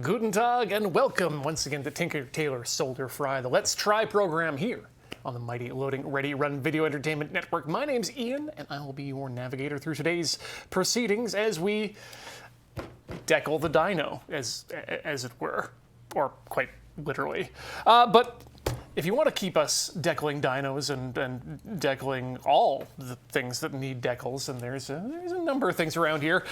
Guten Tag and welcome once again to Tinker, Tailor, Soldier, Fry, the Let's Try program here on the mighty Loading Ready Run Video Entertainment Network. My name's Ian and I will be your navigator through today's proceedings as we decal the dino, as it were, or quite literally. But if you want to keep us decaling dinos and decaling all the things that need decals, and there's a number of things around here,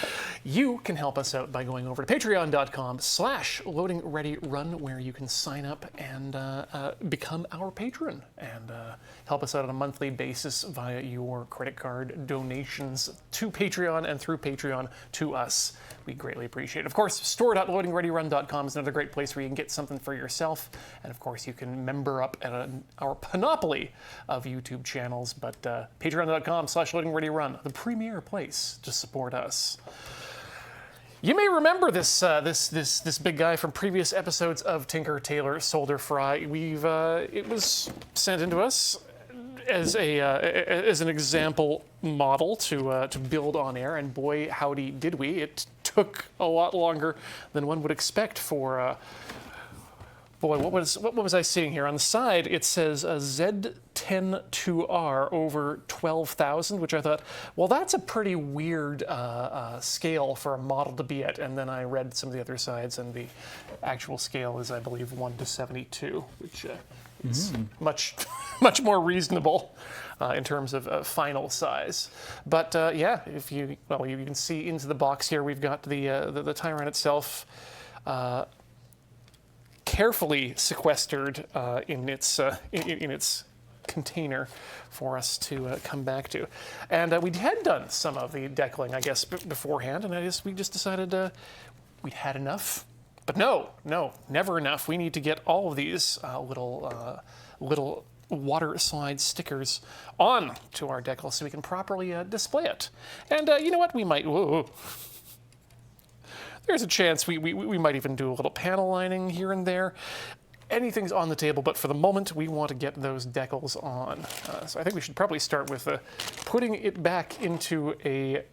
you can help us out by going over to patreon.com/loadingreadyrun, where you can sign up and become our patron and help us out on a monthly basis via your credit card donations to Patreon and through Patreon to us. We greatly appreciate it. Of course, store.loadingreadyrun.com is another great place where you can get something for yourself. And of course, you can member up at our panoply of YouTube channels. But patreon.com/loadingreadyrun, the premier place to support us. You may remember this big guy from previous episodes of Tinker, Tailor, Soldier, Fry. It was sent into us as an example model to build on air, and boy howdy did we. It took a lot longer than one would expect for boy, what was I seeing here? On the side it says a Z102R over 12,000, which I thought, well, that's a pretty weird scale for a model to be at. And then I read some of the other sides, and the actual scale is, I believe, 1:72, which is much more reasonable in terms of final size. But yeah, if you can see into the box here, we've got the Tyrann itself carefully sequestered in its container for us to come back to. And we had done some of the decaling, I guess, beforehand, and we just decided we'd had enough. But no, never enough. We need to get all of these little water slide stickers on to our decal so we can properly display it. And you know what? We might. There's a chance we might even do a little panel lining here and there. Anything's on the table, but for the moment, we want to get those decals on. So I think we should probably start with putting it back into a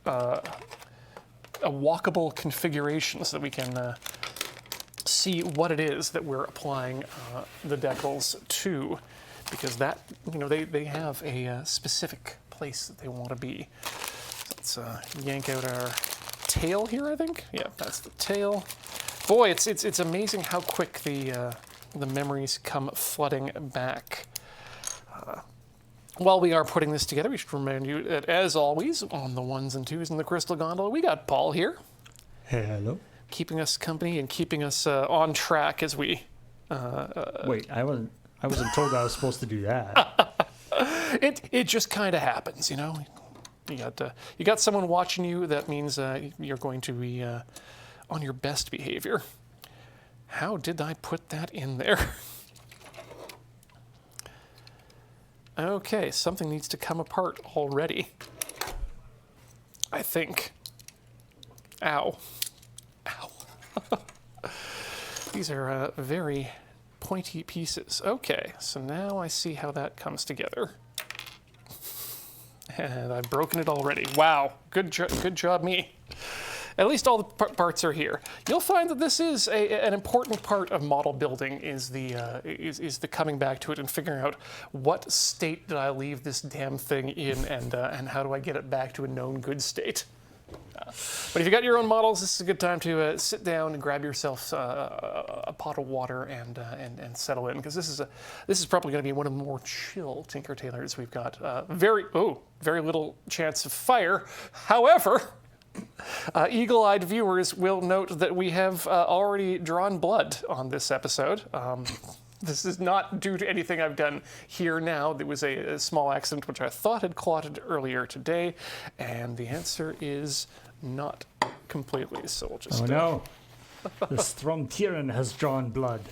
walkable configuration so that we can see what it is that we're applying the decals to, because that, they have a specific place that they want to be. So let's yank out our tail here, I think. Yeah, that's the tail. Boy, it's amazing how quick the memories come flooding back. While we are putting this together, we should remind you that, as always, on the ones and twos in the crystal gondola, we got Paul here. Hello. Keeping us company and keeping us on track as we. Wait, I wasn't told I was supposed to do that. It just kind of happens, You got someone watching you. That means you're going to be on your best behavior. How did I put that in there? Okay, something needs to come apart already, I think. Ow. These are very pointy pieces. Okay, so now I see how that comes together. And I've broken it already. Wow, good job me. At least all the parts are here. You'll find that this is an important part of model building, is the coming back to it and figuring out what state did I leave this damn thing in, and how do I get it back to a known good state. But if you got your own models, this is a good time to sit down and grab yourself a pot of water and settle in, because this is probably going to be one of the more chill Tinker Tailors we've got. Very little chance of fire. However, eagle-eyed viewers will note that we have already drawn blood on this episode. This is not due to anything I've done here now. There was a small accident which I thought had clotted earlier today, and the answer is not completely. So we'll just. Oh no! The Stürm Tyrann has drawn blood.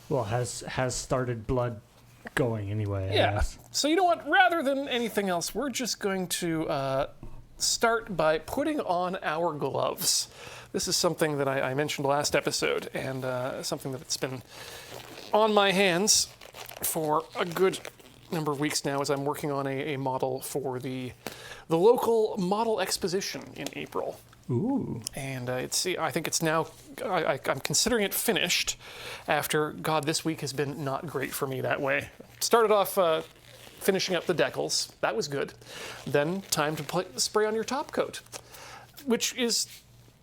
Well, has started blood going anyway. Yeah. So you know what? Rather than anything else, we're just going to start by putting on our gloves. This is something that I mentioned last episode, and something that's been on my hands for a good number of weeks now, as I'm working on a model for the local model exposition in April. Ooh. And I think it's now, I'm considering it finished after, God, this week has been not great for me that way. Started off finishing up the decals. That was good. Then time to spray on your top coat, which is,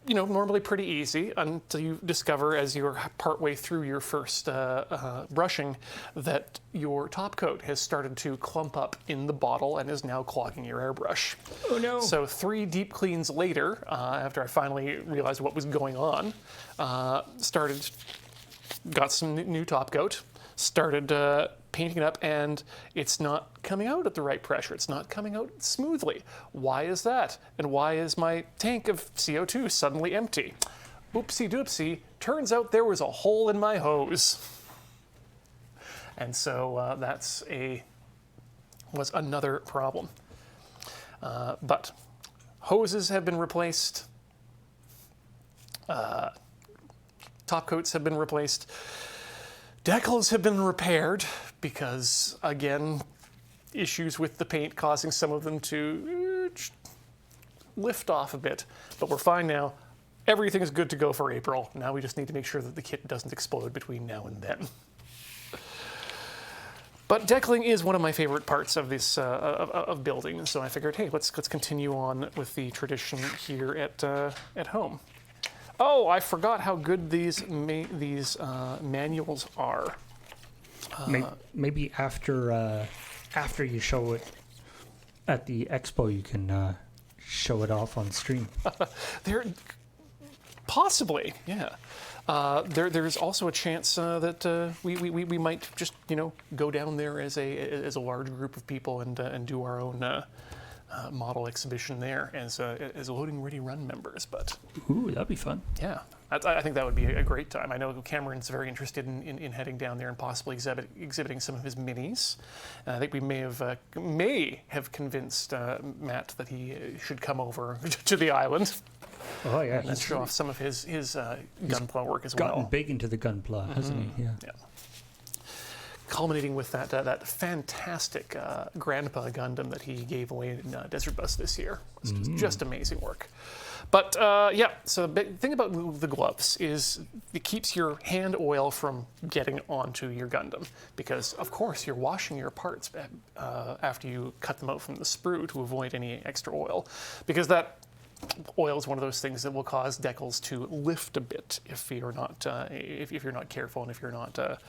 normally pretty easy until you discover as you're partway through your first brushing that your top coat has started to clump up in the bottle and is now clogging your airbrush. Oh no. So 3 deep cleans later, after I finally realized what was going on, got some new top coat, started painting it up, and it's not coming out at the right pressure. It's not coming out smoothly. Why is that? And why is my tank of CO2 suddenly empty? Oopsie doopsie, turns out there was a hole in my hose. And so was another problem. But hoses have been replaced. Top coats have been replaced. Decals have been repaired because, again, issues with the paint causing some of them to lift off a bit. But we're fine now. Everything's good to go for April. Now we just need to make sure that the kit doesn't explode between now and then. But decaling is one of my favorite parts of this of building, so I figured, hey, let's continue on with the tradition here at home. Oh, I forgot how good these manuals are. Maybe after you show it at the expo, you can show it off on stream. They're possibly, yeah. There's also a chance that we might just go down there as a large group of people and do our own model exhibition there as loading ready run members. But ooh, that'd be fun. Yeah, I think that would be a great time. I know Cameron's very interested in heading down there and possibly exhibiting some of his minis. And I think we may have convinced Matt that he should come over to the island. Oh yeah, and show off some of his gunpla work as gotten well. Big into the gunpla, hasn't he? Yeah. Culminating with that fantastic Grandpa Gundam that he gave away in Desert Bus this year. It's just amazing work. But so the big thing about the gloves is it keeps your hand oil from getting onto your Gundam, because of course you're washing your parts after you cut them out from the sprue to avoid any extra oil, because that oil is one of those things that will cause decals to lift a bit if you're not careful and if you're not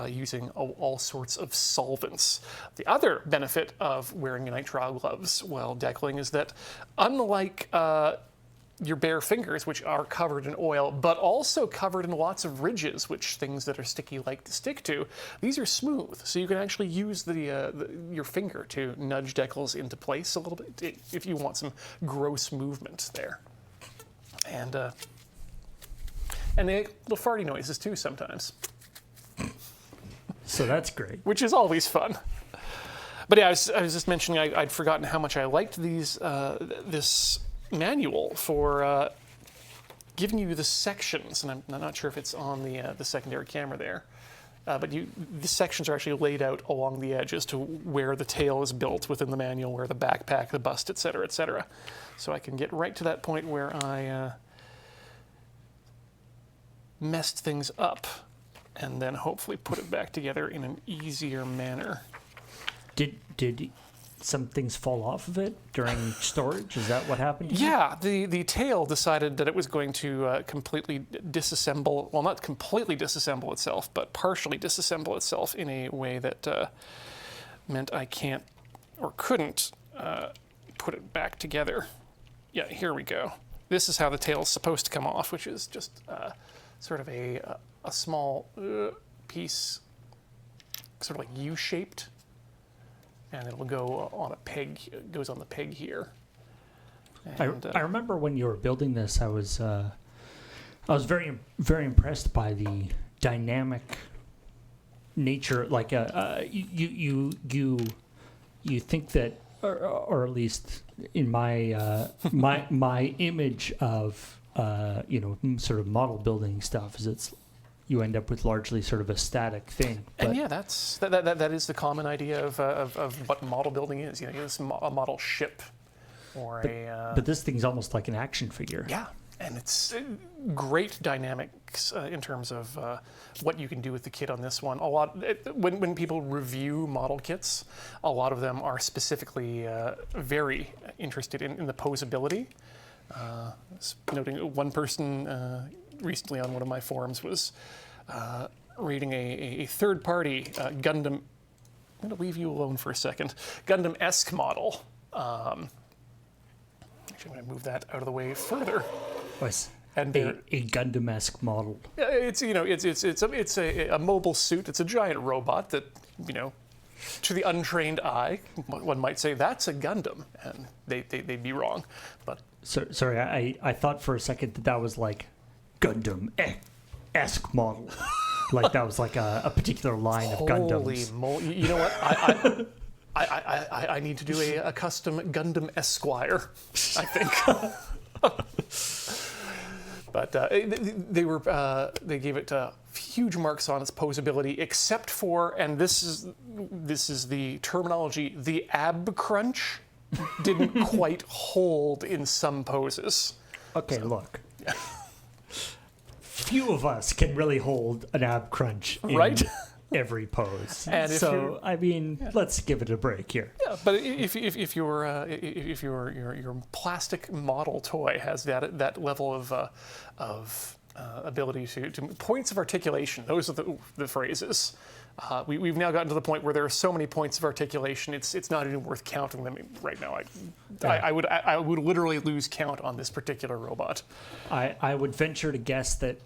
using all sorts of solvents. The other benefit of wearing nitrile gloves while decaling is that, unlike your bare fingers, which are covered in oil, but also covered in lots of ridges, which things that are sticky like to stick to, these are smooth. So you can actually use your finger to nudge decals into place a little bit if you want some gross movement there. And they make little farty noises too sometimes. So that's great. Which is always fun. But yeah, I was just mentioning I'd forgotten how much I liked this manual for giving you the sections, and I'm not sure if it's on the secondary camera there, but the sections are actually laid out along the edge as to where the tail is built within the manual, where the backpack, the bust, etc., etc. So I can get right to that point where I messed things up, and then hopefully put it back together in an easier manner. Did some things fall off of it during storage? Is that what happened? Yeah, the tail decided that it was going to completely disassemble, well, not completely disassemble itself, but partially disassemble itself in a way that meant I can't or couldn't put it back together. Yeah, here we go. This is how the tail is supposed to come off, which is just sort of a small piece, sort of like U-shaped. And it'll go on a peg. It goes on the peg here. And, I remember when you were building this, I was very very impressed by the dynamic nature. Like you think that, or at least in my my image of sort of model building stuff is you end up with largely sort of a static thing. And yeah, that is the common idea of what model building is. It's a model ship, or But this thing's almost like an action figure. yeah, and it's great dynamics in terms of what you can do with the kit on this one. When people review model kits, a lot of them are specifically very interested in the posability. Noting one person recently on one of my forums was reading a third-party Gundam. I'm going to leave you alone for a second. Gundam-esque model. Actually, I'm going to move that out of the way further. And a Gundam-esque model. it's a mobile suit. It's a giant robot that, to the untrained eye, one might say that's a Gundam, and they'd be wrong. But sorry, I thought for a second that was like Gundam-esque model. Like that was like a particular line of Gundams. Holy moly! You know what? I need to do a custom Gundam Esquire, I think. But they gave it huge marks on its posability, except for, and this is the terminology, the ab crunch didn't quite hold in some poses. Okay, look. Few of us can really hold an ab crunch in every pose. And so, I mean, let's give it a break here. Yeah, but if your plastic model toy has that level of ability to points of articulation, those are the phrases. We've now gotten to the point where there are so many points of articulation, it's not even worth counting them right now. I would literally lose count on this particular robot. I would venture to guess that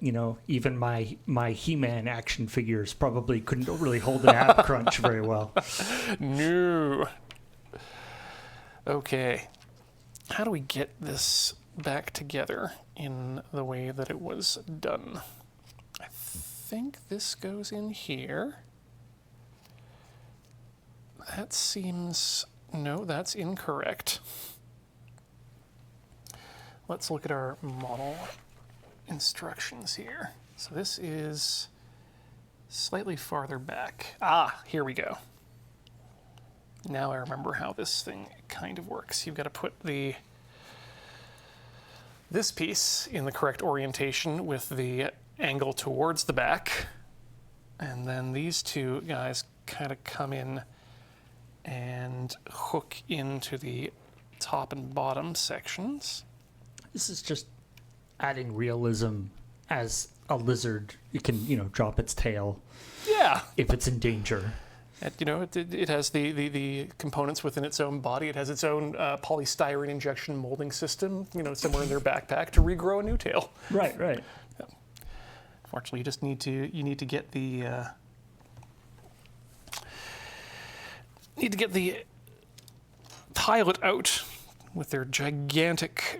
even my He-Man action figures probably couldn't really hold an ab crunch very well. No. Okay. How do we get this back together in the way that it was done? I think this goes in here. That seems... No, that's incorrect. Let's look at our model instructions here. So this is slightly farther back. Ah, here we go. Now I remember how this thing kind of works. You've got to put this piece in the correct orientation with the angle towards the back. And then these two guys kind of come in and hook into the top and bottom sections. This is just adding realism as a lizard. It can, drop its tail. Yeah. If it's in danger. It has the components within its own body. It has its own polystyrene injection molding system, somewhere in their backpack to regrow a new tail. Right. Yeah. Fortunately, you need to get the pilot out with their gigantic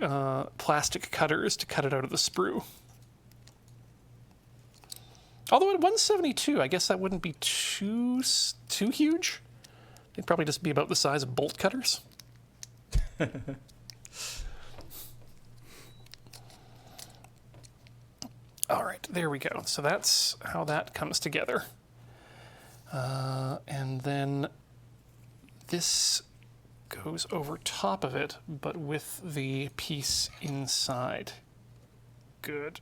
plastic cutters to cut it out of the sprue. Although at 172, I guess that wouldn't be too huge. They'd probably just be about the size of bolt cutters. All right, there we go. So that's how that comes together. And then this goes over top of it, but with the piece inside. Good.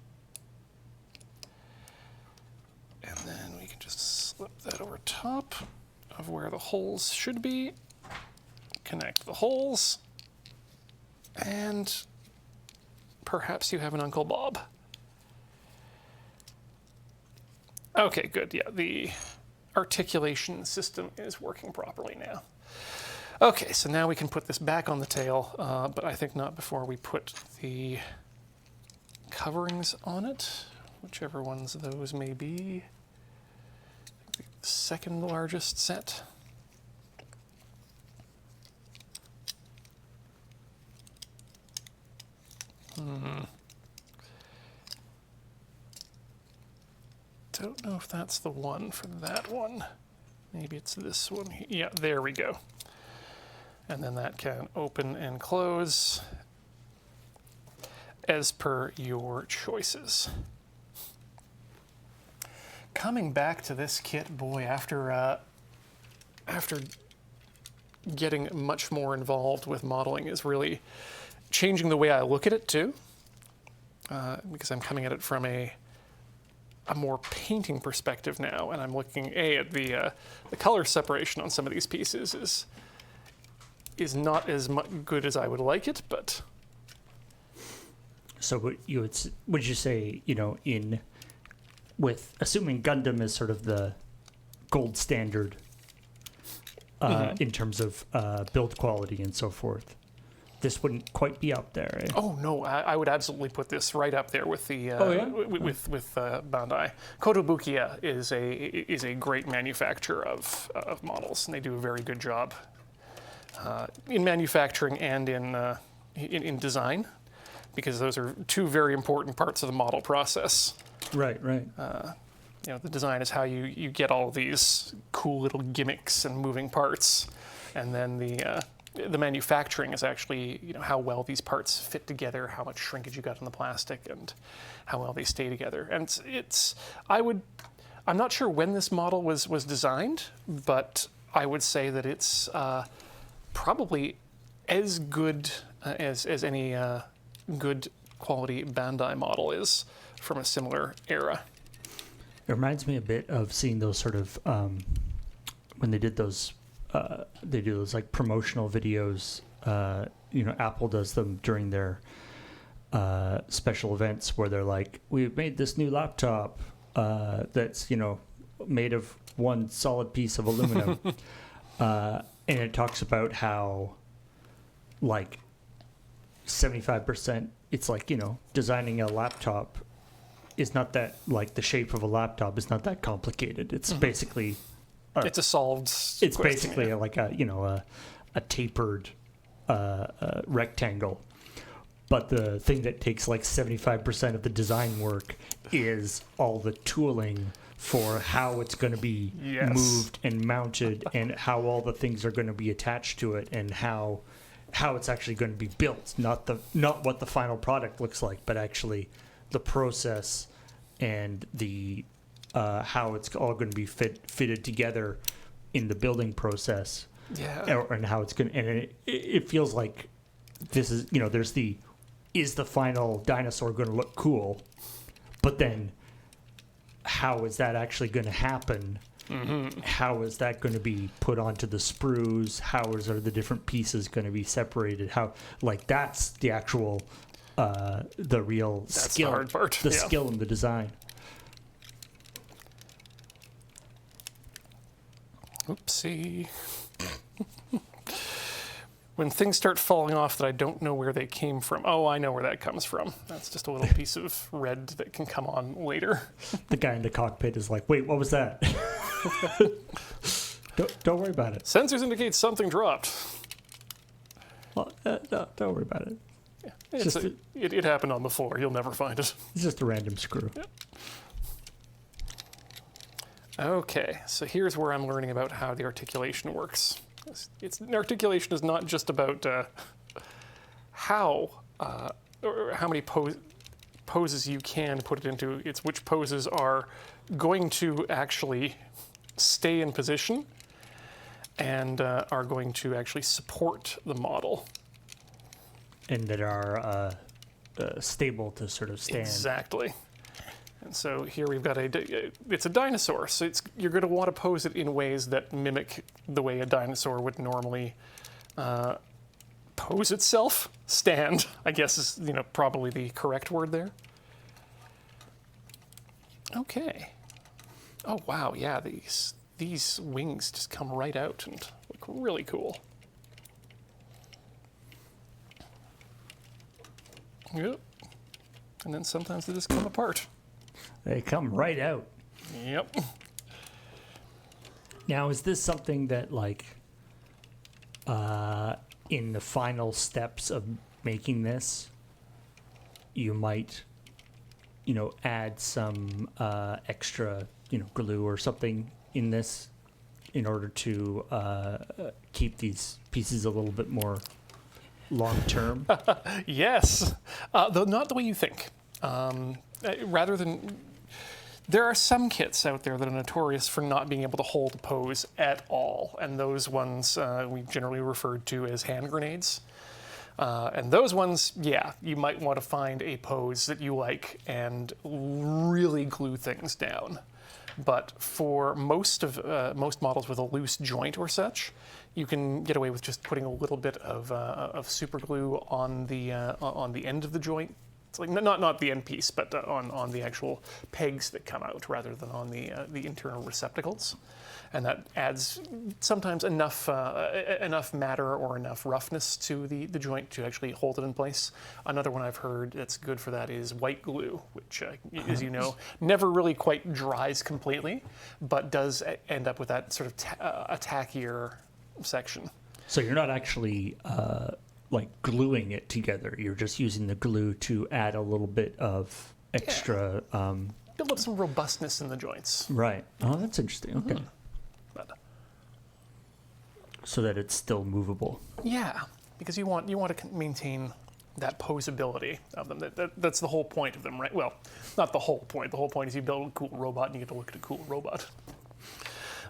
And then we can just slip that over top of where the holes should be. Connect the holes. And perhaps you have an Uncle Bob. Okay, good. Yeah, the articulation system is working properly now. Okay, so now we can put this back on the tail, but I think not before we put the coverings on it, whichever ones those may be. The second largest set. Don't know if that's the one for that one. Maybe it's this one. Yeah, there we go. And then that can open and close as per your choices. Coming back to this kit, boy, after getting much more involved with modeling is really changing the way I look at it too, because I'm coming at it from a more painting perspective now, and I'm looking at the color separation on some of these pieces is not as good as I would like it, but. So would you say, with assuming Gundam is sort of the gold standard in terms of build quality and so forth, this wouldn't quite be up there, eh? Oh no, I would absolutely put this right up there with the with Bandai. Kotobukiya is a great manufacturer of models, and they do a very good job in manufacturing and in design, because those are two very important parts of the model process. Right. The design is how you get all these cool little gimmicks and moving parts, and then the manufacturing is actually how well these parts fit together, how much shrinkage you got in the plastic, and how well they stay together. And I'm not sure when this model was designed, but I would say that it's probably as good as any good quality Bandai model is from a similar era. It reminds me a bit of seeing those sort of when they do those like promotional videos. Apple does them during their special events where they're like, "We've made this new laptop that's made of one solid piece of aluminum," and it talks about how like 75%. It's like designing a laptop is not that, like, the shape of a laptop is not that complicated. It's basically it's a solved it's question, basically like a tapered rectangle, but the thing that takes like 75% of the design work is all the tooling for how it's going to be moved and mounted, and how all the things are going to be attached to it, and how it's actually going to be built, not what the final product looks like, but actually the process and the how it's all going to be fitted together in the building process. Yeah. And how it's going to, and it feels like this is, is the final dinosaur going to look cool? But then how is that actually going to happen? Mm-hmm. How is that going to be put onto the sprues? Are the different pieces going to be separated? That's the actual, the real That's skill, the hard part. the skill in the design. Oopsie. When things start falling off that I don't know where they came from. Oh, I know where that comes from. That's just a little piece of red that can come on later. The guy in the cockpit is like, wait, what was that? Don't worry about it. Sensors indicate something dropped. Well, no, don't worry about it. Yeah, it happened on the floor. You'll never find it. It's just a random screw. Yeah. Okay, so here's where I'm learning about how the articulation works. Articulation is not just about how or how many poses you can put it into. It's which poses are going to actually stay in position and are going to actually support the model. And that are stable to sort of stand. Exactly. And so here we've got it's a dinosaur, so you're going to want to pose it in ways that mimic the way a dinosaur would normally pose itself. Stand, I guess, is probably the correct word there. Okay. Oh wow, yeah, these wings just come right out and look really cool. Yep. And then sometimes they just come apart. They come right out. Yep. Now, is this something that, like, in the final steps of making this, you might, add some extra, glue or something in this in order to keep these pieces a little bit more long-term? Yes, though not the way you think. Rather than There are some kits out there that are notorious for not being able to hold a pose at all, and those ones we generally referred to as hand grenades. And those ones, yeah, you might want to find a pose that you like and really glue things down. But for most models with a loose joint or such, you can get away with just putting a little bit of super glue on the end of the joint. It's like not the end piece, but on the actual pegs that come out, rather than on the internal receptacles, and that adds sometimes enough matter or enough roughness to the joint to actually hold it in place. Another one I've heard that's good for that is white glue, which, as you know, never really quite dries completely, but does end up with that sort of a tackier section. So you're not actually like gluing it together. You're just using the glue to add a little bit of extra. Build up some robustness in the joints. Right. Oh, that's interesting. Okay. Mm-hmm. But, so that it's still movable. yeah, because you want to maintain that posability of them. That's the whole point of them, right? Well, not the whole point. The whole point is you build a cool robot and you get to look at a cool robot.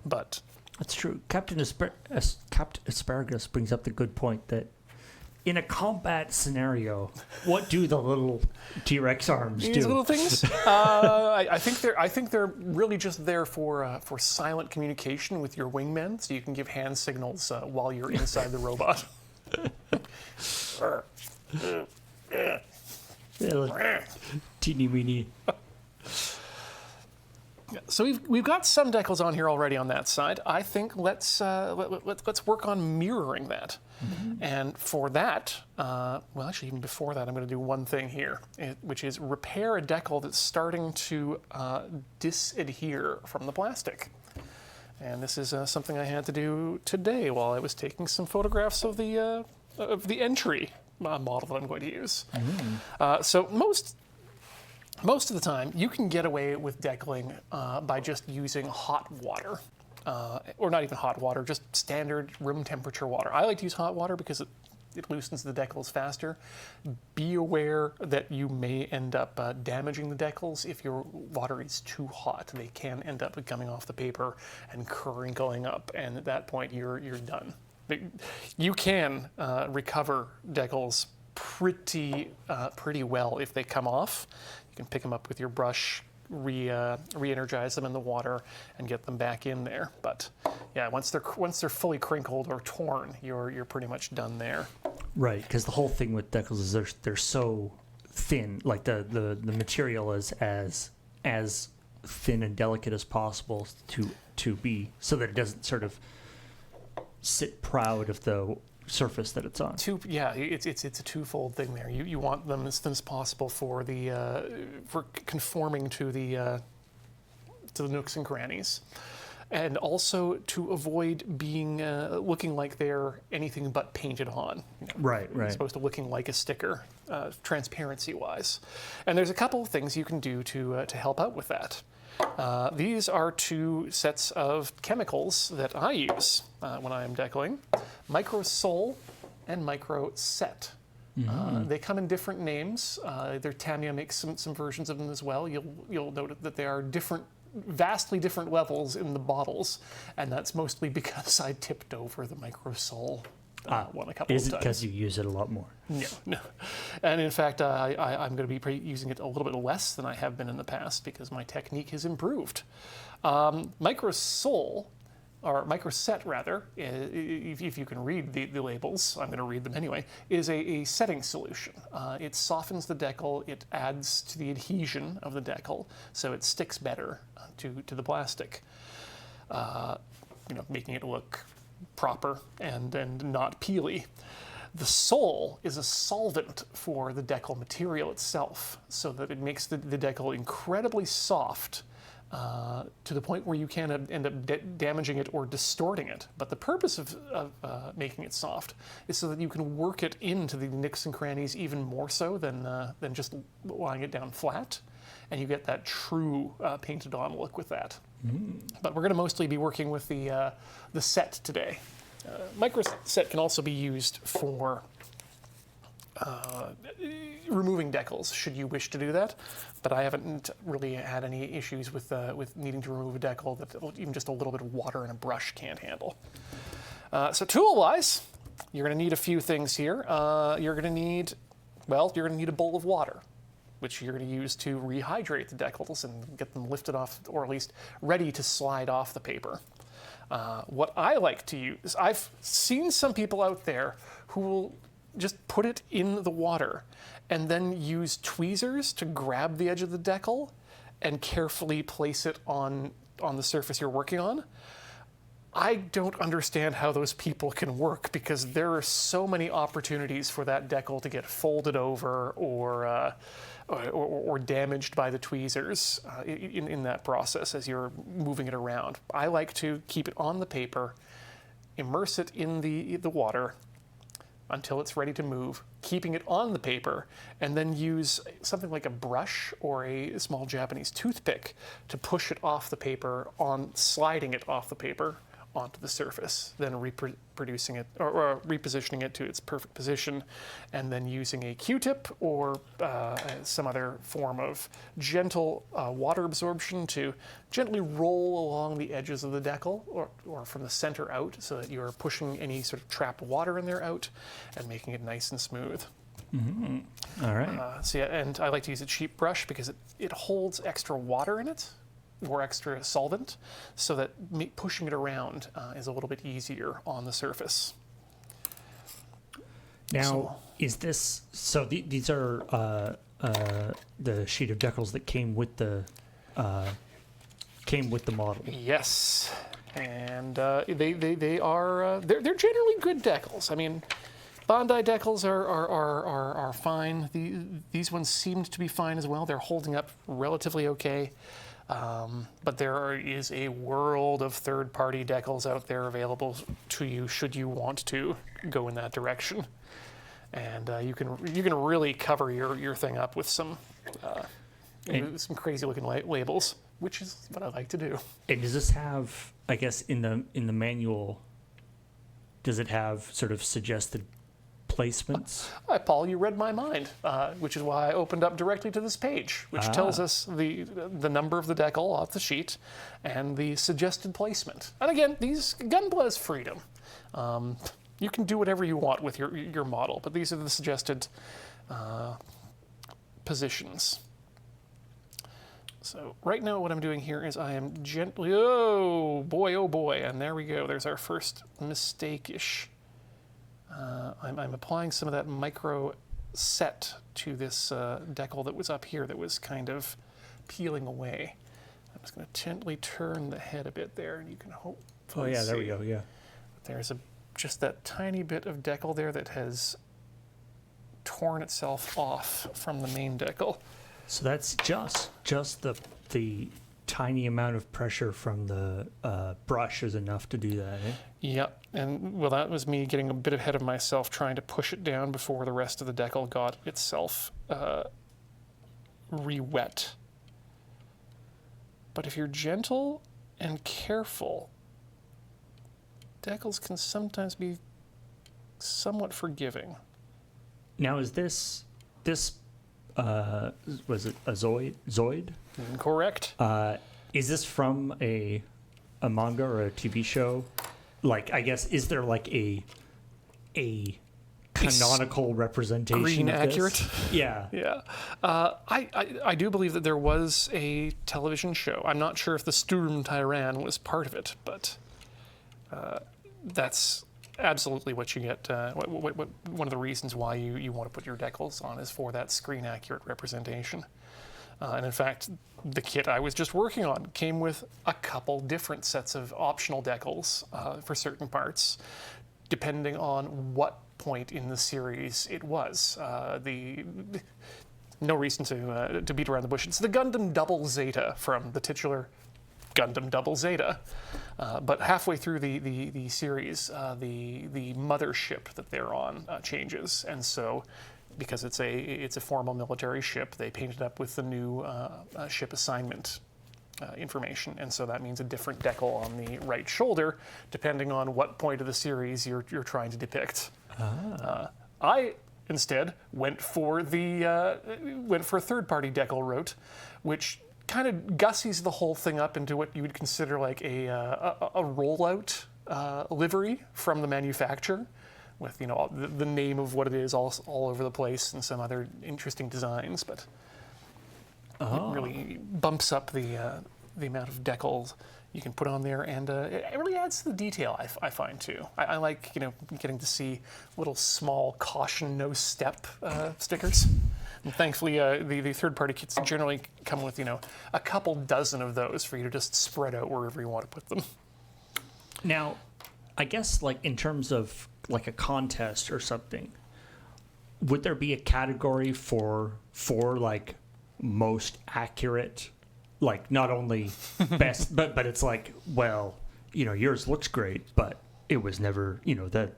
But that's true. Captain Asparagus brings up the good point that in a combat scenario, what do the little T-Rex arms do? These little things? I think they're really just there for silent communication with your wingmen, so you can give hand signals while you're inside the robot. Teeny weeny. So we've got some decals on here already on that side. I think let's work on mirroring that. Mm-hmm. And for that, well, actually, even before that, I'm going to do one thing here, which is repair a decal that's starting to disadhere from the plastic. And this is something I had to do today while I was taking some photographs of the entry model that I'm going to use. Mm-hmm. So most of the time, you can get away with decaling by just using hot water. Or not even hot water, just standard room temperature water. I like to use hot water because it loosens the decals faster. Be aware that you may end up damaging the decals if your water is too hot. They can end up coming off the paper and crinkling up, and at that point you're done. You can recover decals pretty well if they come off. You can pick them up with your brush, re-energize them in the water, and get them back in there. But yeah, once they're fully crinkled or torn, you're pretty much done there. Right, because the whole thing with decals is they're so thin. Like the material is as thin and delicate as possible to be, so that it doesn't sort of sit proud of the surface that it's on. It's a twofold thing there. You want them as thin as possible for conforming to the nooks and crannies, and also to avoid being looking like they're anything but painted on. Right. As opposed to looking like a sticker, transparency-wise. And there's a couple of things you can do to help out with that. These are two sets of chemicals that I use when I am decaling: Micro Sol and Micro Set. Mm-hmm. They come in different names. Tamiya makes some versions of them as well. You'll note that they are vastly different levels in the bottles, and that's mostly because I tipped over the Micro Sol one a couple of times. Is it because you use it a lot more? No. And in fact, I'm going to be using it a little bit less than I have been in the past because my technique has improved. Micro Sol, or Micro Set rather, if you can read the labels, I'm going to read them anyway, is a setting solution. It softens the decal, it adds to the adhesion of the decal, so it sticks better to the plastic, making it look proper and not peely. The Sol is a solvent for the decal material itself, so that it makes the decal incredibly soft, to the point where you can end up damaging it or distorting it. But the purpose of making it soft is so that you can work it into the nicks and crannies even more so than just lying it down flat, and you get that true painted on look with that. But we're going to mostly be working with the Set today. Micro Set can also be used for removing decals should you wish to do that, but I haven't really had any issues with needing to remove a decal that even just a little bit of water in a brush can't handle. So tool-wise, you're going to need a few things here. You're going to need a bowl of water, which you're going to use to rehydrate the decals and get them lifted off, or at least ready to slide off the paper. What I like to use, I've seen some people out there who will just put it in the water and then use tweezers to grab the edge of the decal and carefully place it on the surface you're working on. I don't understand how those people can work, because there are so many opportunities for that decal to get folded over or damaged by the tweezers in that process as you're moving it around. I like to keep it on the paper, immerse it in the water until it's ready to move, keeping it on the paper, and then use something like a brush or a small Japanese toothpick to push it off the paper, sliding it off the paper onto the surface, then reproducing it or repositioning it to its perfect position, and then using a Q-tip or some other form of gentle water absorption to gently roll along the edges of the decal or from the center out, so that you're pushing any sort of trapped water in there out and making it nice and smooth. Mm-hmm. All right. So yeah, and I like to use a cheap brush because it holds extra water in it, or extra solvent, so that pushing it around is a little bit easier on the surface. Now, is this, so these are the sheet of decals that came with the model? Yes, and they are they're generally good decals. I mean, Bandai decals are fine. These ones seemed to be fine as well. They're holding up relatively okay. But there is a world of third-party decals out there available to you should you want to go in that direction, and you can really cover your thing up with some crazy-looking labels, which is what I like to do. And does this have, I guess, in the manual, does it have sort of suggested placements? Paul, you read my mind, which is why I opened up directly to this page, which tells us the number of the decal off the sheet and the suggested placement. And again, Gunpla is freedom. You can do whatever you want with your model, but these are the suggested positions. So right now what I'm doing here is I am gently, oh boy, and there we go. There's our first mistake-ish. I'm applying some of that micro set to this decal that was up here that was kind of peeling away. I'm just going to gently turn the head a bit there, and you can hopefully there we see. go, yeah. There's just that tiny bit of decal there that has torn itself off from the main decal. So that's just the tiny amount of pressure from the brush is enough to do that, eh? Yep, and well, that was me getting a bit ahead of myself, trying to push it down before the rest of the decal got itself re-wet. But if you're gentle and careful, decals can sometimes be somewhat forgiving. Now, is this was it a Zoid? Correct. Is this from a manga or a TV show? Like, I guess, is there like a canonical representation Green of accurate? This? Yeah. Yeah. I do believe that there was a television show. I'm not sure if the Stürm Tyrann was part of it, but that's absolutely what you get. One of the reasons why you want to put your decals on is for that screen accurate representation. And in fact, the kit I was just working on came with a couple different sets of optional decals for certain parts, depending on what point in the series it was. No reason to beat around the bush. It's the Gundam Double Zeta from the titular Gundam Double Zeta. But halfway through the series, the mothership that they're on changes, and so because it's a formal military ship, they painted up with the new ship assignment information, and so that means a different decal on the right shoulder, depending on what point of the series you're trying to depict. I instead went for a third-party decal route, which kind of gussies the whole thing up into what you would consider like a rollout livery from the manufacturer, with the name of what it is all over the place and some other interesting designs, but it really bumps up the amount of decals you can put on there, and it really adds to the detail, I find too. I like getting to see little small caution no step stickers. And thankfully, the third-party kits generally come with a couple dozen of those for you to just spread out wherever you want to put them. Now, I guess like in terms of like a contest or something, would there be a category for like most accurate? Like not only best, but it's like, well, yours looks great, but it was never,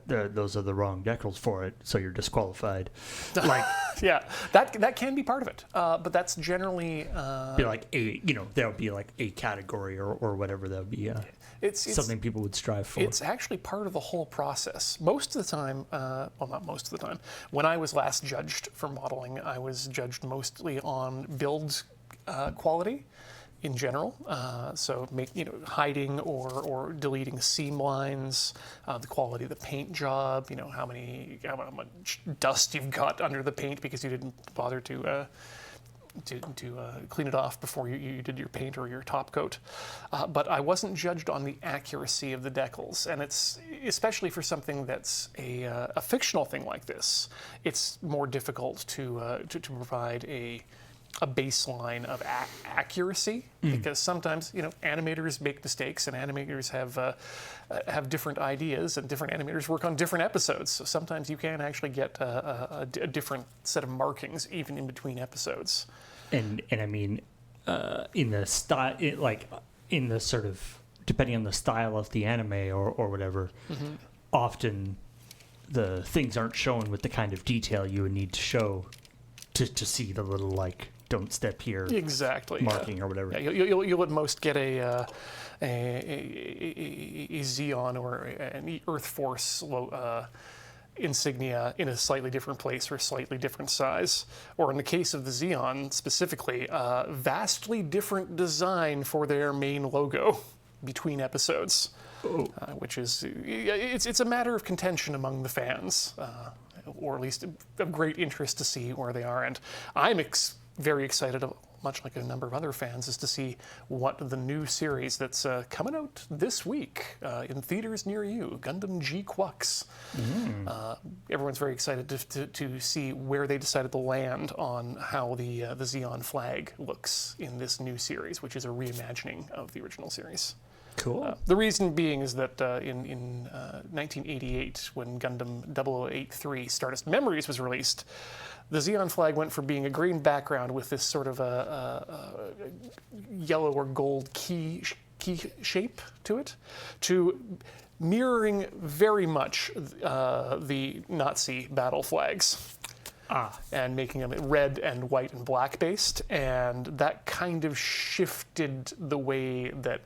those are the wrong decals for it, so you're disqualified. Like, yeah, that can be part of it, but that's generally be like there would be like a category or whatever that would be. It's something people would strive for. It's actually part of the whole process. Most of the time, well, not most of the time. When I was last judged for modeling, I was judged mostly on build quality in general, so hiding or deleting seam lines, the quality of the paint job, how much dust you've got under the paint because you didn't bother to clean it off before you did your paint or your top coat. But I wasn't judged on the accuracy of the decals, and it's especially for something that's a fictional thing like this. It's more difficult to provide a baseline of accuracy, because sometimes animators make mistakes, and animators have different ideas, and different animators work on different episodes. So sometimes you can actually get a different set of markings even in between episodes. And I mean, in the style, in the sort of depending on the style of the anime or whatever, often the things aren't shown with the kind of detail you would need to show to see the little don't step here exactly marking or whatever. Yeah, you'll at most get a Xeon or an Earth Force insignia in a slightly different place or a slightly different size, or in the case of the Xeon specifically, vastly different design for their main logo between episodes, which is it's a matter of contention among the fans, or at least of great interest to see where they are. And I'm very excited, much like a number of other fans, is to see what the new series that's coming out this week in theaters near you, Gundam G-Quux. Everyone's very excited to see where they decided to land on how the Xeon flag looks in this new series, which is a reimagining of the original series. Cool. The reason being is that in 1988, when Gundam 0083 Stardust Memories was released, the Xeon flag went from being a green background with this sort of a yellow or gold key shape to it, to mirroring very much the Nazi battle flags. And making them red and white and black based, and that kind of shifted the way that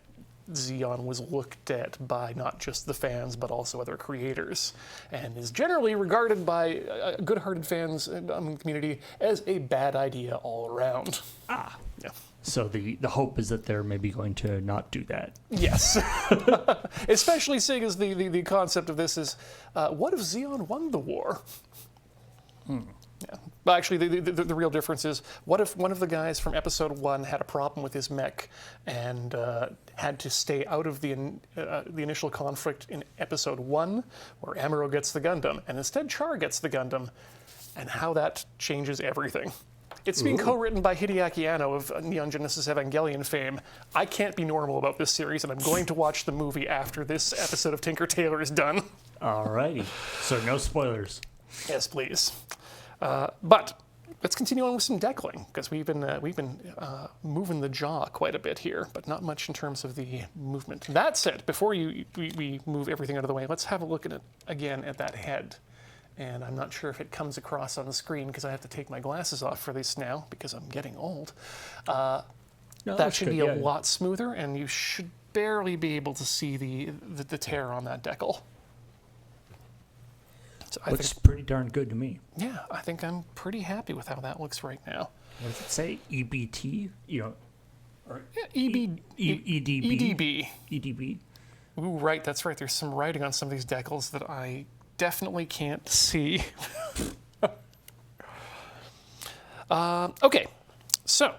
Xeon was looked at by not just the fans but also other creators, and is generally regarded by good-hearted fans in the community as a bad idea all around. Yeah. So the hope is that they're maybe going to not do that. Yes. Especially seeing as the concept of this is, what if Xeon won the war? Yeah. But actually, the real difference is, what if one of the guys from episode 1 had a problem with his mech and had to stay out of the initial conflict in episode 1, where Amuro gets the Gundam, and instead Char gets the Gundam, and how that changes everything. It's being co-written by Hideaki Anno of Neon Genesis Evangelion fame. I can't be normal about this series, and I'm going to watch the movie after this episode of Tinker Tailor is done. Alrighty. So no spoilers. Yes, please. But let's continue on with some decaling, because we've been moving the jaw quite a bit here, but not much in terms of the movement. That said, before we move everything out of the way, let's have a look at it again at that head. And I'm not sure if it comes across on the screen because I have to take my glasses off for this now because I'm getting old. That should be a lot smoother, and you should barely be able to see the tear on that decal. So I Looks think, pretty darn good to me. yeah, I think I'm pretty happy with how that looks right now. What does it say? EBT? Or Yeah, EDB? EDB. EDB? Ooh, right, that's right. There's some writing on some of these decals that I definitely can't see. Okay, so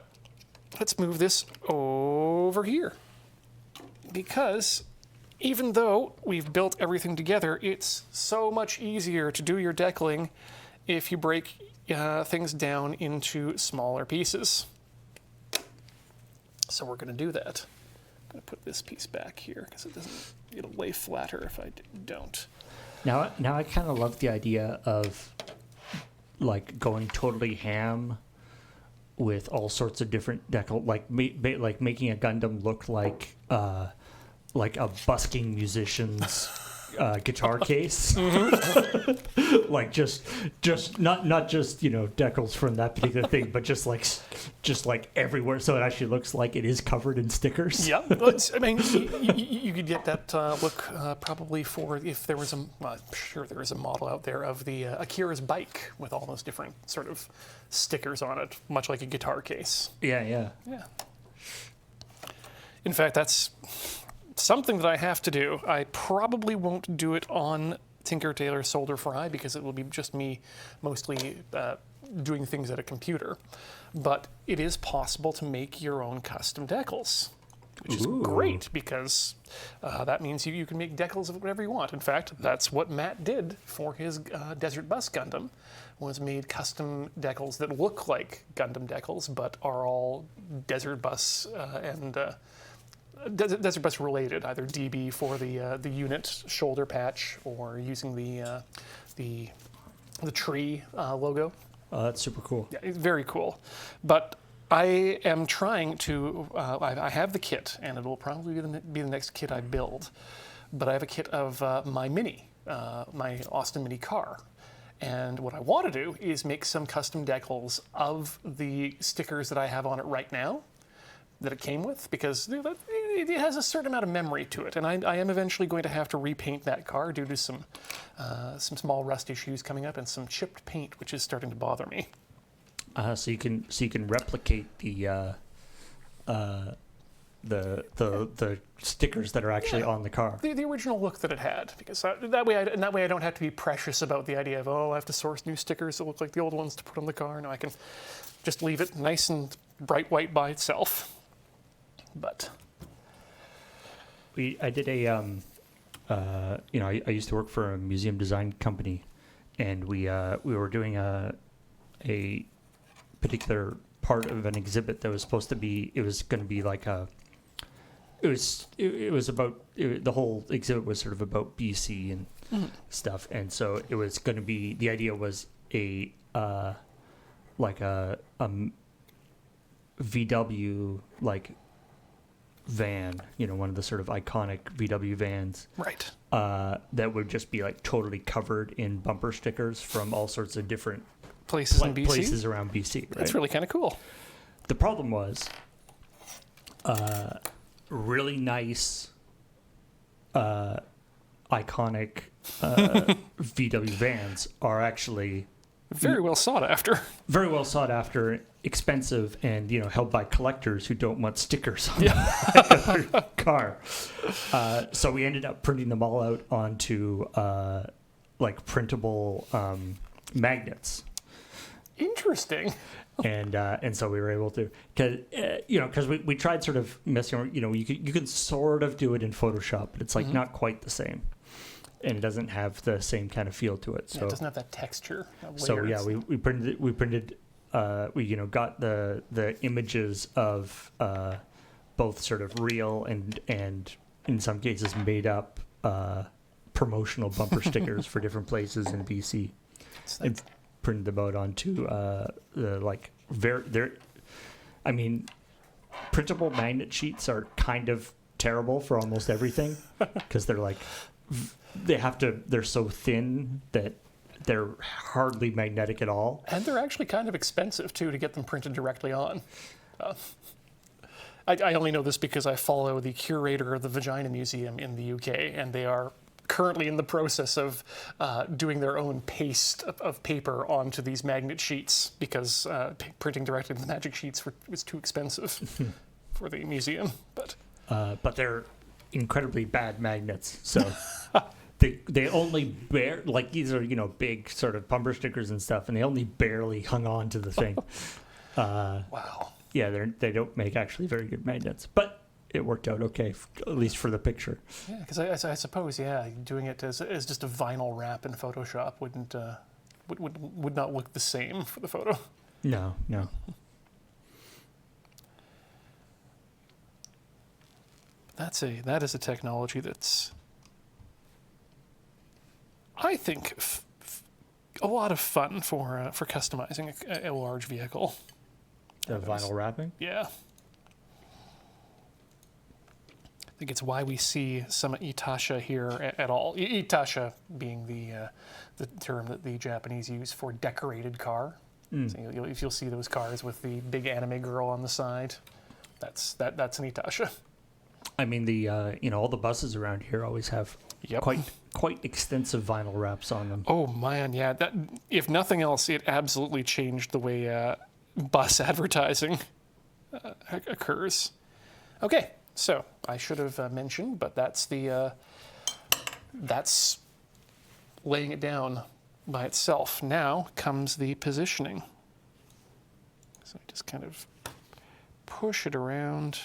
let's move this over here. Because even though we've built everything together, it's so much easier to do your decaling if you break things down into smaller pieces. So we're going to do that. I'm going to put this piece back here because it'll lay flatter if I don't. Now I kind of love the idea of like going totally ham with all sorts of different decal, like making a Gundam look like a busking musician's guitar case. Mm-hmm. Like just not just decals from that particular thing, but just like everywhere, so it actually looks like it is covered in stickers. Yeah, I mean, you could get that look probably for if there was I'm sure there is a model out there of the Akira's bike with all those different sort of stickers on it, much like a guitar case. Yeah. In fact, that's something that I have to do. I probably won't do it on Tinker Tailor Solder Fry because it will be just me mostly doing things at a computer. But it is possible to make your own custom decals, which is great because that means you can make decals of whatever you want. In fact, that's what Matt did for his Desert Bus Gundam, was made custom decals that look like Gundam decals but are all Desert Bus and Desert Bus related, either DB for the unit shoulder patch or using the tree logo. Oh, that's super cool. Yeah, it's very cool. But I am trying to. I have the kit, and it will probably be the next kit I build. But I have a kit of my Mini, my Austin Mini car. And what I want to do is make some custom decals of the stickers that I have on it right now, that it came with, because it has a certain amount of memory to it, and I am eventually going to have to repaint that car due to some small rust issues coming up and some chipped paint, which is starting to bother me. So you can replicate the stickers that are actually on the car. The original look that it had, because that way I don't have to be precious about the idea of I have to source new stickers that look like the old ones to put on the car. No, I can just leave it nice and bright white by itself. But I did I used to work for a museum design company, and we were doing a particular part of an exhibit that was supposed to be, it was going to be like the whole exhibit was sort of about BC and stuff, and so it was going to be, the idea was a VW van, one of the sort of iconic VW vans, right, that would just be like totally covered in bumper stickers from all sorts of different places in BC. Places around BC. Right? That's really kind of cool. The problem was, really nice, iconic VW vans are actually very well sought after. Very well sought after, expensive, and held by collectors who don't want stickers on their car. So we ended up printing them all out onto printable magnets. Interesting. And so we were able to, because we tried sort of messing around. You can sort of do it in Photoshop, but it's like not quite the same. And it doesn't have the same kind of feel to it. So it doesn't have that texture. So yeah, we printed got the images of both sort of real and in some cases made up promotional bumper stickers for different places in BC, and printed them out onto printable magnet sheets are kind of terrible for almost everything because they're so thin that they're hardly magnetic at all. And they're actually kind of expensive, too, to get them printed directly on. I only know this because I follow the curator of the Vagina Museum in the UK, and they are currently in the process of doing their own paste of paper onto these magnet sheets because printing directly with magic sheets was too expensive for the museum. But they're incredibly bad magnets, so they only like these are big sort of bumper stickers and stuff, and they only barely hung on to the thing. Wow. Yeah, they don't make actually very good magnets, but it worked out okay, at least for the picture. Yeah, because I suppose doing it as just a vinyl wrap in Photoshop would not look the same for the photo. No. That is a technology that's, I think, a lot of fun for customizing a large vehicle. The vinyl wrapping? Yeah. I think it's why we see some itasha here at all. Itasha being the term that the Japanese use for decorated car. So if you'll see those cars with the big anime girl on the side, that's an itasha. I mean, the all the buses around here always have quite extensive vinyl wraps on them. Oh man, yeah. That, if nothing else, it absolutely changed the way bus advertising occurs. Okay, so I should have mentioned, but that's laying it down by itself. Now comes the positioning. So I just kind of push it around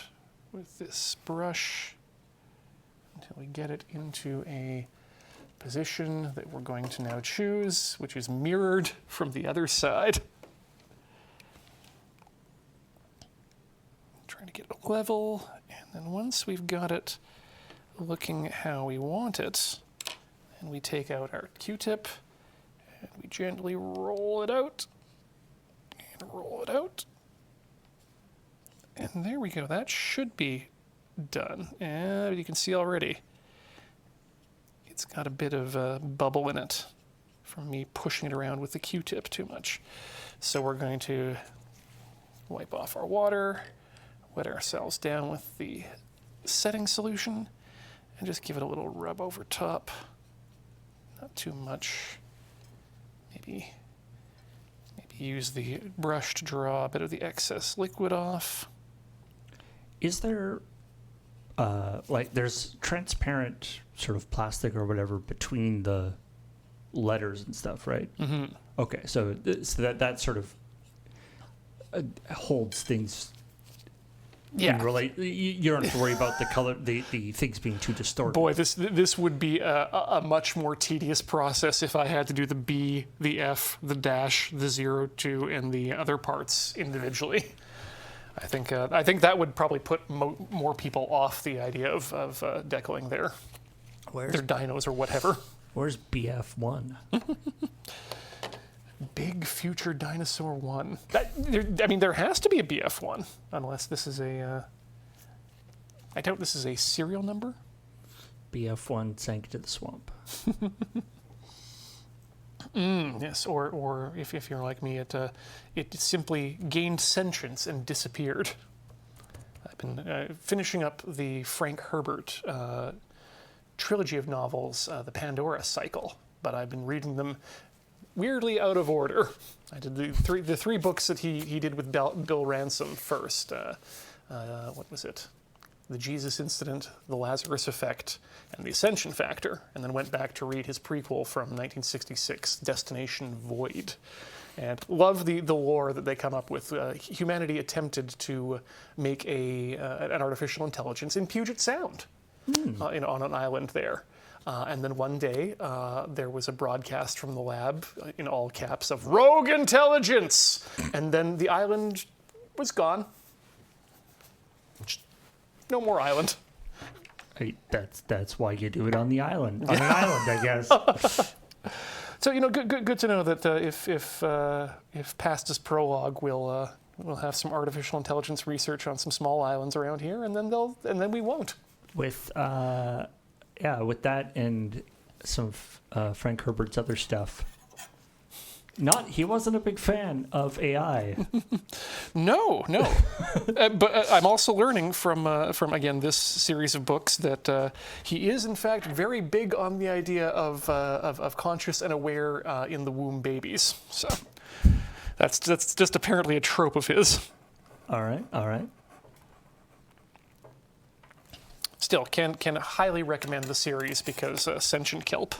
with this brush until we get it into a position that we're going to now choose, which is mirrored from the other side. Trying to get it level, and then once we've got it looking how we want it, then we take out our Q-tip and we gently roll it out and roll it out. And there we go. That should be done. And you can see already it's got a bit of bubble in it from me pushing it around with the Q-tip too much. So we're going to wipe off our water, wet ourselves down with the setting solution, and just give it a little rub over top. Not too much. Maybe use the brush to draw a bit of the excess liquid off. Is there, there's transparent sort of plastic or whatever between the letters and stuff, right? Mm-hmm. Okay, so that sort of holds things. Yeah. You don't have to worry about the color, the things being too distorted. Boy, this would be a much more tedious process if I had to do the B, the F, the dash, the 0, 2, and the other parts individually. I think that would probably put more people off the idea of decaling their dynos or whatever. Where's BF1? Big Future Dinosaur 1. There has to be a BF1, unless this is I doubt this is a serial number. BF1 sank to the swamp. Yes, or if you're like me, it simply gained sentience and disappeared. I've been finishing up the Frank Herbert trilogy of novels, the Pandora Cycle, but I've been reading them weirdly out of order. I did the three books that he did with Bill Ransom first. What was it? The Jesus Incident, The Lazarus Effect, and The Ascension Factor, and then went back to read his prequel from 1966, Destination Void. And love the lore that they come up with. Humanity attempted to make an artificial intelligence in Puget Sound, on an island there. And then one day, there was a broadcast from the lab, in all caps, of rogue intelligence! And then the island was gone. No more island. That's why you do it on the island. On an island, I guess. So good to know that if past this prologue, we'll have some artificial intelligence research on some small islands around here, and then we won't. With that and some Frank Herbert's other stuff, He wasn't a big fan of AI. No. But I'm also learning from again this series of books that he is in fact very big on the idea of conscious and aware in the womb babies. So that's just apparently a trope of his. All right. Still, can highly recommend the series because sentient kelp.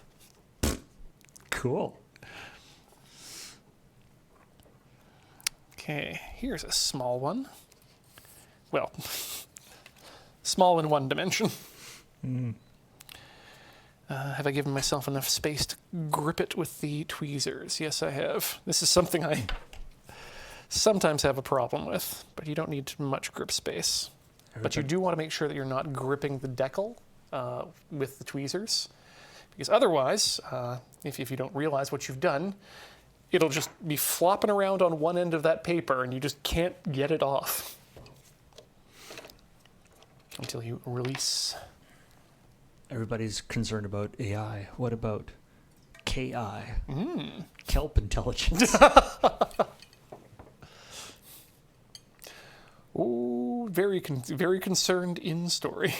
Cool. Okay, here's a small one. Well, small in one dimension. Have I given myself enough space to grip it with the tweezers? Yes, I have. This is something I sometimes have a problem with, but you don't need much grip space. But you do want to make sure that you're not gripping the decal with the tweezers, because otherwise, if you don't realize what you've done, it'll just be flopping around on one end of that paper and you just can't get it off until you release. Everybody's concerned about AI. What about KI? Kelp intelligence. Oh, very concerned in story.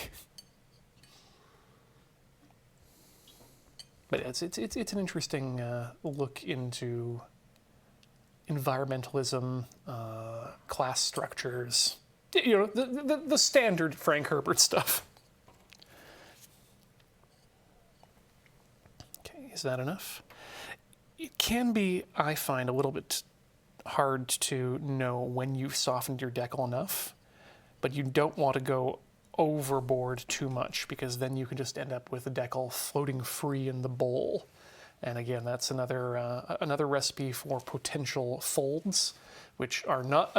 But it's an interesting look into environmentalism, class structures, the standard Frank Herbert stuff. Okay, is that enough? It can be, I find, a little bit hard to know when you've softened your decal enough, but you don't want to go overboard too much, because then you can just end up with the decal floating free in the bowl. And again, that's another recipe for potential folds, which are not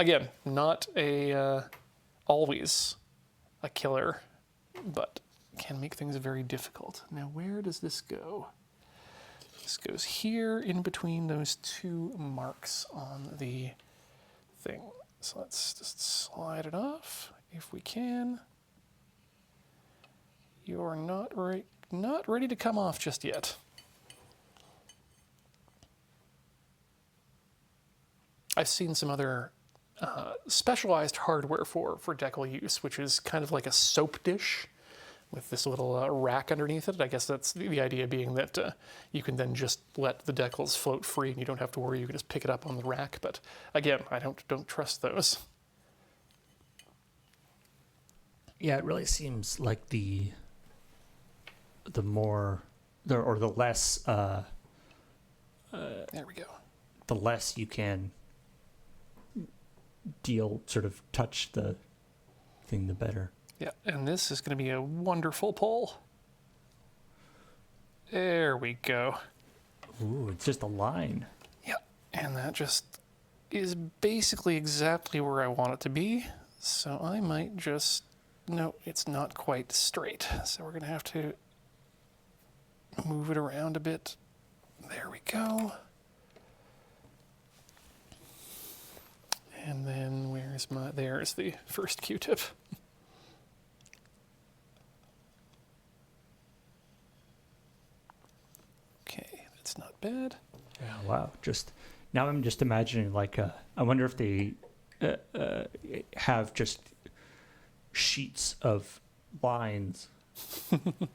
always a killer, but can make things very difficult. Now, where does this go? This goes here in between those two marks on the thing. So let's just slide it off if we can. You're not ready to come off just yet. I've seen some other specialized hardware for decal use, which is kind of like a soap dish with this little rack underneath it. I guess that's the idea being that you can then just let the decals float free and you don't have to worry. You can just pick it up on the rack. But again, I don't trust those. Yeah, it really seems like the less There we go. the less you can touch the thing, the better. Yeah, and this is going to be a wonderful pull. There we go. Ooh, it's just a line. Yeah, and that just is basically exactly where I want it to be. So I might just... No, it's not quite straight. So we're going to have to move it around a bit. There we go. And then there's the first Q-tip. Okay, that's not bad. Yeah, wow. Now I'm just imagining I wonder if they have just sheets of lines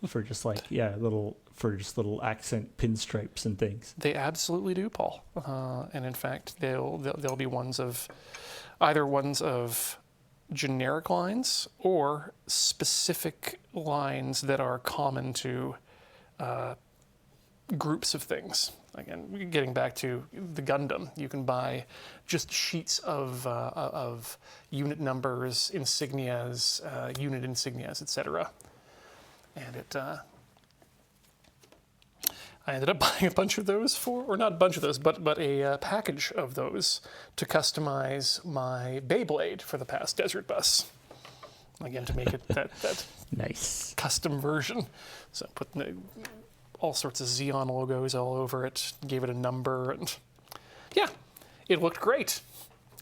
for just little accent pinstripes and things. They absolutely do, Paul. And in fact, they'll be either ones of generic lines or specific lines that are common to groups of things. Again, getting back to the Gundam, you can buy just sheets of unit numbers, insignias, unit insignias, etc. And I ended up buying a bunch of those or not a bunch of those, but a package of those to customize my Beyblade for the past Desert Bus. Again, to make it that Nice custom version. So I put all sorts of Xeon logos all over it, gave it a number, and yeah, it looked great.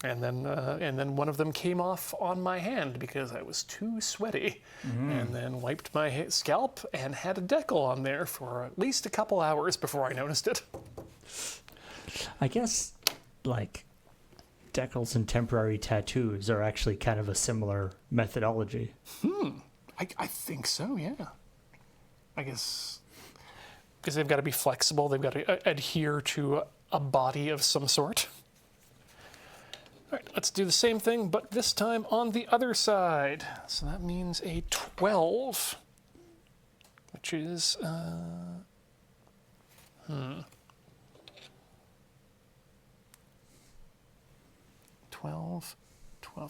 And then one of them came off on my hand because I was too sweaty, and then wiped my scalp and had a decal on there for at least a couple hours before I noticed it. I guess, like, decals and temporary tattoos are actually kind of a similar methodology. I think so, yeah. I guess because they've got to be flexible, they've got to adhere to a body of some sort. All right, let's do the same thing, but this time on the other side. So that means a 12, which is 12.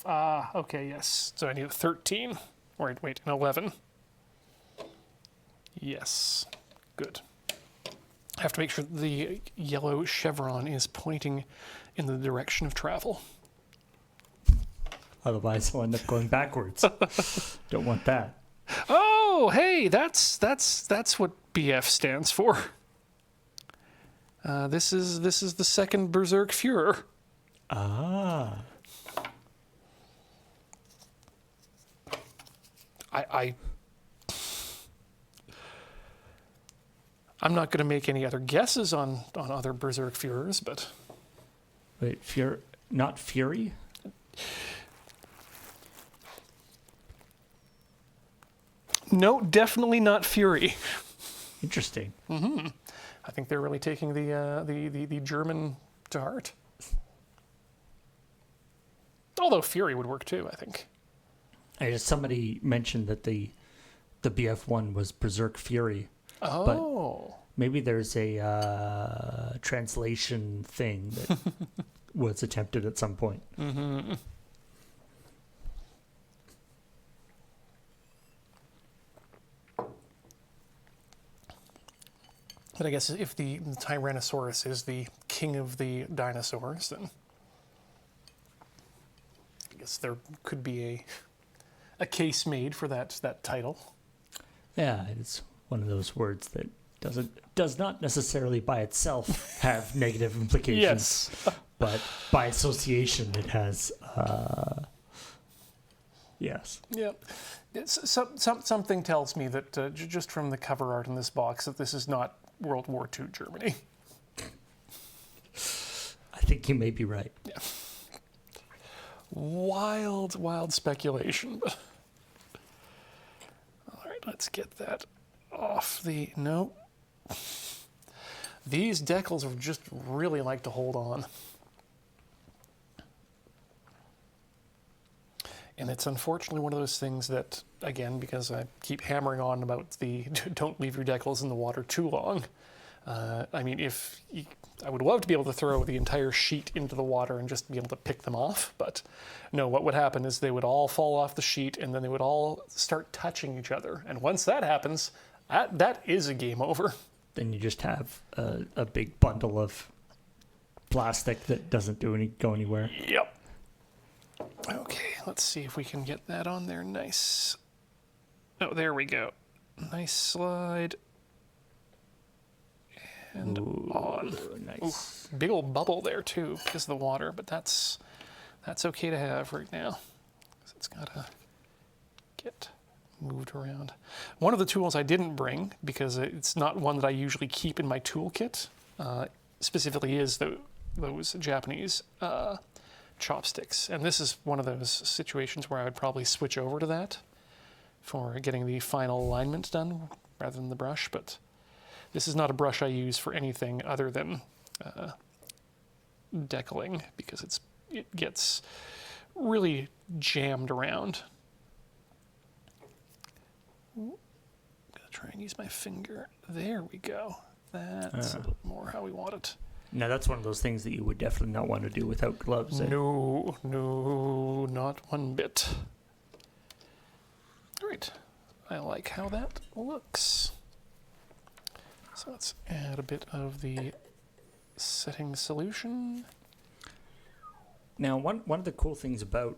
Ah, okay, yes. So I need a 13. Or wait, an 11. Yes. Good. I have to make sure the yellow chevron is pointing in the direction of travel. Otherwise, I'll end up going backwards. Don't want that. Oh, hey, that's what BF stands for. This is the second Berserk Führer. Ah. I'm not going to make any other guesses on other Berserk Führers, but Wait, not Fury? no, definitely not Fury. Interesting. I think they're really taking the German to heart. Although Fury would work too, I think. Somebody mentioned that the BF1 was Berserk Fury. Oh. But maybe there's a translation thing that was attempted at some point. Mm-hmm. But I guess if the Tyrannosaurus is the king of the dinosaurs, then I guess there could be a case made for that title. Yeah, it's one of those words that does not necessarily by itself have negative implications. Yes. But by association, it has. Yes. Yeah. Something tells me that just from the cover art in this box that this is not World War II Germany. I think you may be right. Yeah. Wild speculation. But all right, let's get that off the... No. These decals are just really like to hold on. And it's unfortunately one of those things that, again, because I keep hammering on about the don't leave your decals in the water too long. I mean, I would love to be able to throw the entire sheet into the water and just be able to pick them off. But no, what would happen is they would all fall off the sheet and then they would all start touching each other. And once that happens, that is a game over. Then you just have a big bundle of plastic that doesn't go anywhere. Yep. Okay, let's see if we can get that on there nice. Oh, there we go. Nice slide. And on. Nice. Ooh, big old bubble there too because of the water, but that's okay to have right now. It's gotta get moved around. One of the tools I didn't bring, because it's not one that I usually keep in my toolkit, specifically is those Japanese chopsticks. And this is one of those situations where I would probably switch over to that for getting the final alignment done rather than the brush, but this is not a brush I use for anything other than decaling, because it gets really jammed around. Ooh, gotta try and use my finger. There we go. That's a little more how we want it. Now, that's one of those things that you would definitely not want to do without gloves. No, not one bit. All right. I like how that looks. So let's add a bit of the setting solution. Now, one of the cool things about,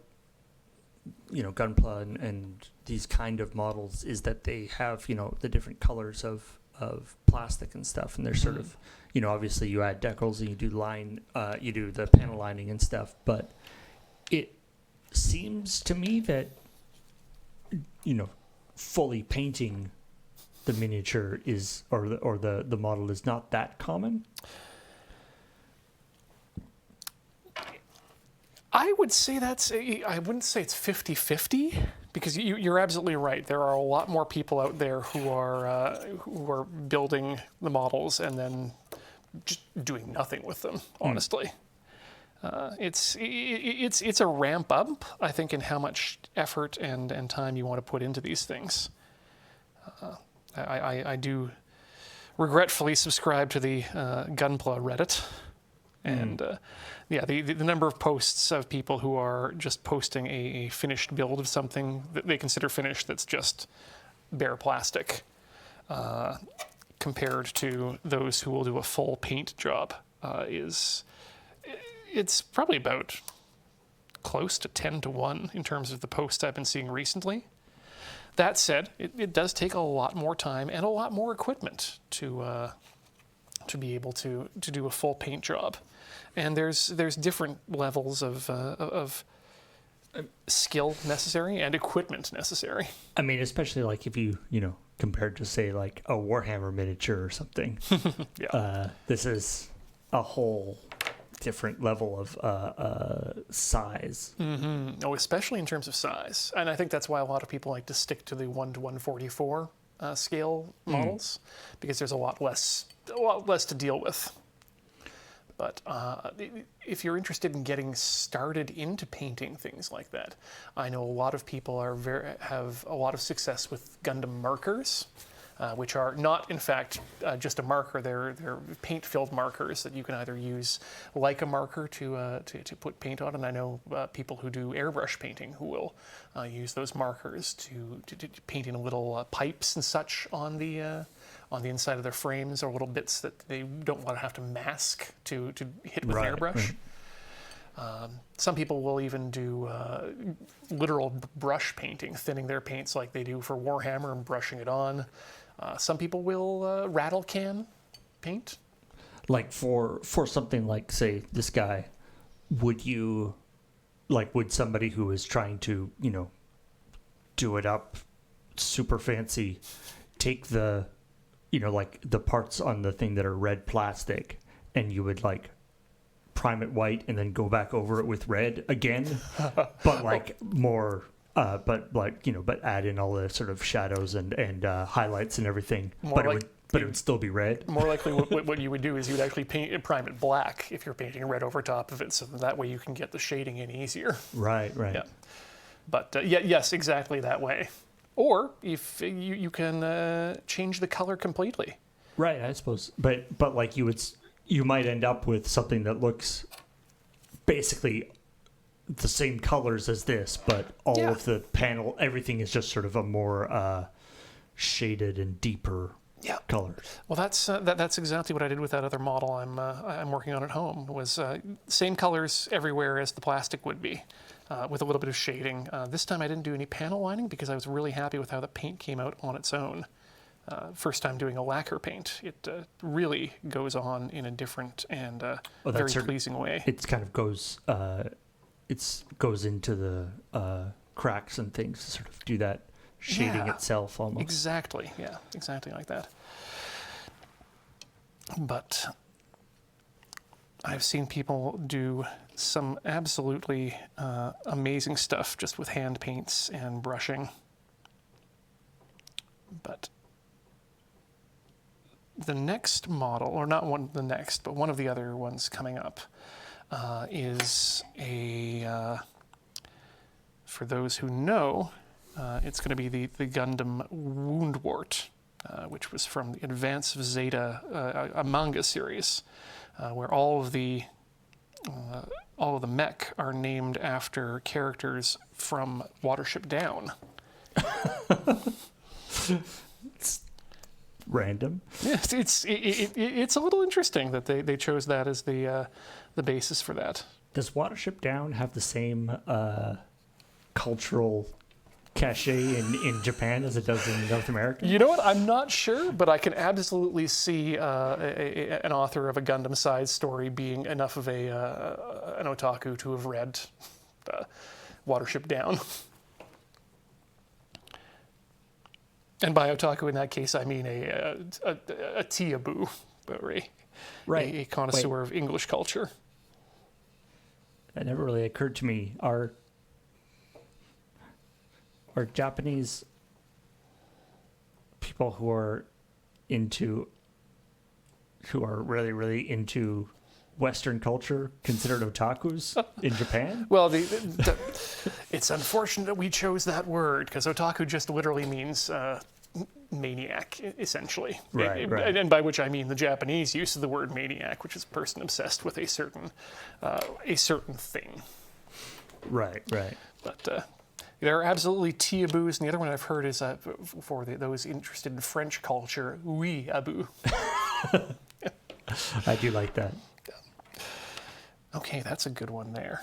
Gunpla and these kind of models is that they have, the different colors of plastic and stuff, and they're sort of, obviously you add decals and you do the panel lining and stuff, but it seems to me that, fully painting the miniature is, or the model is not that common. I would say I wouldn't say it's 50-50 because you're absolutely right. There are a lot more people out there who are building the models and then just doing nothing with them, honestly. It's a ramp up, I think, in how much effort and time you want to put into these things. I do regretfully subscribe to the Gunpla Reddit, and the number of posts of people who are just posting a finished build of something that they consider finished that's just bare plastic, compared to those who will do a full paint job, it's probably about close to 10-1 in terms of the posts I've been seeing recently. That said, it does take a lot more time and a lot more equipment to be able to do a full paint job, and there's different levels of skill necessary and equipment necessary. I mean, especially like if you compared to say like a Warhammer miniature or something. Yeah. This is a whole different level of size. Mm-hmm. Oh, especially in terms of size, and I think that's why a lot of people like to stick to the 1:144 scale models, because there's a lot less to deal with. But if you're interested in getting started into painting things like that, I know a lot of people have a lot of success with Gundam markers, which are not, in fact, just a marker. They're paint-filled markers that you can either use like a marker to put paint on, and I know people who do airbrush painting who will use those markers to paint in little pipes and such on the inside of their frames, or little bits that they don't want to have to mask to hit with an airbrush. Right. Some people will even do literal brush painting, thinning their paints like they do for Warhammer and brushing it on. Some people will rattle can paint. Like for something like, say, this guy, would somebody who is trying to, do it up super fancy, take the, like the parts on the thing that are red plastic, and you would like prime it white and then go back over it with red again, but like more... but add in all the sort of shadows and highlights and everything. But it would still be red. More likely, what you would do is you would actually prime it black if you're painting red over top of it, so that way you can get the shading in easier. Right. Yeah. But yes, exactly that way. Or if you can change the color completely. Right, I suppose. But like you might end up with something that looks basically the same colors as this, but all of the panel, everything is just sort of a more shaded and deeper colors. Well, that's exactly what I did with that other model I'm working on at home. Was same colors everywhere as the plastic would be, with a little bit of shading. This time I didn't do any panel lining because I was really happy with how the paint came out on its own. First time doing a lacquer paint, it really goes on in a different and very pleasing way. It kind of goes. It goes into the cracks and things to sort of do that shading itself almost. Exactly, yeah, exactly like that. But I've seen people do some absolutely amazing stuff just with hand paints and brushing. But the next model, or not one the next, but one of the other ones coming up, is for those who know, it's going to be the Gundam Woundwort, which was from the Advance of Zeta, a manga series, where all of the mech are named after characters from Watership Down. It's random. Yes, it's a little interesting that they chose that as the basis for that. Does Watership Down have the same cultural cachet in Japan as it does in North America? You know what? I'm not sure, but I can absolutely see an author of a Gundam-sized story being enough of an otaku to have read Watership Down. And by otaku in that case, I mean a tiabu, or a connoisseur of English culture. It never really occurred to me. Are Japanese people who are really, really into Western culture considered otakus in Japan? Well, it's unfortunate that we chose that word, because otaku just literally means maniac, essentially. Right. And by which I mean the Japanese use of the word maniac, which is a person obsessed with a certain thing. Right. But there are absolutely tea-aboos, and the other one I've heard is for those interested in French culture, oui-abou. I do like that. Okay, that's a good one there.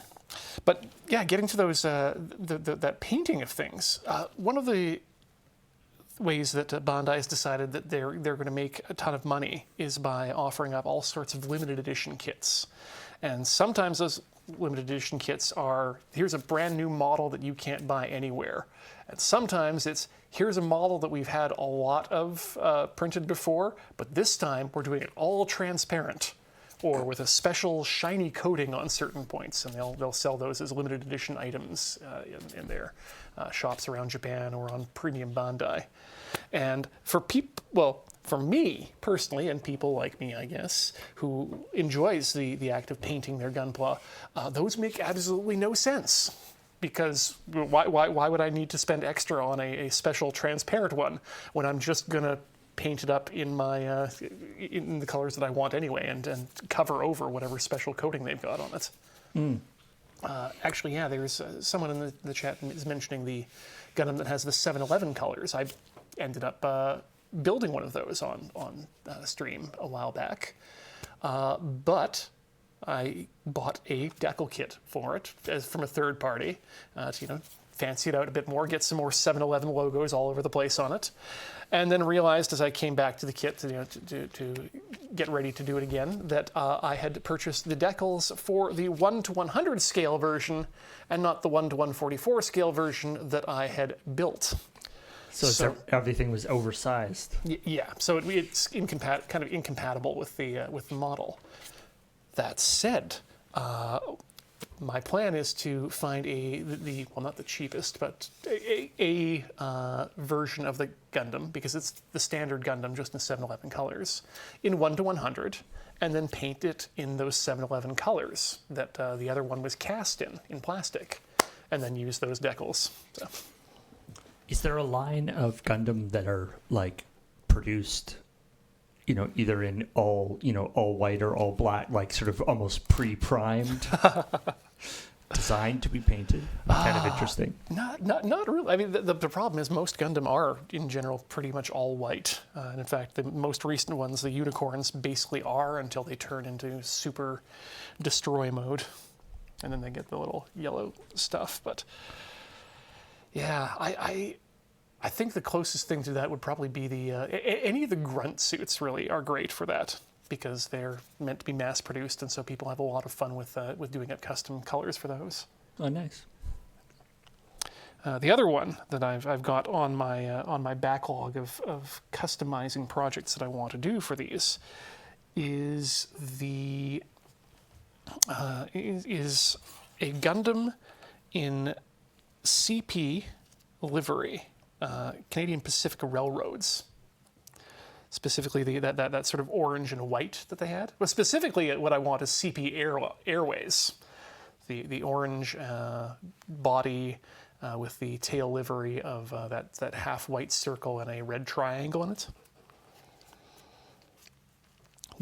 But yeah, getting to those that painting of things. One of the ways that Bandai has decided that they're going to make a ton of money is by offering up all sorts of limited edition kits, and sometimes those limited edition kits are, here's a brand new model that you can't buy anywhere, and sometimes it's, here's a model that we've had a lot of printed before, but this time we're doing it all transparent, or with a special shiny coating on certain points, and they'll sell those as limited edition items in their shops around Japan or on Premium Bandai. And for me personally, and people like me, I guess, who enjoys the act of painting their gunpla, those make absolutely no sense. Because why would I need to spend extra on a special transparent one when I'm just gonna paint it up in my in the colors that I want anyway, and cover over whatever special coating they've got on it. Actually, yeah, there's someone in the chat is mentioning the Gundam that has the 7-Eleven colors. I ended up building one of those on stream a while back, but I bought a decal kit for it from a third party to fancy it out a bit more, get some more 7-Eleven logos all over the place on it, and then realized as I came back to the kit to get ready to do it again that I had purchased the decals for the 1:100 scale version and not the 1:144 scale version that I had built. So everything was oversized. Yeah, so it's kind of incompatible with the model. That said, my plan is to find not the cheapest, but a version of the Gundam, because it's the standard Gundam just in 7-Eleven colors, in 1:100, and then paint it in those 7-Eleven colors that the other one was cast in plastic, and then use those decals. So. Is there a line of Gundam that are like produced, either in all white or all black, like sort of almost pre-primed, designed to be painted? Kind of interesting. Not really. I mean, the problem is most Gundam are in general pretty much all white, and in fact, the most recent ones, the unicorns, basically are until they turn into super destroy mode, and then they get the little yellow stuff. But yeah, I think the closest thing to that would probably be the any of the grunt suits really are great for that, because they're meant to be mass produced, and so people have a lot of fun with doing up custom colors for those. Oh, nice. The other one that I've got on my backlog of customizing projects that I want to do for these is is a Gundam in CP livery, Canadian Pacific Railroads. Specifically, that sort of orange and white that they had. But specifically, what I want is CP Airways, the orange body with the tail livery of that half white circle and a red triangle in it.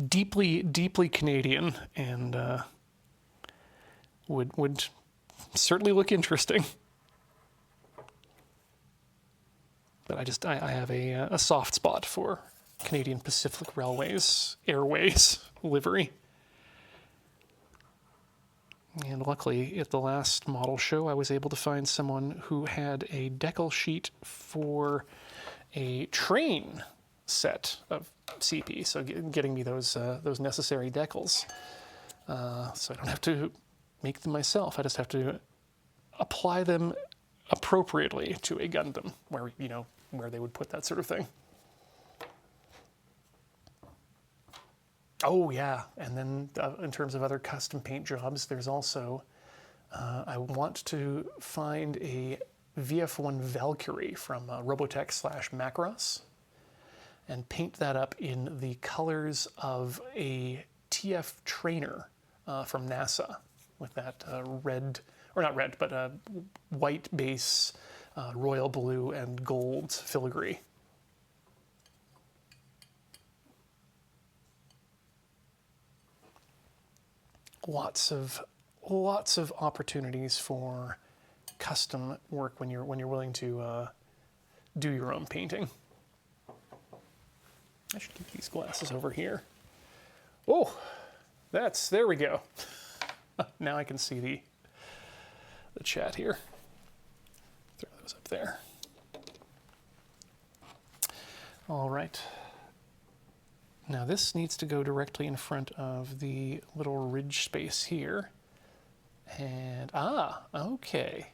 Deeply Canadian, and would certainly look interesting. But I have a soft spot for Canadian Pacific Airways livery. And luckily, at the last model show, I was able to find someone who had a decal sheet for a train set of CP, so getting me those necessary decals. So I don't have to make them myself. I just have to apply them appropriately to a Gundam, where they would put that sort of thing. Oh yeah, and then in terms of other custom paint jobs, there's also I want to find a VF1 Valkyrie from Robotech/Macross and paint that up in the colors of a TF trainer from NASA with that red, or not red, but white base, royal blue and gold filigree. Lots of opportunities for custom work when you're willing to do your own painting. I should keep these glasses over here. Oh, there we go. Now I can see the chat here. Throw those up there. All right. Now this needs to go directly in front of the little ridge space here. And, okay.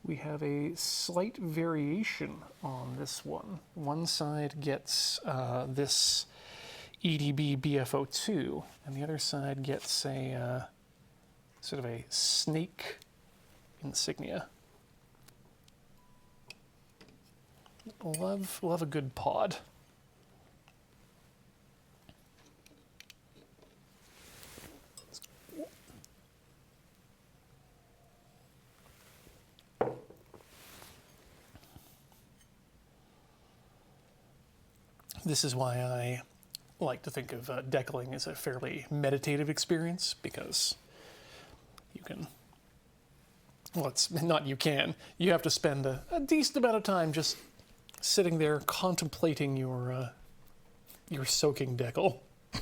We have a slight variation on this one. One side gets this EDB BFO2, and the other side gets a sort of a snake insignia. Love a good pod. This is why I like to think of decaling as a fairly meditative experience, because you can, well, it's not you can, you have to spend a decent amount of time just sitting there contemplating your soaking decal. Here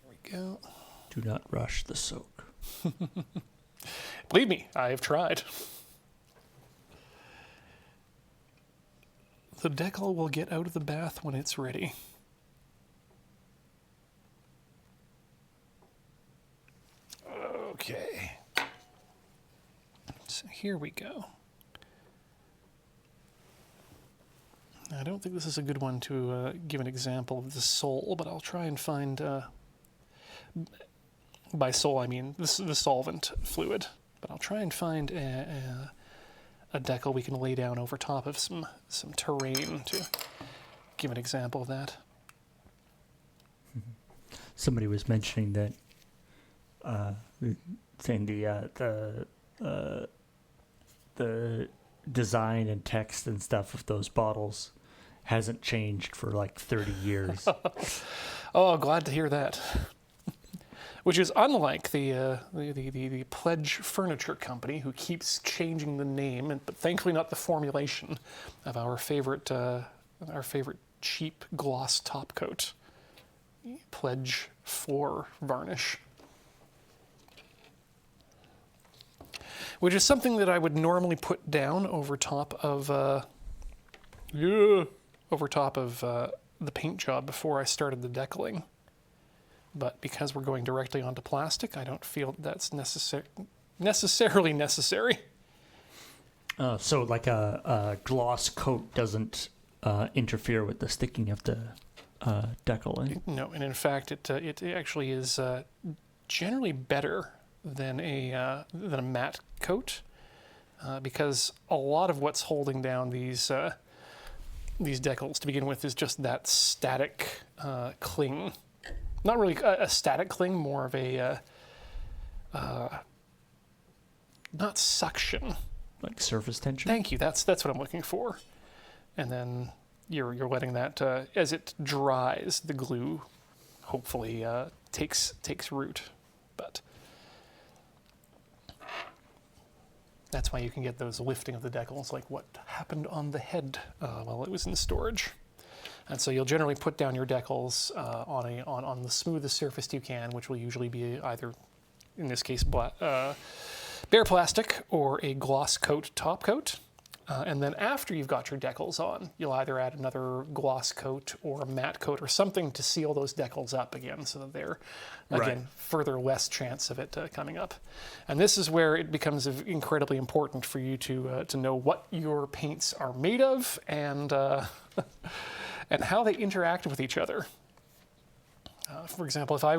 we go. Do not rush the soak. Believe me, I have tried. The decal will get out of the bath when it's ready. Okay. So here we go. I don't think this is a good one to give an example of the sole, but I'll try and find, by sole I mean the solvent fluid, but I'll try and find a decal we can lay down over top of some terrain to give an example of that. Somebody was mentioning that, saying the design and text and stuff of those bottles hasn't changed for like 30 years. Oh, glad to hear that. Which is unlike the Pledge Furniture Company, who keeps changing the name, but thankfully not the formulation of our favorite cheap gloss top coat, Pledge Floor Varnish. Which is something that I would normally put down over top of the paint job before I started the decaling. But because we're going directly onto plastic, I don't feel that's necessarily necessary. So like a gloss coat doesn't interfere with the sticking of the decal, eh? No, and in fact, it actually is generally better than a matte coat, because a lot of what's holding down these decals to begin with is just that static cling. Not really a static cling, more of a not suction. Like surface tension? Thank you. That's what I'm looking for. And then you're letting that as it dries, the glue hopefully takes root. But that's why you can get those lifting of the decals, like what happened on the head while it was in storage. And so you'll generally put down your decals on the smoothest surface you can, which will usually be either, in this case, bare plastic or a gloss coat top coat. And then after you've got your decals on, you'll either add another gloss coat or a matte coat or something to seal those decals up again, so that they're, again, further less chance of it coming up. And this is where it becomes incredibly important for you to know what your paints are made of and and how they interact with each other. For example, if I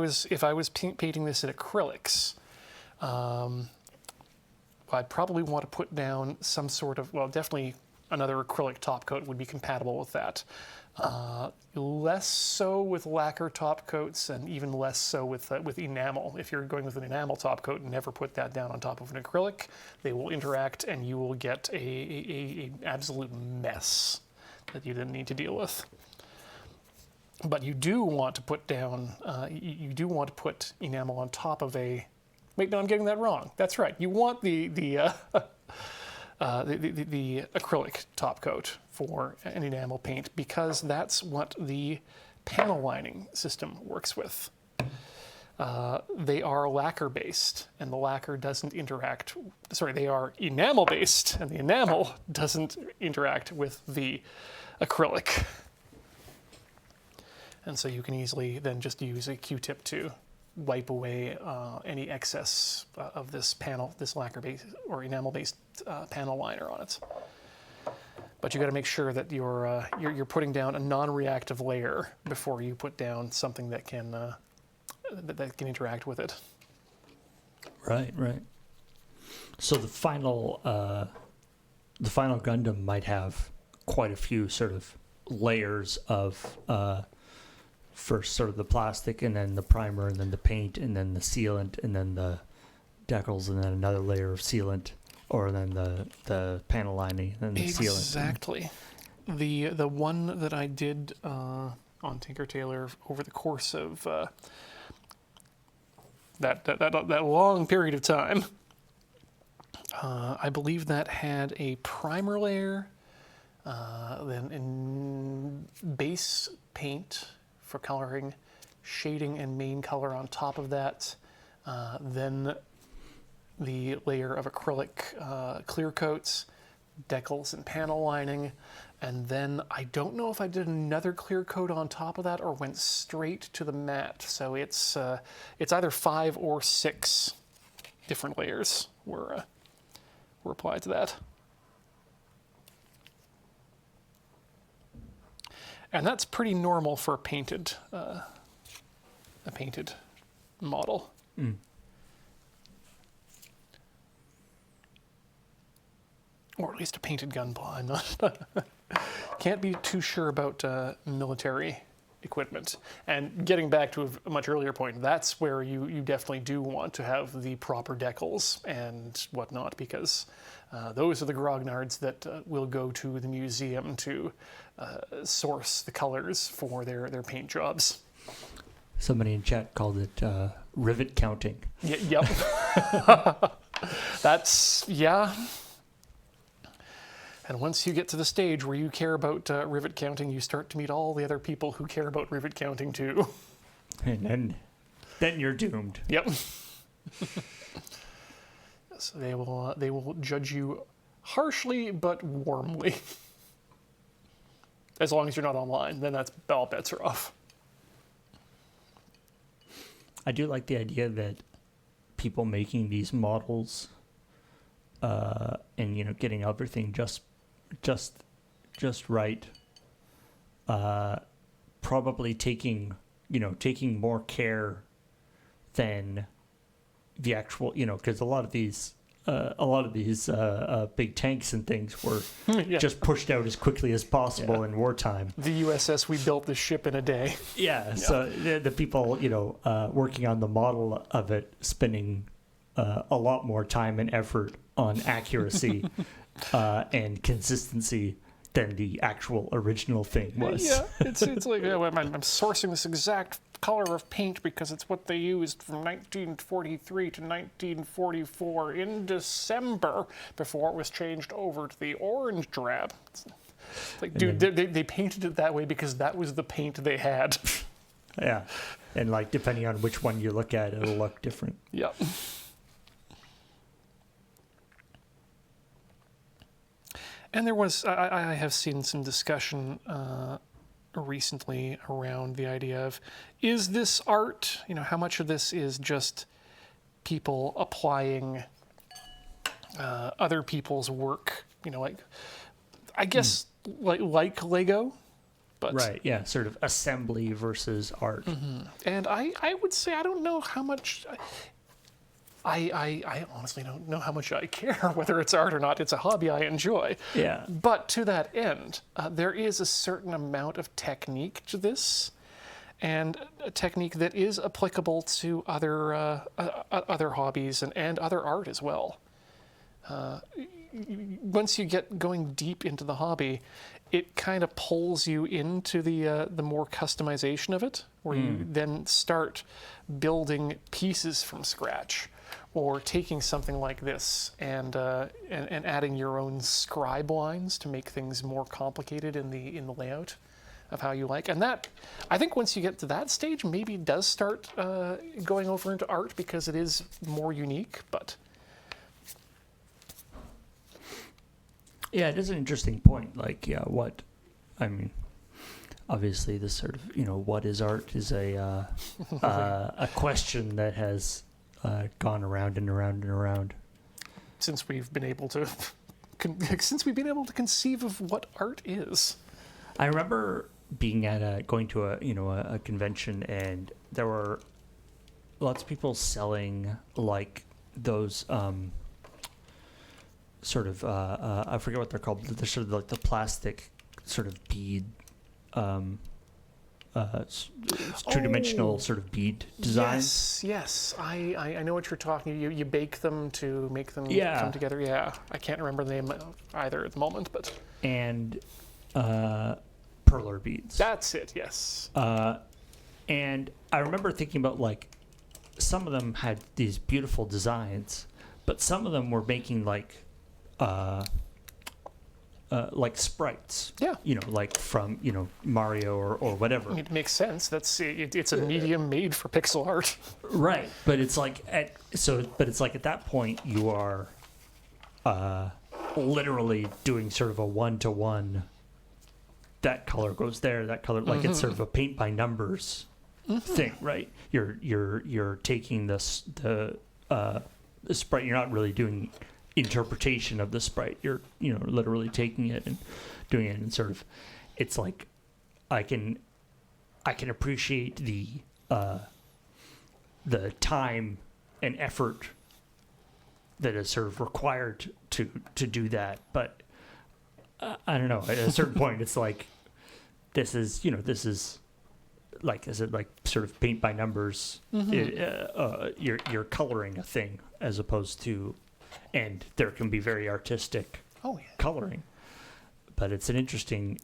was painting this in acrylics, I'd probably want to put down some sort of, well, definitely another acrylic top coat would be compatible with that. Less so with lacquer top coats, and even less so with enamel. If you're going with an enamel top coat, never put that down on top of an acrylic. They will interact, and you will get a absolute mess that you didn't need to deal with. But you do want to put down, you do want to put enamel on top of a. Wait, no, I'm getting that wrong. That's right. You want the acrylic top coat for an enamel paint, because that's what the panel lining system works with. They are lacquer based, and the lacquer doesn't interact. Sorry, they are enamel based, and the enamel doesn't interact with the acrylic. And so you can easily then just use a Q-tip to wipe away any excess of this panel, this lacquer-based or enamel-based panel liner on it. But you got to make sure that you're putting down a non-reactive layer before you put down something that can that can interact with it. Right. So the final Gundam might have quite a few sort of layers of. First sort of the plastic, and then the primer, and then the paint, and then the sealant, and then the decals, and then another layer of sealant, or then the panel lining, and then the sealant. Exactly. The one that I did on Tinker Tailor over the course of that long period of time, I believe that had a primer layer, then in base paint for coloring, shading and main color on top of that, then the layer of acrylic clear coats, decals and panel lining, and then I don't know if I did another clear coat on top of that or went straight to the matte. So it's either 5 or 6 different layers were applied to that. And that's pretty normal for a painted model. Mm. Or at least a painted gunpla. I'm not can't be too sure about military equipment. And getting back to a much earlier point, that's where you definitely do want to have the proper decals and whatnot, because those are the grognards that will go to the museum to source the colors for their paint jobs. Somebody in chat called it rivet counting. Yep. Yeah. And once you get to the stage where you care about rivet counting, you start to meet all the other people who care about rivet counting too. And then you're doomed. Yep. So they will judge you harshly but warmly. As long as you're not online, then that's all bets are off. I do like the idea that people making these models and getting everything just right, probably taking more care than the actual, because a lot of these big tanks and things were Yeah. just pushed out as quickly as possible in wartime. The USS, we built this ship in a day. Yeah. So the people, working on the model of it, spending a lot more time and effort on accuracy and consistency than the actual original thing was. Yeah, it's like I'm sourcing this exact color of paint because it's what they used from 1943 to 1944 in December before it was changed over to the orange drab. It's like, dude, they painted it that way because that was the paint they had. Yeah, and depending on which one you look at, it'll look different. Yep. And there was, I have seen some discussion recently around the idea of, is this art? How much of this is just people applying other people's work? I guess like Lego, but right, yeah, sort of assembly versus art. and I would say I don't know how much. I honestly don't know how much I care whether it's art or not. It's a hobby I enjoy. Yeah. But to that end, there is a certain amount of technique to this, and a technique that is applicable to other hobbies and other art as well. Once you get going deep into the hobby, it kind of pulls you into the more customization of it, where you then start building pieces from scratch, or taking something like this and adding your own scribe lines to make things more complicated in the layout of how you like. And that, I think, once you get to that stage, maybe does start going over into art because it is more unique. But Yeah, it is an interesting point. Like, yeah, I mean, obviously, this sort of, what is art is a question that has gone around and around and around. Since we've been able to, conceive of what art is. I remember being at going to a convention, and there were lots of people selling like those sort of I forget what they're called. They're sort of like the plastic sort of bead, two-dimensional sort of bead designs. Yes. I know what you're talking. You bake them to make them come together. Yeah, I can't remember the name either at the moment, but And perler beads. That's it. Yes. And I remember thinking about, like, some of them had these beautiful designs, but some of them were making like sprites. Yeah. Like from Mario or whatever. It makes sense. It's a medium made for pixel art. Right, but it's like at that point you are literally doing sort of a 1-to-1. That color goes there. That color, like it's sort of a paint by numbers thing, right? You're taking the sprite. You're not really doing interpretation of the sprite. You're literally taking it and doing it, and sort of, it's like I can appreciate the time and effort that is sort of required to do that, but I don't know. At a certain point, it's like this is like, is it like sort of paint by numbers? You're coloring a thing as opposed to, and there can be very artistic coloring, but it's an interesting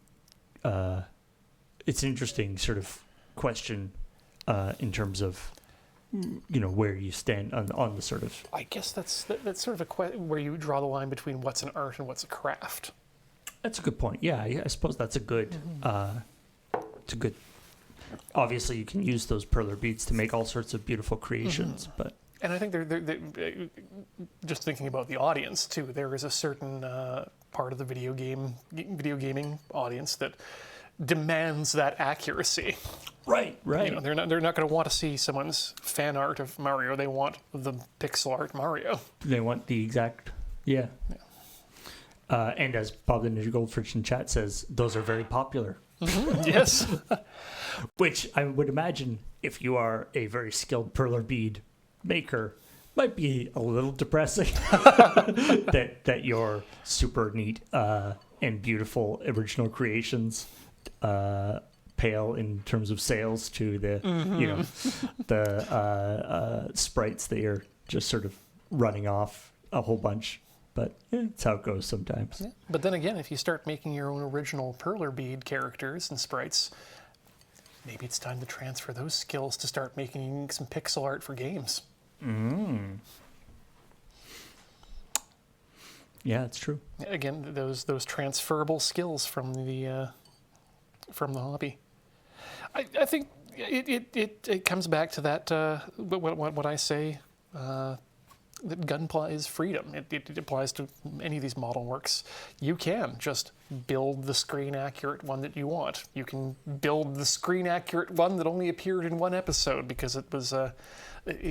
sort of question in terms of where you stand on the sort of. I guess that's sort of where you draw the line between what's an art and what's a craft. That's a good point. Yeah, I suppose that's a good. It's a good. Obviously, you can use those perler beads to make all sorts of beautiful creations, but. And I think they're just thinking about the audience too. There is a certain part of the video gaming audience that demands that accuracy. Right. They're not going to want to see someone's fan art of Mario. They want the pixel art Mario. They want the exact. Yeah. And as Bob the Ninja Goldfish in chat says, those are very popular. Yes. Which I would imagine, if you are a very skilled perler bead maker, might be a little depressing that your super neat and beautiful original creations pale in terms of sales to the the sprites that you're just sort of running off a whole bunch. But it's how it goes sometimes. Yeah. But then again, if you start making your own original perler bead characters and sprites, maybe it's time to transfer those skills to start making some pixel art for games. Yeah, it's true. Again, those transferable skills from the hobby. I think it comes back to that what I say. That gunpla is freedom. It applies to any of these model works. You can just build the screen accurate one that you want. You can build the screen accurate one that only appeared in one episode because it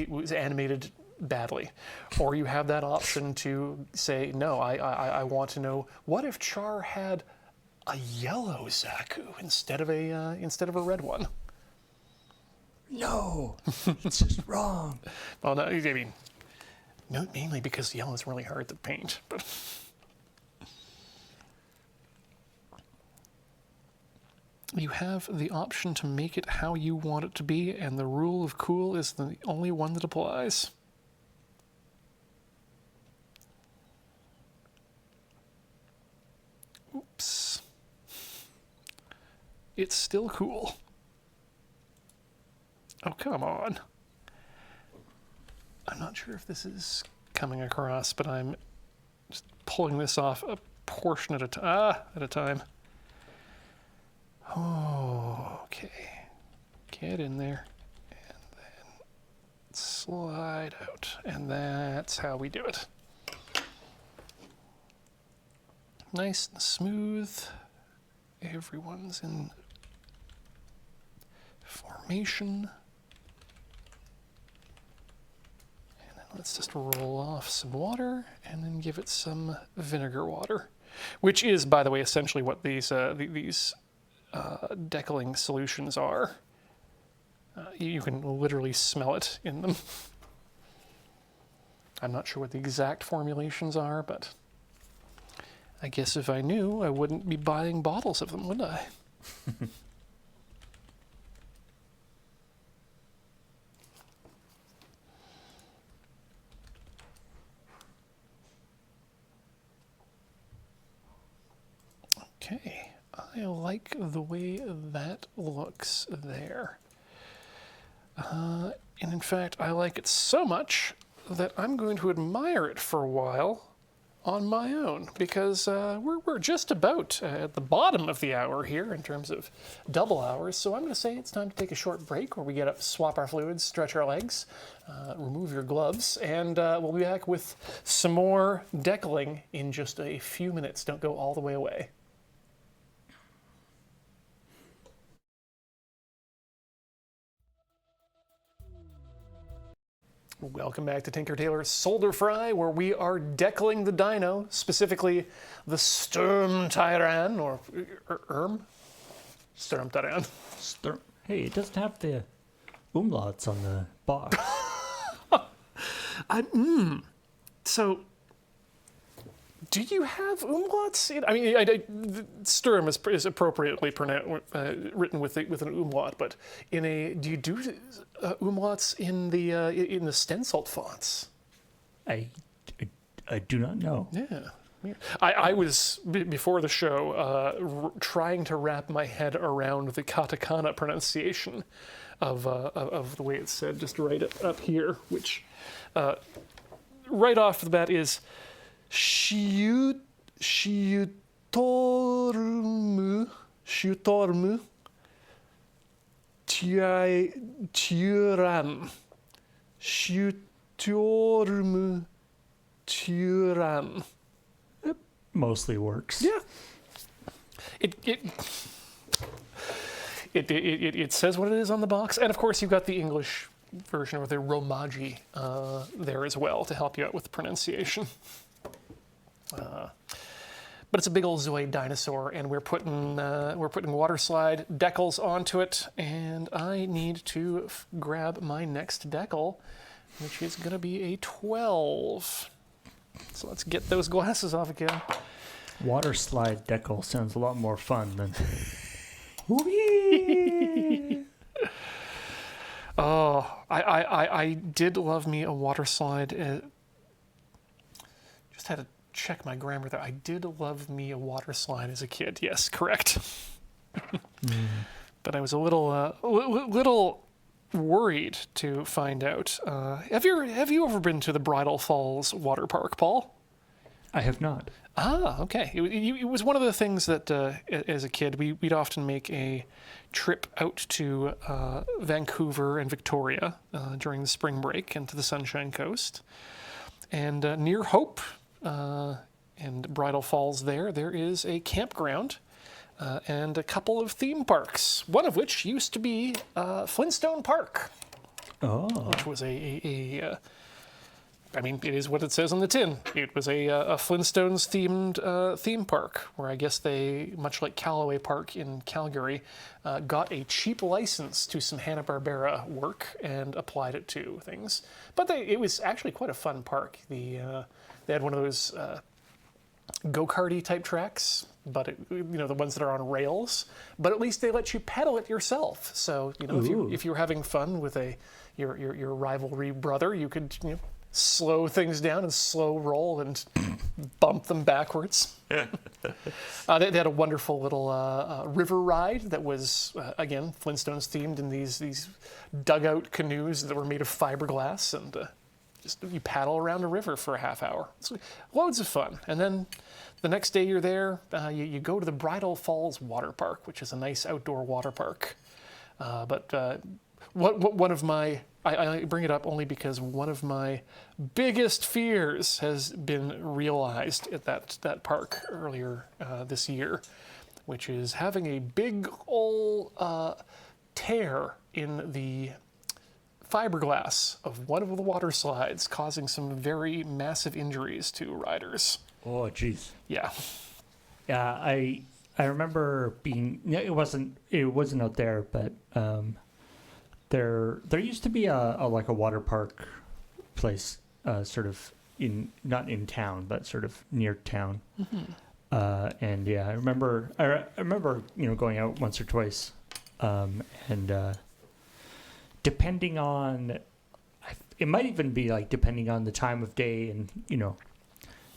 was animated badly. Or you have that option to say, no, I want to know, what if Char had a yellow Zaku instead of a red one. No, it's just wrong. Well, no, I mean, no, mainly because yellow is really hard to paint. But you have the option to make it how you want it to be, and the rule of cool is the only one that applies. Oops. It's still cool. Oh, come on. I'm not sure if this is coming across, but I'm just pulling this off a portion at a time. Oh, okay. Get in there. And then slide out. And that's how we do it. Nice and smooth. Everyone's in formation. And then let's just roll off some water and then give it some vinegar water, which is, by the way, essentially what these Decaling solutions are. You can literally smell it in them. I'm not sure what the exact formulations are, but I guess if I knew, I wouldn't be buying bottles of them, would I? Okay, I like the way that looks there. And in fact, I like it so much that I'm going to admire it for a while on my own, because we're just about at the bottom of the hour here in terms of double hours. So I'm going to say it's time to take a short break where we get up, swap our fluids, stretch our legs, remove your gloves, and we'll be back with some more Decaling in just a few minutes. Don't go all the way away. Welcome back to Tinker Tailor's Solder Fry, where we are Decaling the dino, specifically the Stürm Tyrann, or Stürm Tyrann. Hey, it doesn't have the umlauts on the box. So, do you have umlauts? I mean, Sturm is appropriately written with an umlaut, but do you do umlauts in the stenciled fonts? I do not know. Yeah. I was, before the show, trying to wrap my head around the katakana pronunciation of the way it's said, just right up here, which right off the bat is Stürm Tyrann. Stürm Tyrann. It mostly works. Yeah. It says what it is on the box, and of course you've got the English version, or the Romaji, there as well to help you out with the pronunciation. But it's a big old Zoid dinosaur, and we're putting water slide decals onto it, and I need to grab my next decal, which is going to be a 12. So let's get those glasses off again. Water slide decal sounds a lot more fun than. Oh, I did love me a water slide. Just had to check my grammar there. I did love me a water slide as a kid. Yes, correct. But I was a little worried to find out. Have you ever been to the Bridal Falls water park, Paul? I have not. Ah, okay. It was one of the things that, as a kid, we'd often make a trip out to Vancouver and Victoria during the spring break and to the Sunshine Coast. And near Hope and Bridal Falls there is a campground and a couple of theme parks, one of which used to be Flintstone Park, which was a I mean, it is what it says on the tin. It was a Flintstones-themed theme park, where I guess they, much like Callaway Park in Calgary, got a cheap license to some Hanna-Barbera work and applied it to things. But it was actually quite a fun park. They had one of those go-karty type tracks, but the ones that are on rails. But at least they let you pedal it yourself. So if you're having fun with your rivalry brother, you could slow things down and slow roll and bump them backwards. They had a wonderful little river ride that was, again, Flintstones themed in these dugout canoes that were made of fiberglass, and just you paddle around a river for a half hour. It's loads of fun. And then the next day you're there, you go to the Bridal Falls Water Park, which is a nice outdoor water park. One of my, I bring it up only because one of my biggest fears has been realized at that park earlier this year, which is having a big old tear in the fiberglass of one of the water slides, causing some very massive injuries to riders. Oh, jeez. Yeah. Yeah, I remember being. It wasn't out there, but there used to be a water park place, sort of not in town, but sort of near town. Mm-hmm. And yeah, I remember going out once or twice, and depending on, it might even be like depending on the time of day and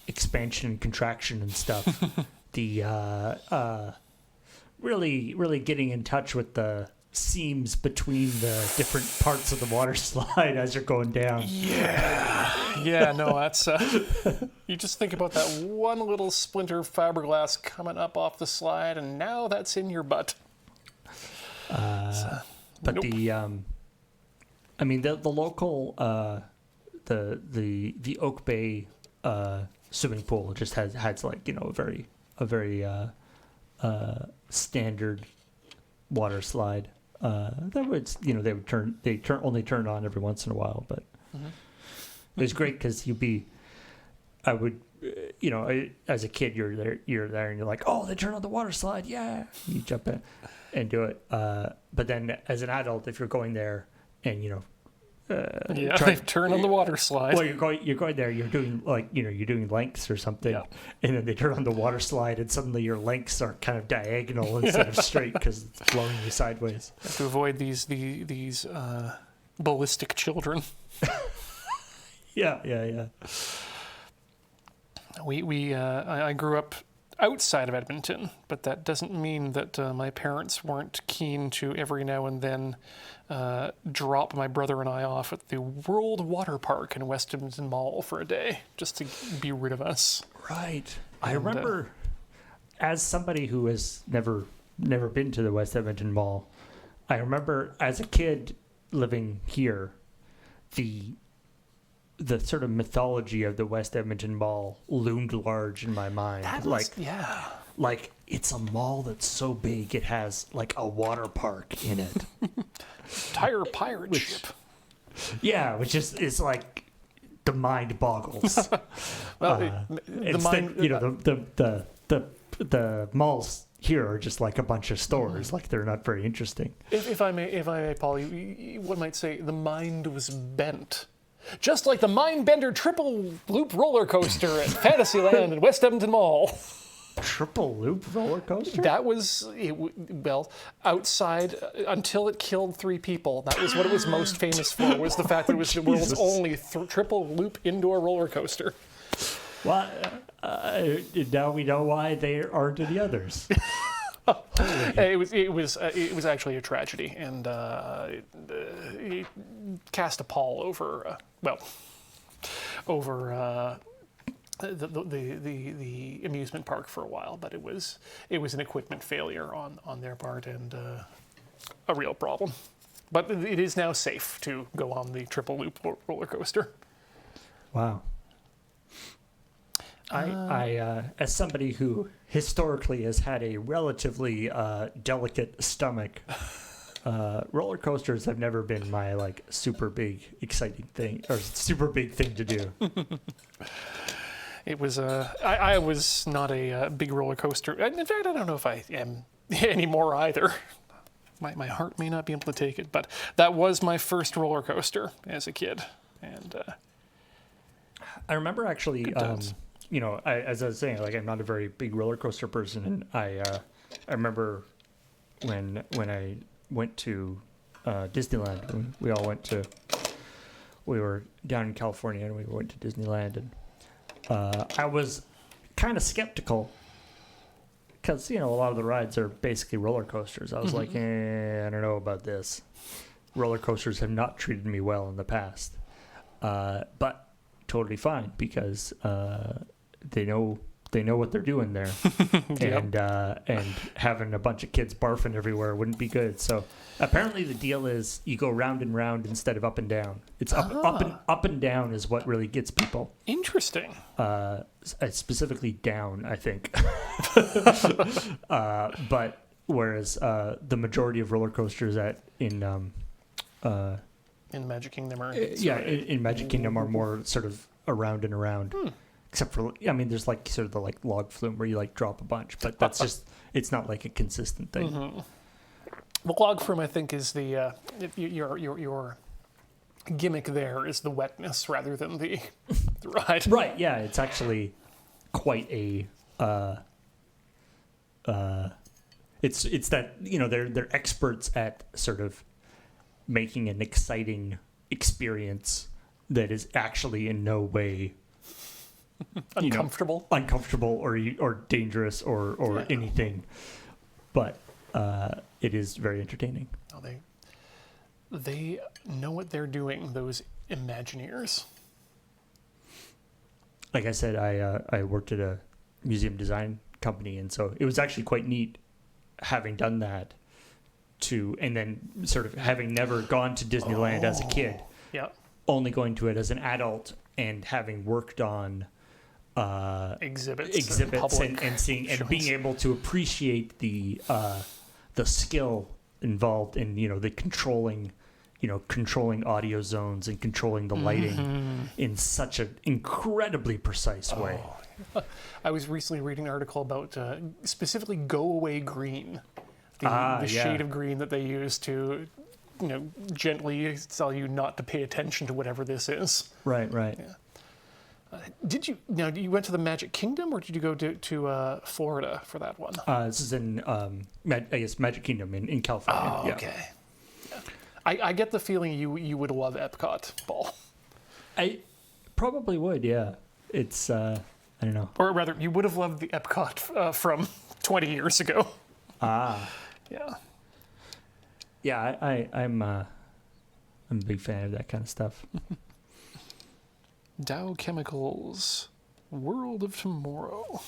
expansion and contraction and stuff. The really getting in touch with the seams between the different parts of the water slide as you're going down. Yeah, no, that's you just think about that one little splinter of fiberglass coming up off the slide, and now that's in your butt. But nope. The local the Oak Bay swimming pool just has like a very standard water slide that would they only turn on every once in a while, but mm-hmm. It was great because as a kid you're there and you're like, oh, they turn on the water slide, yeah, you jump in and do it, but then as an adult, if you're going there and turn on the water slide. Well, you're going there. You're doing you're doing lengths or something, yeah. And then they turn on the water slide, and suddenly your lengths are kind of diagonal instead of straight because it's blowing you sideways. You have to avoid these ballistic children. Yeah. I grew up outside of Edmonton, but that doesn't mean that my parents weren't keen to every now and then drop my brother and I off at the World Water Park in West Edmonton Mall for a day, just to be rid of us. Right. I remember, as somebody who has never been to the West Edmonton Mall, I remember as a kid living here, the sort of mythology of the West Edmonton Mall loomed large in my mind. Like it's a mall that's so big it has like a water park in it. Tire pirate ship. Yeah, which is like the mind boggles. Well, the malls here are just like a bunch of stores. Like they're not very interesting. If I may, Paul, one might say the mind was bent. Just like the Mindbender triple loop roller coaster at Fantasyland at West Edmonton Mall. Triple loop roller coaster? That was, outside until it killed 3 people. That was what it was most famous for, was the fact that it was the world's only triple loop indoor roller coaster. Well, now we know why there aren't any others. It was actually a tragedy, and it cast a pall over the amusement park for a while. But it was an equipment failure on their part, and a real problem. But it is now safe to go on the triple loop roller coaster. Wow. I as somebody who historically has had a relatively delicate stomach, roller coasters have never been my like super big exciting thing or super big thing to do. It was I was not a big roller coaster. In fact, I don't know if I am anymore either. My heart may not be able to take it, but that was my first roller coaster as a kid, and I remember actually, good times. as I was saying, like I'm not a very big roller coaster person, and I remember when I went to Disneyland. When we were down in California and we went to Disneyland, and I was kind of skeptical because a lot of the rides are basically roller coasters. I was like, I don't know about this. Roller coasters have not treated me well in the past, but totally fine because they know what they're doing there, and having a bunch of kids barfing everywhere wouldn't be good. So apparently the deal is you go round and round instead of up and down. It's up and down is what really gets people. Interesting. Specifically down, I think. But whereas the majority of roller coasters in Magic Kingdom are in Magic Kingdom are more sort of around and around. Except for, there's like sort of the like log flume where you like drop a bunch, but that's just, it's not like a consistent thing. The log flume, I think, is the your gimmick there is the wetness rather than the ride. Right? Yeah, it's actually quite a. It's that they're experts at sort of making an exciting experience that is actually in no way uncomfortable or dangerous or anything, but it is very entertaining. Oh, they know what they're doing, those Imagineers. Like I said, I worked at a museum design company, and so it was actually quite neat having done that and then sort of having never gone to Disneyland as a kid, only going to it as an adult and having worked on exhibits and seeing and being able to appreciate the skill involved in the controlling audio zones and controlling the lighting in such an incredibly precise way. I was recently reading an article about specifically Go Away Green, the shade of green that they use to gently tell you not to pay attention to whatever this is. Right. Yeah. You went to the Magic Kingdom, or did you go to Florida for that one? This is in, I guess, Magic Kingdom in California. Oh, okay. Yeah. I get the feeling you would love Epcot, Paul. I probably would, yeah. It's, I don't know. Or rather, you would have loved the Epcot from 20 years ago. Yeah. Yeah, I'm a big fan of that kind of stuff. Dow Chemicals, World of Tomorrow.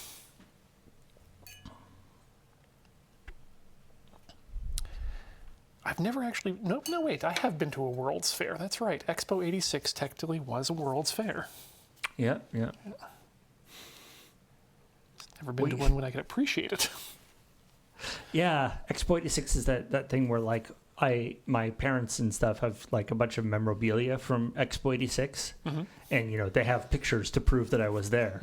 I've never actually... No, wait. I have been to a World's Fair. That's right. Expo 86 technically was a World's Fair. Yeah. Never been to one when I could appreciate it. Yeah, Expo 86 is that thing where, like, my parents and stuff have like a bunch of memorabilia from Expo 86, and they have pictures to prove that I was there.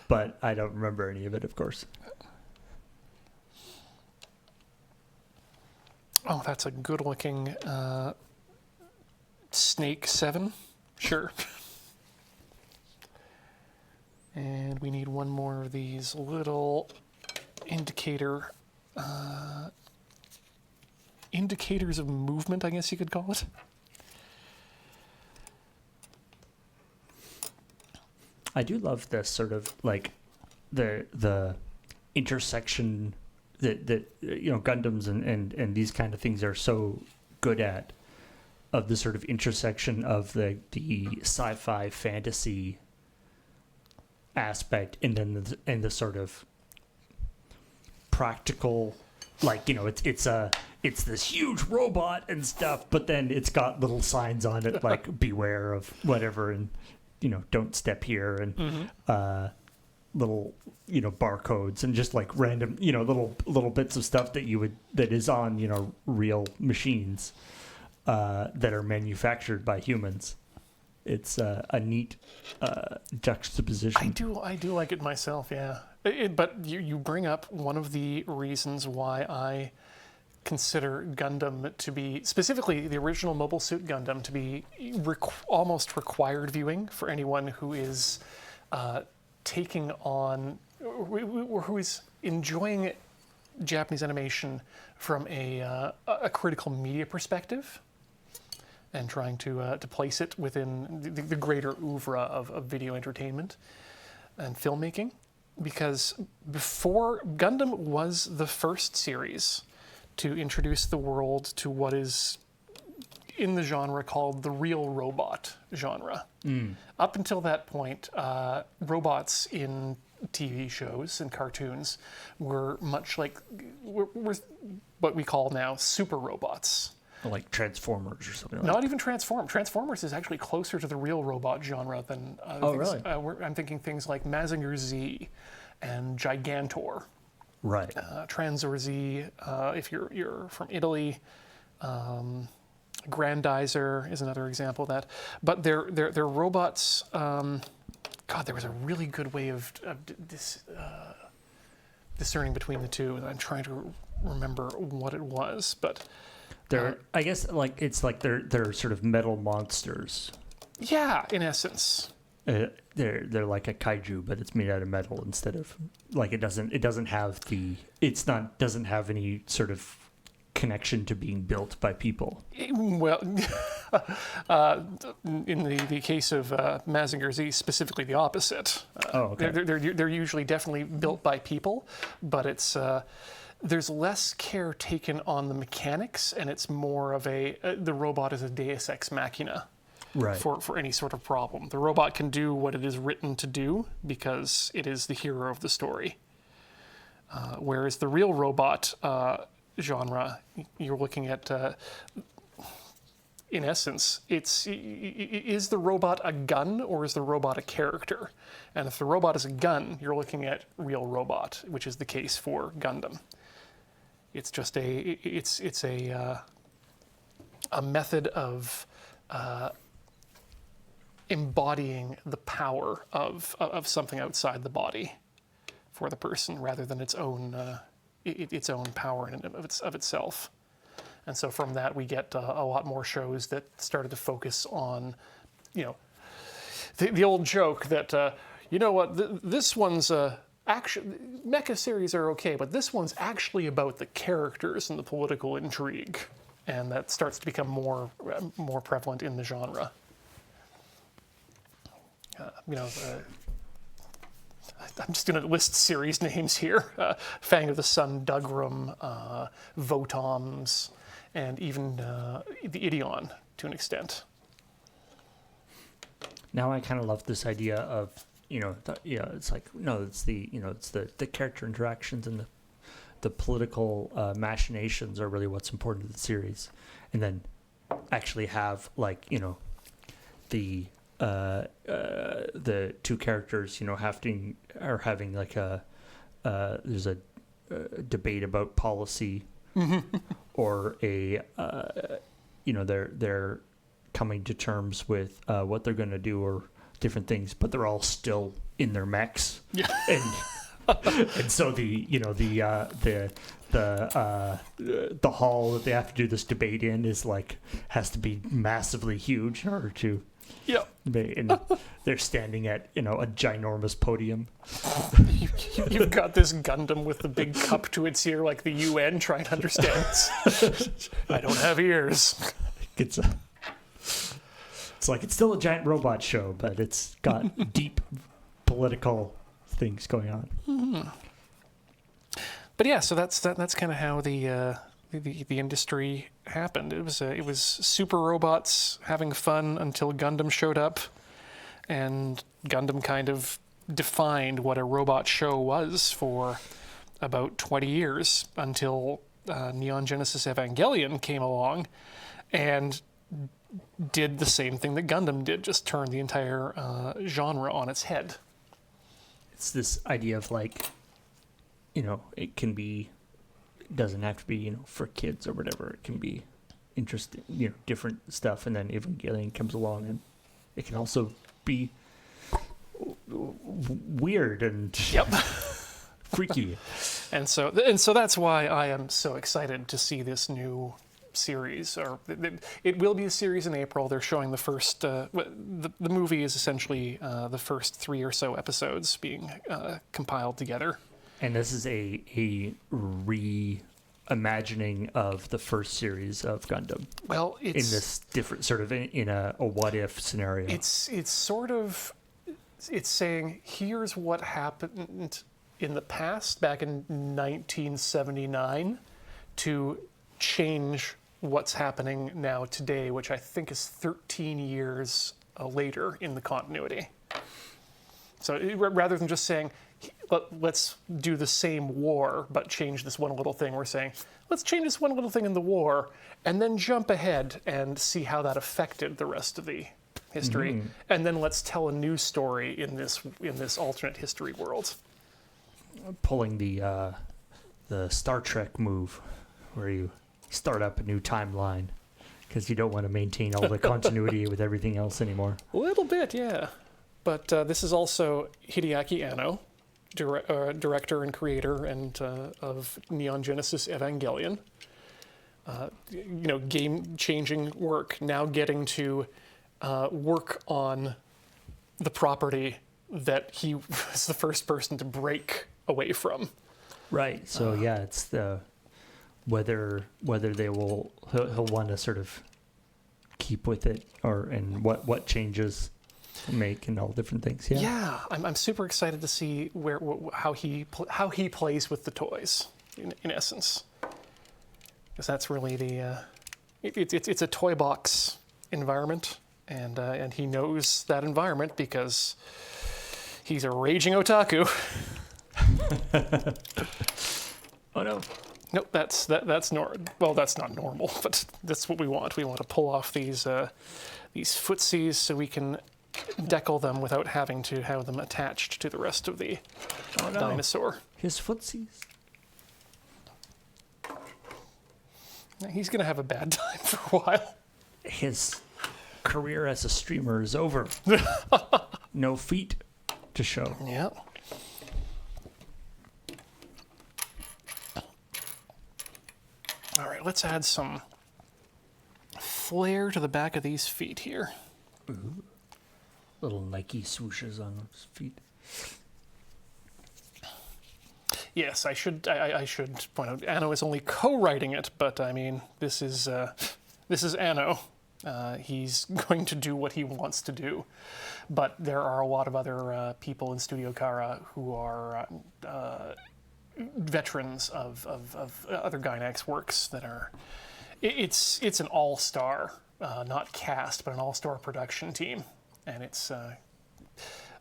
But I don't remember any of it, of course. Oh, that's a good-looking Snake 7. Sure. And we need one more of these little indicators of movement, I guess you could call it. I do love this sort of like the intersection that Gundams and these kind of things are so good at, of the sort of intersection of the sci-fi fantasy aspect and then the sort of practical, like it's this huge robot and stuff, but then it's got little signs on it like beware of whatever, and don't step here, and little barcodes and just like random little bits of stuff that is on real machines that are manufactured by humans. It's a neat juxtaposition. I do like it myself, yeah. But you bring up one of the reasons why I consider Gundam to be, specifically the original Mobile Suit Gundam, to be almost required viewing for anyone who is taking on, or who is enjoying Japanese animation from a critical media perspective, and trying to place it within the greater oeuvre of video entertainment and filmmaking. Because before, Gundam was the first series to introduce the world to what is in the genre called the real robot genre. Up until that point, robots in TV shows and cartoons were much like were what we call now super robots. Like Transformers or something like that. Not even Transformers is actually closer to the real robot genre than things. Really? I'm thinking things like Mazinger Z and Gigantor. Right. Transor Z, if you're from Italy. Grandizer is another example of that. But they're robots. God, there was a really good way of discerning between the two, and I'm trying to remember what it was, but. I guess like it's like they're sort of metal monsters. Yeah, in essence. They're like a kaiju, but it's made out of metal instead of like it doesn't have any sort of connection to being built by people. Well, in the case of Mazinger Z, specifically the opposite. Okay. They're usually definitely built by people, but it's. There's less care taken on the mechanics, and it's more of the robot is a deus ex machina, right, for any sort of problem. The robot can do what it is written to do because it is the hero of the story. Whereas the real robot genre, you're looking at, in essence, is the robot a gun or is the robot a character? And if the robot is a gun, you're looking at real robot, which is the case for Gundam. It's just a method of embodying the power of something outside the body for the person, rather than its own power in and of itself. And so from that we get a lot more shows that started to focus on, the old joke that this one's mecha series are okay, but this one's actually about the characters and the political intrigue, and that starts to become more prevalent in the genre. I'm just going to list series names here: Fang of the Sun, Dugram, Votoms, and even the Ideon to an extent. Now I kind of love this idea of. It's like it's the character interactions and the political machinations are really what's important to the series, and then actually have the two characters having like there's a debate about policy or they're coming to terms with what they're going to do or different things, but they're all still in their mechs. Yeah. And so the hall that they have to do this debate in has to be massively huge in order to. Yeah. And they're standing at a ginormous podium. You've got this Gundam with the big cup to its ear, like the UN, trying to understand. I don't have ears. It's still a giant robot show, but it's got deep political things going on. Mm-hmm. But yeah, so that's kind of how the industry happened. It was super robots having fun until Gundam showed up, and Gundam kind of defined what a robot show was for about 20 years until Neon Genesis Evangelion came along and did the same thing that Gundam did, just turned the entire genre on its head. it's this idea of like, it can be, it doesn't have to be, for kids or whatever. It can be interesting, different stuff. And then Evangelion comes along, and it can also be weird and freaky. And so that's why I am so excited to see this new series. Or it will be a series in April. They're showing the first. The movie is essentially the first 3 or so episodes being compiled together. And this is a reimagining of the first series of Gundam. Well, it's in this different sort of in a what if scenario. It's sort of saying here's what happened in the past back in 1979 to change what's happening now today, which I think is 13 years later in the continuity. So rather than just saying, let's do the same war, but change this one little thing, we're saying, let's change this one little thing in the war, and then jump ahead and see how that affected the rest of the history. And then let's tell a new story in this alternate history world. Pulling the Star Trek move, where you start up a new timeline because you don't want to maintain all the continuity with everything else anymore. A little bit, yeah. But this is also Hideaki Anno, director and creator of Neon Genesis Evangelion. Game-changing work. Now getting to work on the property that he was the first person to break away from. Right. So it's the whether he'll want to sort of keep with it and what changes make and all different things. Yeah, I'm super excited to see how he plays with the toys in essence, because that's really it's a toy box environment, and he knows that environment because he's a raging otaku. Oh no. Nope, that's that's not normal, but that's what we want. We want to pull off these footsies so we can decal them without having to have them attached to the rest of the dinosaur. His footsies. He's gonna have a bad time for a while. His career as a streamer is over. No feet to show. Yeah. All right, let's add some flair to the back of these feet here. Ooh. Little Nike swooshes on his feet. Yes, I should point out Anno is only co-writing it, but I mean this is Anno. He's going to do what he wants to do, but there are a lot of other people in Studio Kara who are veterans of other Gainax works that are. It's an all-star, not cast, but an all-star production team, and it's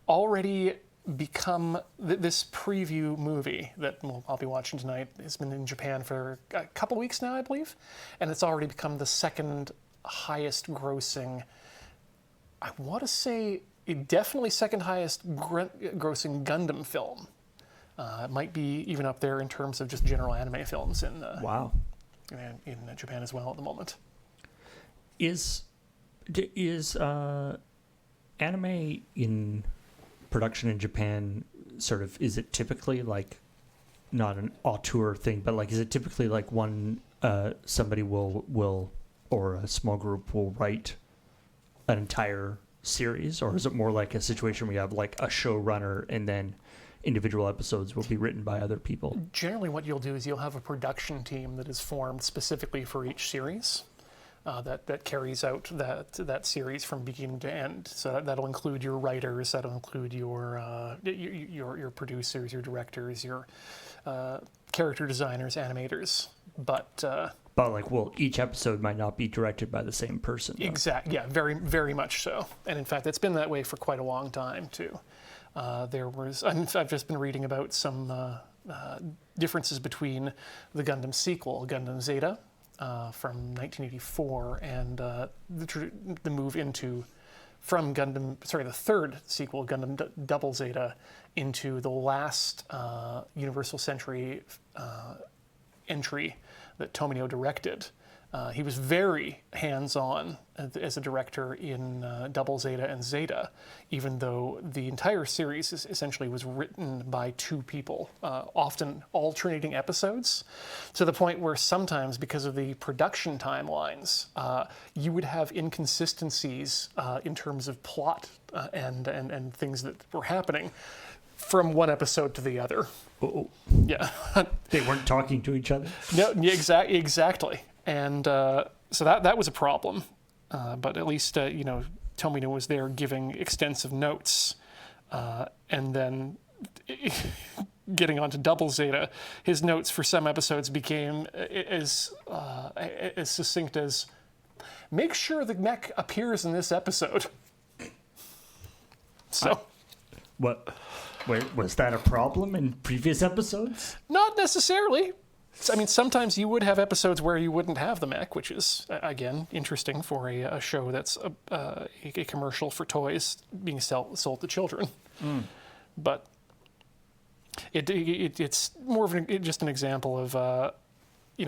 already become this preview movie that I'll be watching tonight has been in Japan for a couple weeks now, I believe, and it's already become the second highest grossing, I want to say definitely second highest grossing Gundam film. It might be even up there in terms of just general anime films in Japan as well at the moment. Is anime in production in Japan sort of, is it typically like not an auteur thing, but like is it typically like one somebody will or a small group will write an entire series, or is it more like a situation where you have like a showrunner and then individual episodes will be written by other people? Generally what you'll do is you'll have a production team that is formed specifically for each series that carries out that series from beginning to end. So that'll include your writers, that'll include your producers, your directors, your character designers, animators. But like, well, each episode might not be directed by the same person. Exactly. Yeah, very, very much so. And in fact, it's been that way for quite a long time too. I've just been reading about some differences between the Gundam sequel, Gundam Zeta, from 1984, and the move into from the third sequel, Gundam Double Zeta, into the last Universal Century entry that Tomino directed. He was very hands-on as a director in Double Zeta and Zeta, even though the entire series essentially was written by two people, often alternating episodes, to the point where sometimes, because of the production timelines, you would have inconsistencies in terms of plot and things that were happening from one episode to the other. Oh, Yeah. they weren't talking to each other? No, exactly. And so that was a problem. But at least, Tomino was there giving extensive notes. And then getting onto Double Zeta, his notes for some episodes became as succinct as, make sure the mech appears in this episode. So... Was that a problem in previous episodes? Not necessarily. I mean, sometimes you would have episodes where you wouldn't have the mech, which is, again, interesting for a show that's a commercial for toys being sold to children. But it's more of just an example of,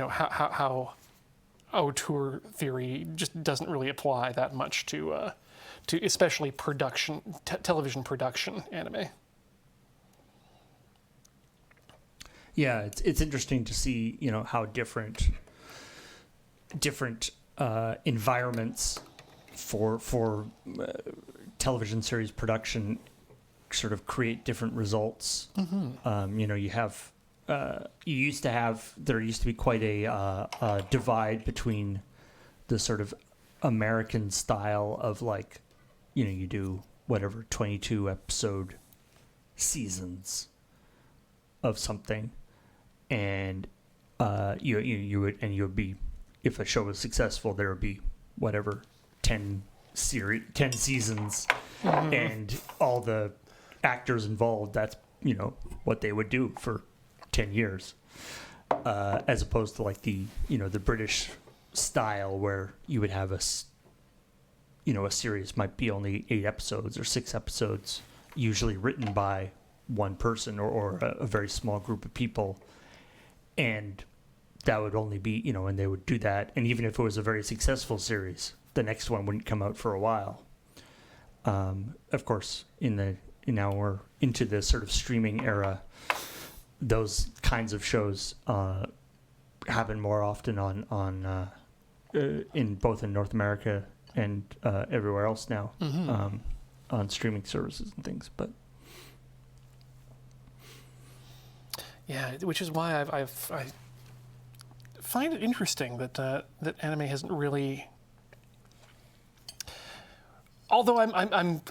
how auteur theory just doesn't really apply that much to especially television production anime. Yeah, it's interesting to see, how different environments for television series production sort of create different results. There used to be quite a divide between the sort of American style of you do whatever 22 episode seasons of something. And you would be, if a show was successful, there would be whatever 10 seasons, and all the actors involved. That's what they would do for 10 years, as opposed to the British style where you would have a series might be only 8 episodes or 6 episodes, usually written by one person or a very small group of people. And that would only be, and they would do that. And even if it was a very successful series, the next one wouldn't come out for a while. Of course, now we're into the sort of streaming era. Those kinds of shows happen more often in both in North America and everywhere else now, on streaming services and things. But yeah, which is why I find it interesting that anime hasn't really. Although I'm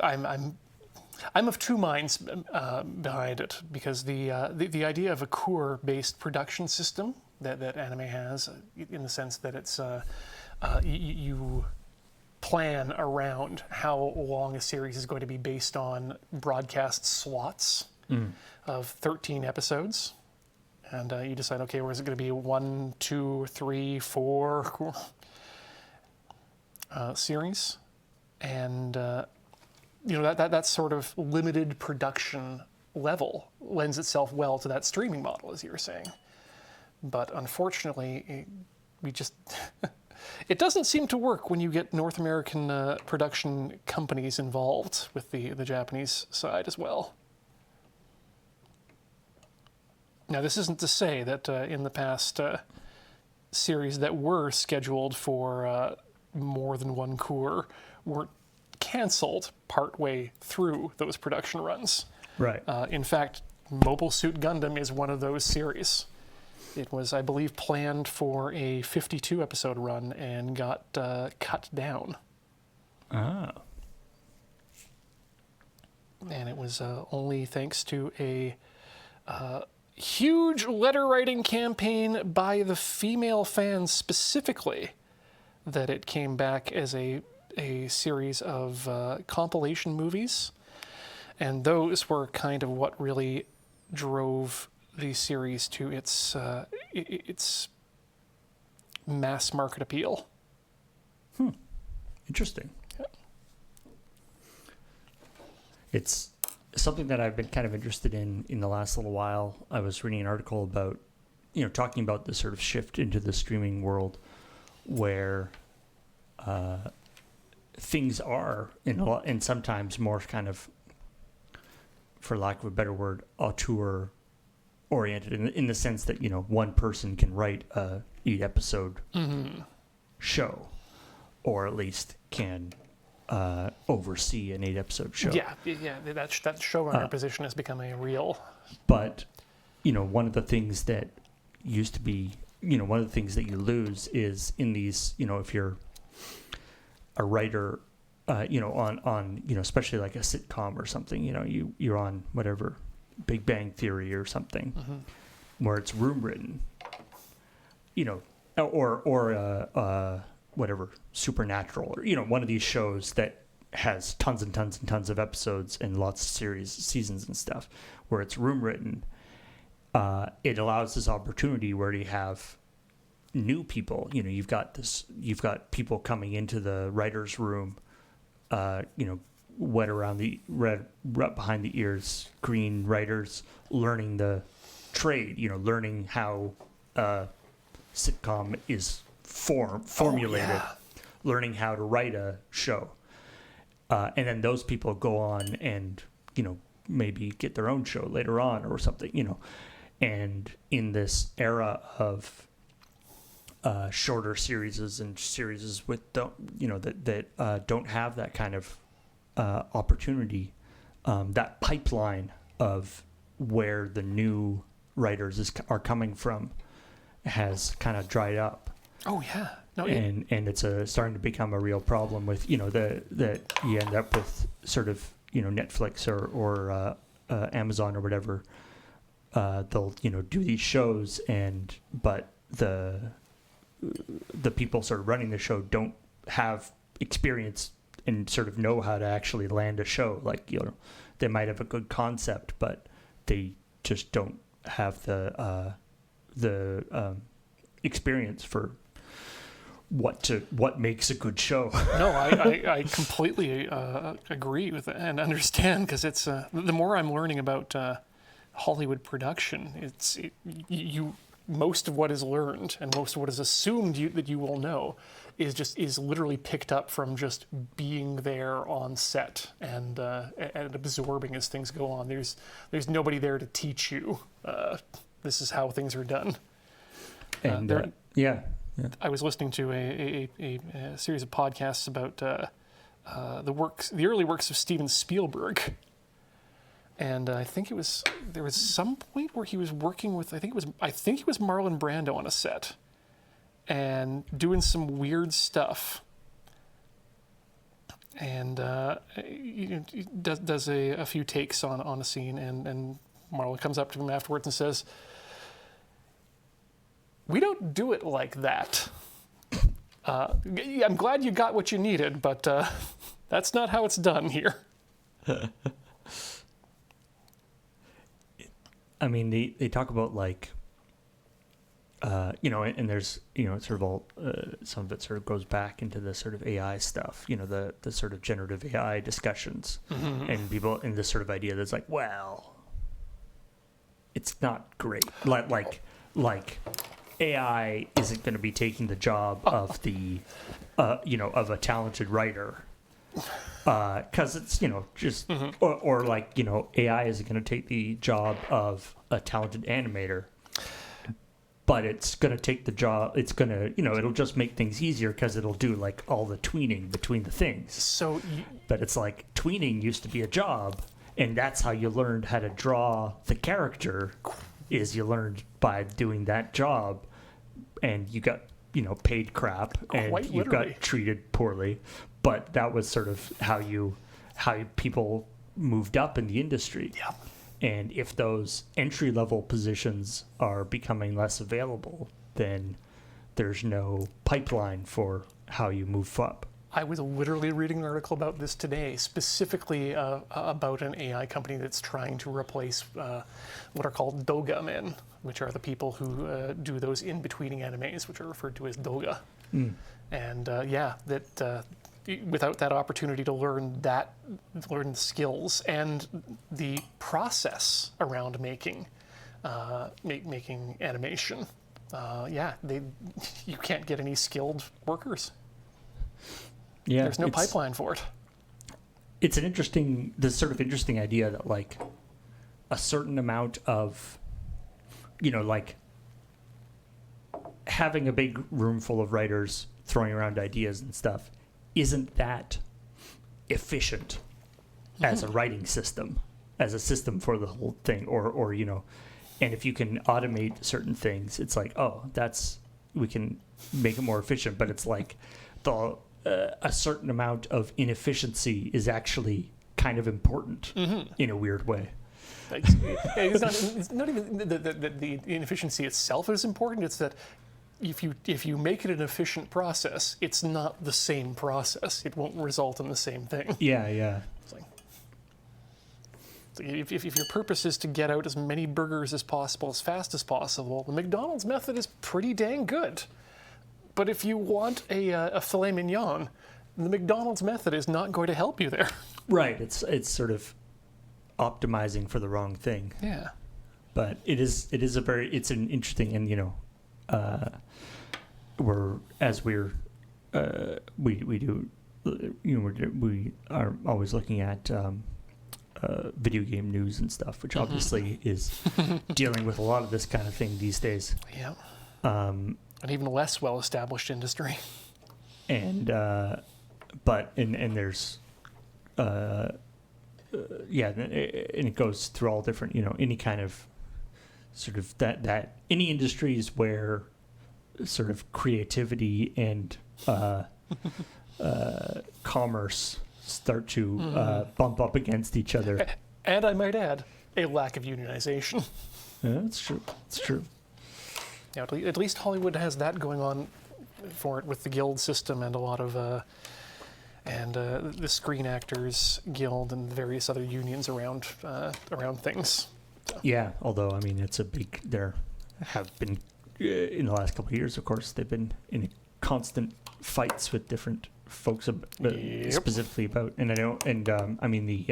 of two minds behind it, because the idea of a core-based production system that anime has, in the sense that it's you plan around how long a series is going to be based on broadcast slots of 13 episodes. And you decide, okay, where is it going to be 1, 2, 3, 4 series? And, that sort of limited production level lends itself well to that streaming model, as you were saying. But unfortunately, it doesn't seem to work when you get North American production companies involved with the Japanese side as well. Now, this isn't to say that in the past series that were scheduled for more than one cour weren't canceled partway through those production runs. right, In fact, Mobile Suit Gundam is one of those series. It was, I believe, planned for a 52-episode run and got cut down. ah, And it was only thanks to a huge letter-writing campaign by the female fans specifically that it came back as a series of compilation movies. And those were kind of what really drove the series to its mass market appeal. interesting. it's something that I've been kind of interested in the last little while. I was reading an article about, talking about the sort of shift into the streaming world where things are and sometimes more kind of, for lack of a better word, auteur oriented in the sense that, one person can write a 8-episode show, or at least can oversee an 8-episode show. Yeah, that showrunner position has become a real. But, one of the things that used to be, one of the things that you lose is in these, if you're a writer, on especially like a sitcom or something, you're on whatever, Big Bang Theory or something, where it's room written, or whatever, Supernatural, or one of these shows that has tons and tons and tons of episodes and lots of seasons and stuff, where it's room written. It allows this opportunity where you have new people. You've got people coming into the writer's room, wet behind the ears, green writers learning the trade. Learning how sitcom is formulated, learning how to write a show, and then those people go on and maybe get their own show later on or something. And in this era of shorter series and series with that don't have that kind of opportunity, that pipeline of where the new writers are coming from has kind of dried up. Oh yeah, and it's starting to become a real problem with that you end up with sort of Netflix or Amazon or whatever. They'll do these shows, but the people sort of running the show don't have experience and sort of know how to actually land a show. Like they might have a good concept, but they just don't have the experience for what makes a good show. No, I completely agree with it and understand, because it's the more I'm learning about Hollywood production, most of what is learned and most of what is assumed that you will know is literally picked up from just being there on set and absorbing as things go on. There's nobody there to teach you this is how things are done. And I was listening to a series of podcasts about the early works of Steven Spielberg. And I think there was some point where he was working with, I think it was Marlon Brando on a set and doing some weird stuff. And he does a few takes on a scene, and Marlon comes up to him afterwards and says, "We don't do it like that. I'm glad you got what you needed, but that's not how it's done here." I mean, they talk about like, and there's, sort of all, some of it sort of goes back into the sort of AI stuff, the sort of generative AI discussions, and people in this sort of idea that's like, well, it's not great. Like AI isn't going to be taking the job of the, of a talented writer. Because it's, just, or like, AI isn't going to take the job of a talented animator, but it's going to take the job, it's going to, it'll just make things easier because it'll do like all the tweening between the things. But it's like tweening used to be a job, and that's how you learned how to draw the character, is you learned by doing that job, and you got, paid crap, and you got treated poorly. But that was sort of how people moved up in the industry. Yeah. And if those entry-level positions are becoming less available, then there's no pipeline for how you move up. I was literally reading an article about this today, specifically about an AI company that's trying to replace what are called doga men, which are the people who do those in-betweening animes, which are referred to as doga. And without that opportunity to learn the skills and the process around making making animation, you can't get any skilled workers. Yeah, there's no pipeline for it. It's this sort of interesting idea that like a certain amount of, like having a big room full of writers throwing around ideas and stuff isn't that efficient as a writing system, as a system for the whole thing, or and if you can automate certain things, it's like, we can make it more efficient, but it's like a certain amount of inefficiency is actually kind of important in a weird way. It's not even the inefficiency itself is important. It's that if you make it an efficient process, it's not the same process. It won't result in the same thing. Yeah. It's like, if your purpose is to get out as many burgers as possible, as fast as possible, the McDonald's method is pretty dang good. But if you want a filet mignon, the McDonald's method is not going to help you there. Right. It's sort of optimizing for the wrong thing. Yeah. But it's an interesting, and we are always looking at video game news and stuff, which obviously is dealing with a lot of this kind of thing these days. Yeah. An even less well-established industry. And there's and it goes through all different, any kind of sort of that any industries where sort of creativity and commerce start to bump up against each other. And I might add, a lack of unionization. Yeah, that's true. It's true. Yeah, at least Hollywood has that going on for it with the guild system and a lot of the Screen Actors Guild and various other unions around things. So. Yeah, although I mean there have been in the last couple of years, of course, they've been in constant fights with different folks specifically about, and I know, and I mean the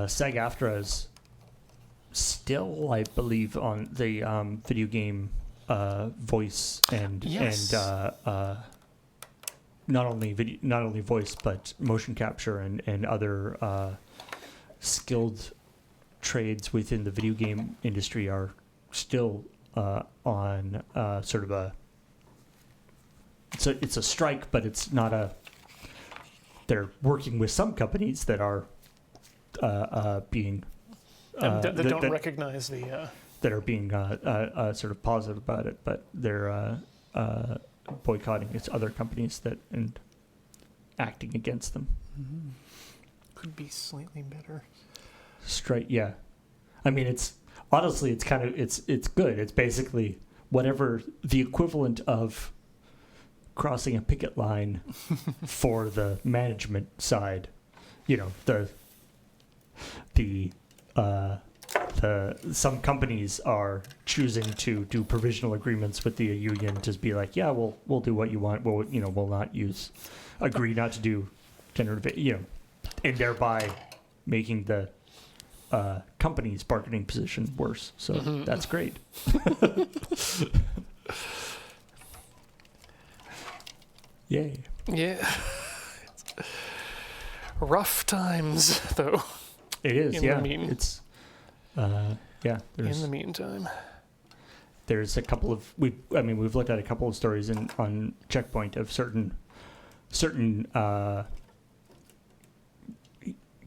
SAG-AFTRA is still, I believe, on the video game voice and not only voice but motion capture and other skilled trades within the video game industry are still on sort of it's a strike, but it's not they're working with some companies that are being that don't recognize the that are being sort of positive about it, but they're boycotting its other companies and acting against them. Mm-hmm. Could be slightly better. Straight, yeah. I mean, it's honestly, it's kind of it's good. It's basically whatever the equivalent of crossing a picket line for the management side. Some companies are choosing to do provisional agreements with the union to be like, yeah, we'll do what you want. We'll not agree not to do generative, and thereby making the company's bargaining position worse. So that's great. Yay. Yeah. Rough times, though. It is, in yeah. It's in the meantime, there's a couple of we've looked at a couple of stories on Checkpoint of certain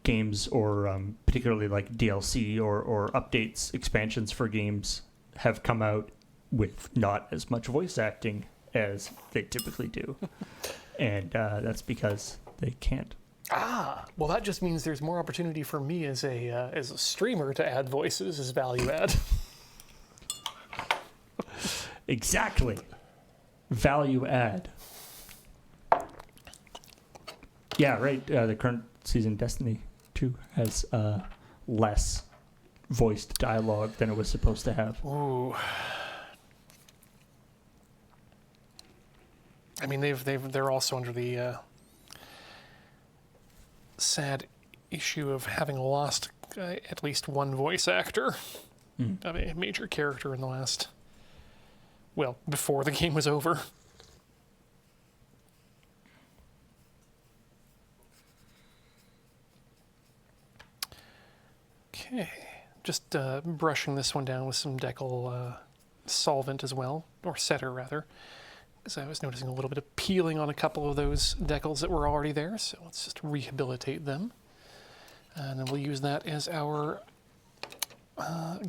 games or particularly like DLC or updates, expansions for games have come out with not as much voice acting as they typically do, and that's because they can't. Well, that just means there's more opportunity for me as a streamer to add voices as value add. Exactly. Value add. Yeah, right. The current season Destiny 2 has less voiced dialogue than it was supposed to have. Ooh. I mean, they're also under the sad issue of having lost at least one voice actor of a major character in the last, well, before the game was over. Okay, just brushing this one down with some decal solvent as well, or setter rather, as I was noticing a little bit of peeling on a couple of those decals that were already there, so let's just rehabilitate them. And then we'll use that as our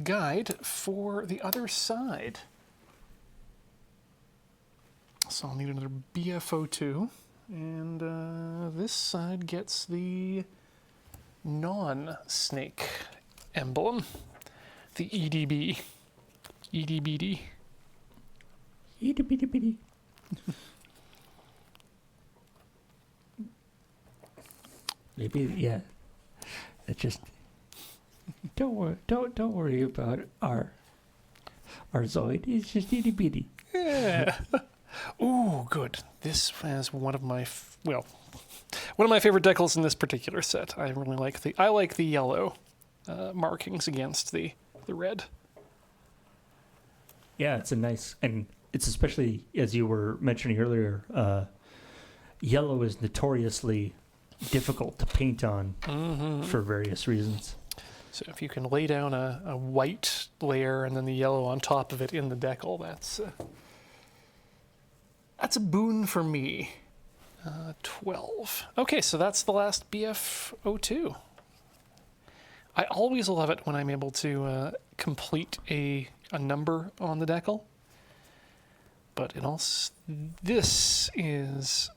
guide for the other side. So I'll need another BFO2, and this side gets the non-snake emblem, the EDB. EDBD. EDBD. Maybe, yeah. It just don't worry about our Zoid. It's just itty bitty. Yeah. Ooh, good. This has one of my favorite decals in this particular set. I really like the yellow markings against the red. Yeah, it's a nice, and it's especially, as you were mentioning earlier, yellow is notoriously difficult to paint on for various reasons. So if you can lay down a white layer and then the yellow on top of it in the decal, that's a boon for me. 12. Okay, so that's the last BF02. I always love it when I'm able to complete a number on the decal. But this is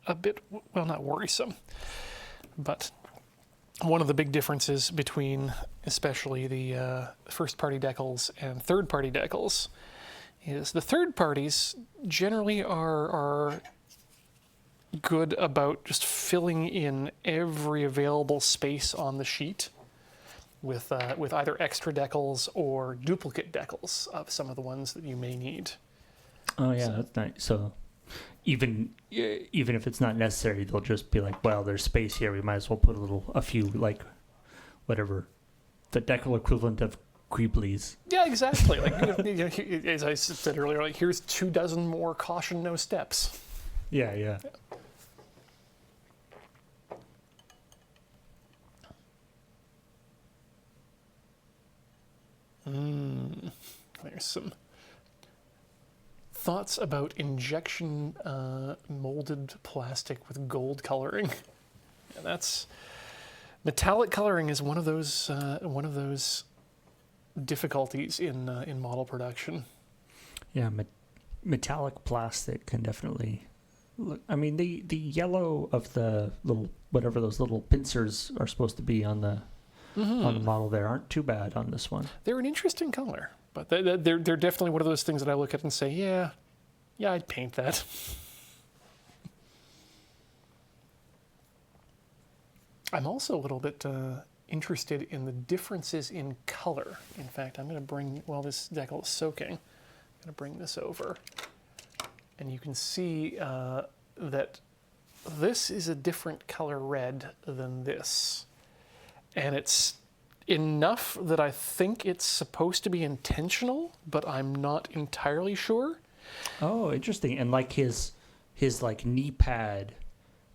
a bit, well, not worrisome, but one of the big differences between especially the first-party decals and third-party decals is the third parties generally are good about just filling in every available space on the sheet with either extra decals or duplicate decals of some of the ones that you may need. Oh yeah, that's nice. So even if it's not necessary, they'll just be like, well, there's space here. We might as well put a few, like, whatever, the decal equivalent of Creeblies. Yeah, exactly. Like, as I said earlier, like, here's 24 more caution, no steps. Yeah. There's some thoughts about injection molded plastic with gold coloring. And that's metallic coloring is one of those difficulties in model production. Yeah, metallic plastic can definitely look. I mean, the yellow of the little, whatever those little pincers are supposed to be on the model there aren't too bad on this one. They're an interesting color, but they're definitely one of those things that I look at and say, yeah, I'd paint that. I'm also a little bit interested in the differences in color. In fact, I'm going to bring, while this decal is soaking, I'm going to bring this over. And you can see that this is a different color red than this. And it's enough that I think it's supposed to be intentional, but I'm not entirely sure. Oh, interesting. And like his like knee pad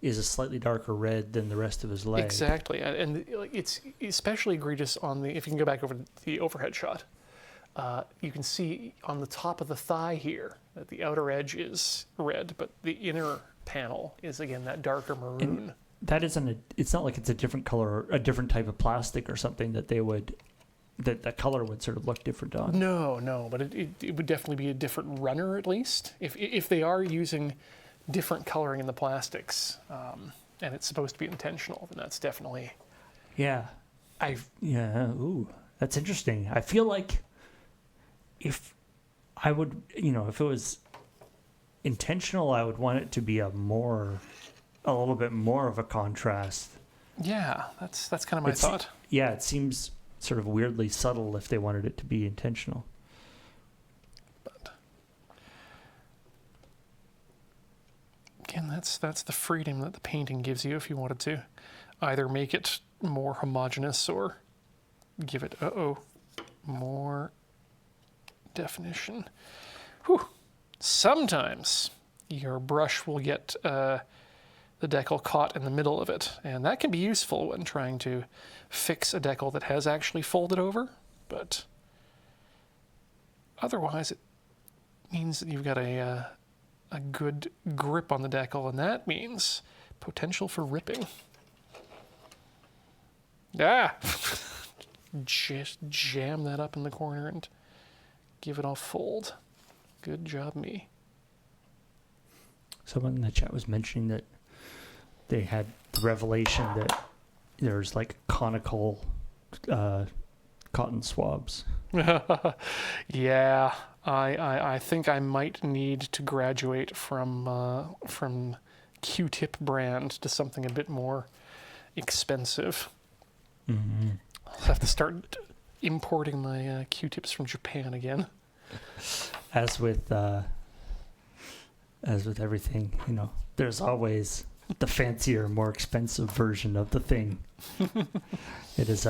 is a slightly darker red than the rest of his leg. Exactly, and it's especially egregious on the, if you can go back over the overhead shot, you can see on the top of the thigh here that the outer edge is red, but the inner panel is, again, that darker maroon. And that isn't it's not like it's a different color, a different type of plastic or something that that color would sort of look different on. No, but it would definitely be a different runner, at least. If they are using different coloring in the plastics, and it's supposed to be intentional, then that's definitely... Yeah. Ooh, that's interesting. I feel like if I would, if it was intentional, I would want it to be a little bit more of a contrast. Yeah, that's kind of my thought. Yeah, it seems sort of weirdly subtle if they wanted it to be intentional. But that's the freedom that the painting gives you if you wanted to either make it more homogeneous or give it more definition. Whew. Sometimes your brush will get the decal caught in the middle of it, and that can be useful when trying to fix a decal that has actually folded over, but otherwise it means that you've got a good grip on the decal, and that means potential for ripping. Just jam that up in the corner and give it a fold. Good job, me. Someone in the chat was mentioning that they had the revelation that there's like conical cotton swabs. Yeah, I think I might need to graduate from Q-tip brand to something a bit more expensive. Mm-hmm. I'll have to start importing my Q-tips from Japan again. As with everything, there's always the fancier, more expensive version of the thing. It is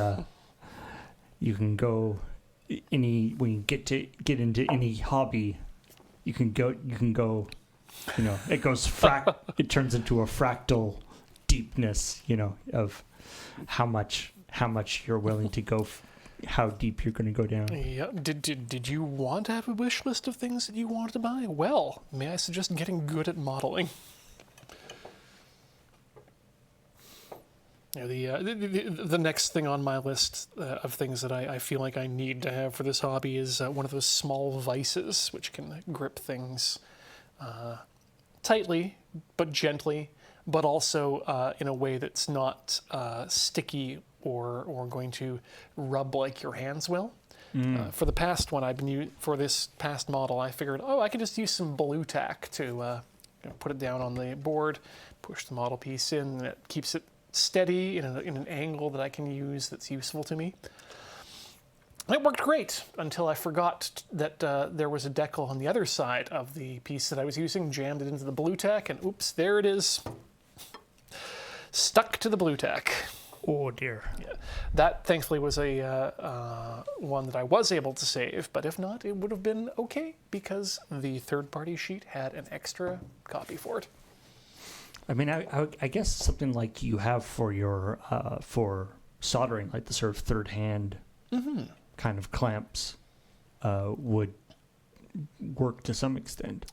you can go when you get into any hobby, you can go, it goes it turns into a fractal deepness, of how much you're willing to go, how deep you're going to go down. Yeah. Did you want to have a wish list of things that you wanted to buy? Well, may I suggest getting good at modeling? The next thing on my list of things that I feel like I need to have for this hobby is one of those small vices which can grip things tightly but gently, but also in a way that's not sticky or going to rub like your hands will. For the past one, for this past model, I figured, I can just use some blue tack to put it down on the board, push the model piece in, and it keeps it steady in an angle that I can use that's useful to me. It worked great until I forgot that there was a decal on the other side of the piece that I was using, jammed it into the blue tack, and oops, there it is. Stuck to the blue tack. Oh dear. Yeah. That thankfully was a one that I was able to save, but if not, it would have been okay because the third-party sheet had an extra copy for it. I mean, I guess something like you have for your for soldering, like the sort of third hand kind of clamps, would work to some extent.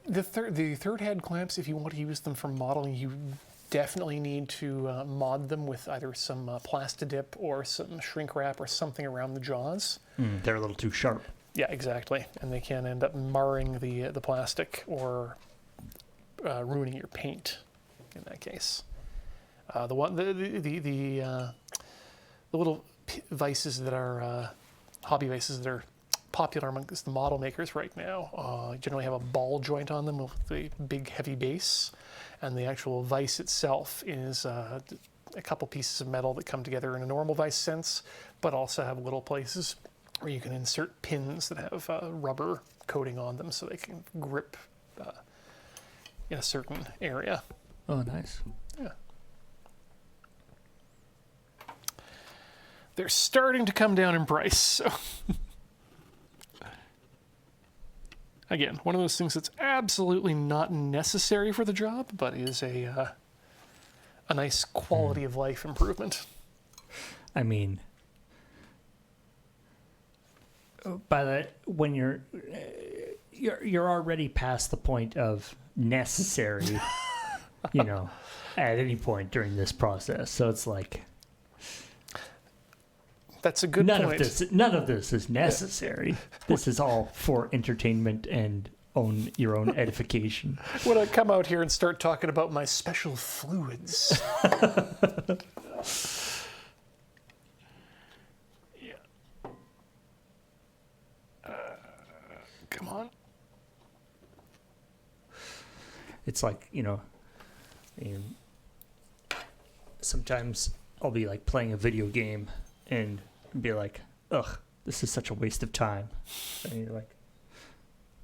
The third hand clamps, if you want to use them for modeling, you definitely need to mod them with either some Plastidip or some shrink wrap or something around the jaws. They're a little too sharp. Yeah, exactly, and they can end up marring the plastic or ruining your paint in that case. The little vices that are hobby vices that are popular amongst the model makers right now generally have a ball joint on them with a big heavy base, and the actual vise itself is a couple pieces of metal that come together in a normal vise sense, but also have little places where you can insert pins that have rubber coating on them so they can grip in a certain area. Oh, nice. Yeah. They're starting to come down in price, so... Again, one of those things that's absolutely not necessary for the job, but is a nice quality of life improvement. I mean, when you're already past the point of necessary, at any point during this process. So it's like, that's a good point. None of this is necessary. This is all for entertainment and your own edification. When I come out here and start talking about my special fluids. Yeah. Come on. It's like, sometimes I'll be like playing a video game and be like, ugh, this is such a waste of time. And you're like,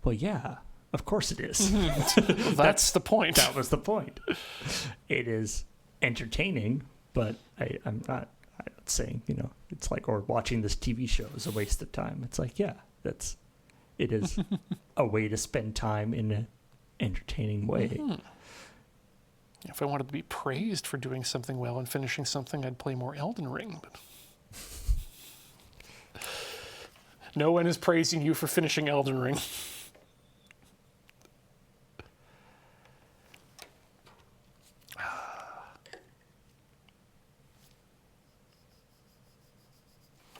well, yeah, Of course it is. That's the point. That was the point. It is entertaining, but I'm not saying, it's like, or watching this TV show is a waste of time. It's like, yeah, it is a way to spend time in an entertaining way. If I wanted to be praised for doing something well and finishing something, I'd play more Elden Ring. But no one is praising you for finishing Elden Ring.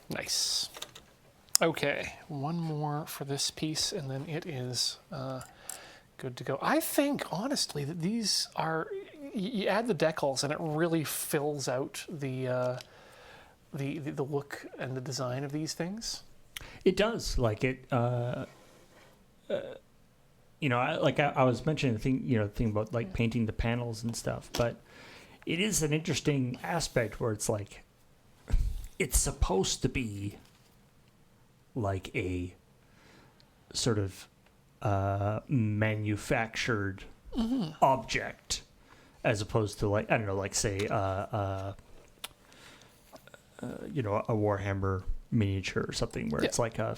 Nice. Okay, one more for this piece, and then it is good to go. I think, honestly, that these are... You add the decals, and it really fills out the look and the design of these things. It does. Like it... I was mentioning the thing about like painting the panels and stuff, but it is an interesting aspect where it's like, it's supposed to be like a sort of manufactured object, as opposed to like, I don't know, like say a Warhammer miniature or something where it's like a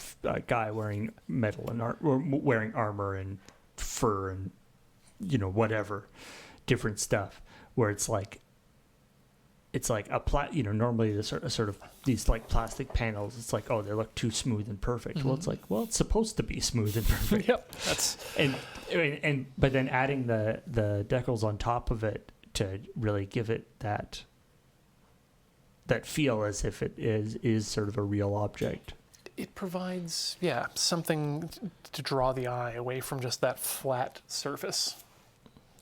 guy wearing metal and wearing armor and fur and whatever different stuff, where it's like a normally the sort of these like plastic panels, it's like, oh, they look too smooth and perfect. Well, it's like, well, it's supposed to be smooth and perfect. Yep, that's but then adding the decals on top of it to really give it that feel as if it is sort of a real object. It provides something to draw the eye away from just that flat surface.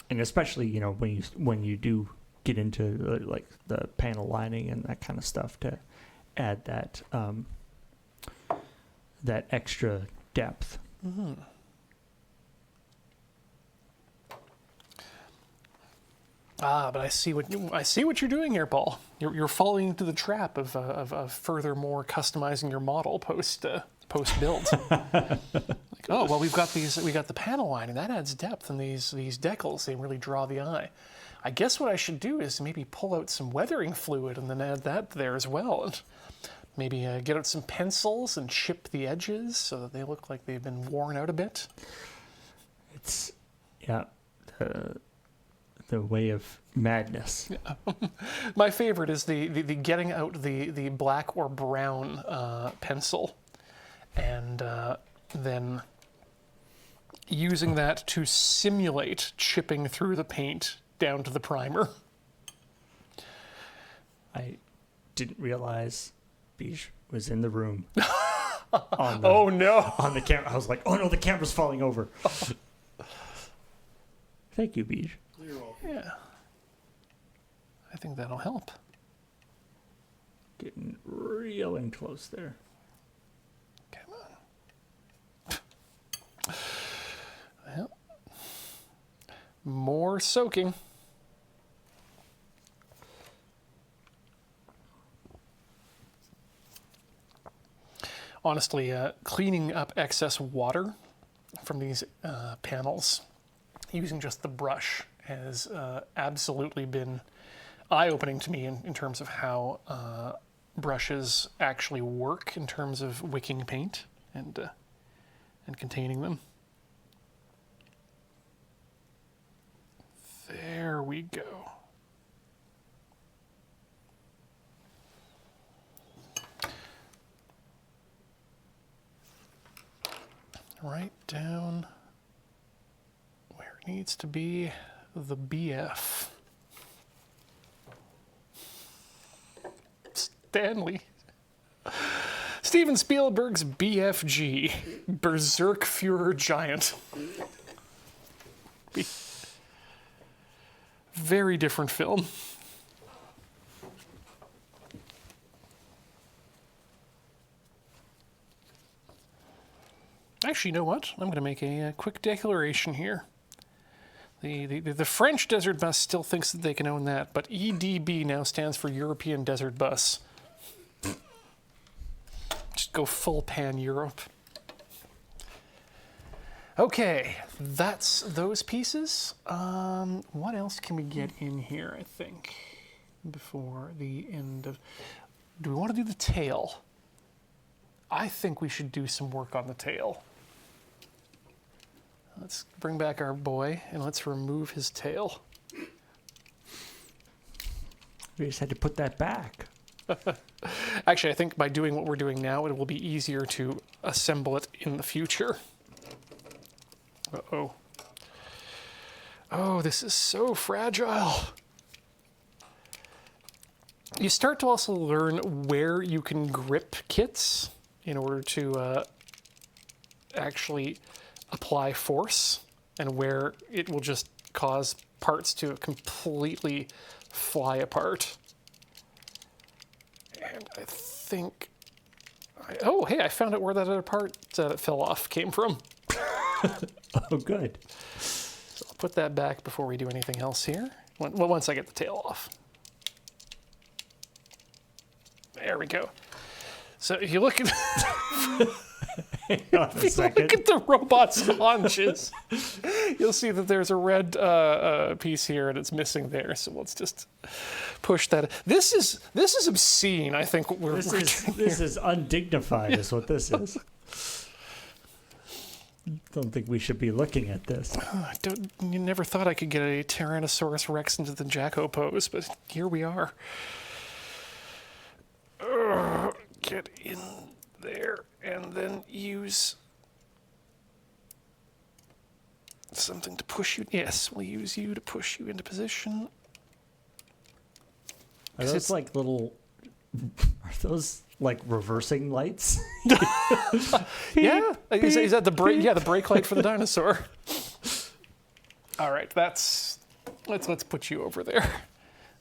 And especially when you do get into like the panel lining and that kind of stuff, to add that that extra depth. But I see what you're doing here, Paul. You're falling into the trap of furthermore customizing your model post build. Like, oh well, we got the panel lining, that adds depth, and these decals, they really draw the eye. I guess what I should do is maybe pull out some weathering fluid and then add that there as well. And maybe get out some pencils and chip the edges so that they look like they've been worn out a bit. It's, the way of madness. Yeah. My favorite is the getting out the black or brown pencil and then using that to simulate chipping through the paint down to the primer. I didn't realize Beige was in the room. Oh no! On the camera, I was like, "Oh no, the camera's falling over." Thank you, Beige. You're welcome. Yeah, I think that'll help. Getting real in close there. Come on. Well, more soaking. Honestly, cleaning up excess water from these panels using just the brush has absolutely been eye-opening to me in terms of how brushes actually work in terms of wicking paint and containing them. There we go. Right down where it needs to be, the BF. Stanley. Steven Spielberg's BFG, Berserk Führer Giant. Very different film. Actually, you know what? I'm going to make a quick declaration here. The French Desert Bus still thinks that they can own that, but EDB now stands for European Desert Bus. Just go full pan-Europe. Okay, that's those pieces. What else can we get in here, I think, before the end of... Do we want to do the tail? I think we should do some work on the tail. Let's bring back our boy, and let's remove his tail. We just had to put that back. Actually, I think by doing what we're doing now, it will be easier to assemble it in the future. Uh-oh. Oh, this is so fragile. You start to also learn where you can grip kits in order to actually apply force, and where it will just cause parts to completely fly apart. And I think... oh, hey, I found out where that other part that fell off came from. Oh, good. So I'll put that back before we do anything else here. Well, once I get the tail off. There we go. So if you look at... Hang on a second. Look at the robot's haunches. You'll see that there's a red piece here and it's missing there. So let's just push that. This is obscene. I think what we're This is undignified, is what this is. Don't think we should be looking at this. You never thought I could get a Tyrannosaurus Rex into the Jacko pose, but here we are. Get in there and then use something to push you. Yes, we'll use you to push you into position. Are those like little... Are those like reversing lights? Yeah, is that the brake? Yeah, the brake light for the dinosaur. All right, let's put you over there,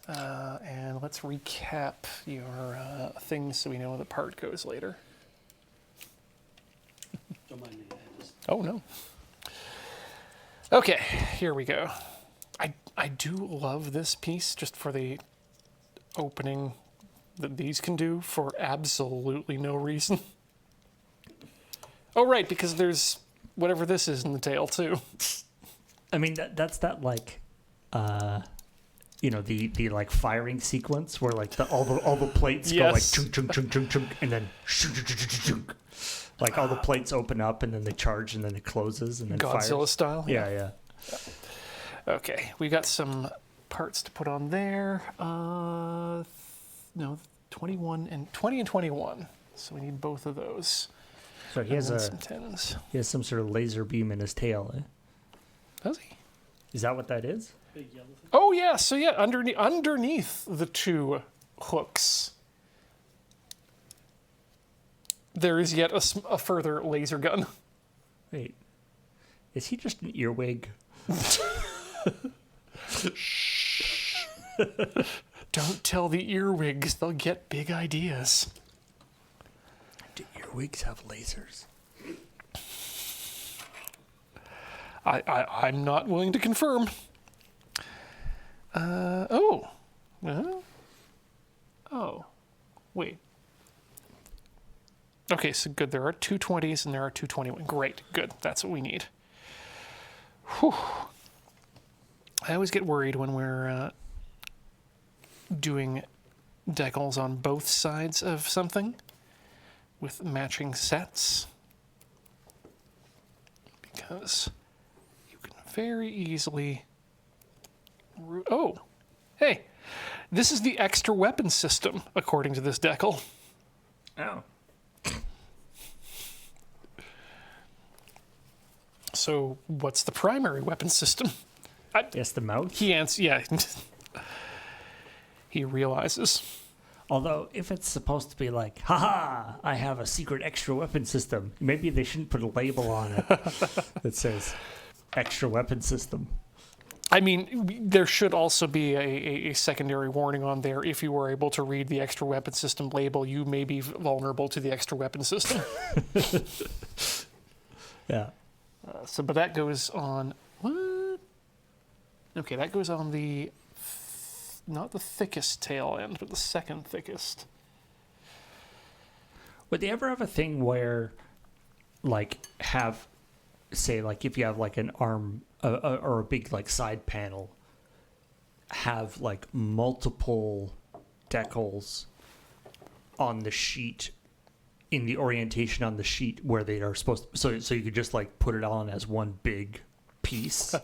and let's recap your things so we know where the part goes later. Don't mind me. Oh no. Okay, here we go. I do love this piece just for the opening that these can do for absolutely no reason. Oh, right, because there's whatever this is in the tail, too. I mean, that's that like, the like firing sequence where like all the plates go like chunk chunk chunk chunk chunk, and then chunk, like all the plates open up and then they charge and then it closes and then Godzilla fires. style. Yeah. Okay, we got some parts to put on there. No, 21 and 20 and 21. So we need both of those. So he has some tins. he has some sort of laser beam in his tail. Eh? Does he? Is that what that is? Big yellow thing. Oh yeah. So yeah, underneath the two hooks, there is yet a further laser gun. Wait, is he just an earwig? Shh. Don't tell the earwigs, they'll get big ideas. Do earwigs have lasers? I'm not willing to confirm. Oh, wait. Okay, so good. There are 220s and there are 221. Great, good. That's what we need. Whew. I always get worried when we're doing decals on both sides of something with matching sets, because you can very easily... Oh, hey, this is the extra weapon system, according to this decal. Oh. So what's the primary weapon system? Yes, the mouth. He answers, yeah. He realizes. Although, if it's supposed to be like, haha, I have a secret extra weapon system, maybe they shouldn't put a label on it that says extra weapon system. I mean, there should also be a secondary warning on there. If you were able to read the extra weapon system label, you may be vulnerable to the extra weapon system. Yeah. But that goes on... What? Okay, that goes on the... Not the thickest tail end, but the second thickest. Would they ever have a thing where, like, have say like if you have like an arm or a big like side panel, have like multiple decals on the sheet in the orientation on the sheet where they are supposed to, so you could just like put it on as one big piece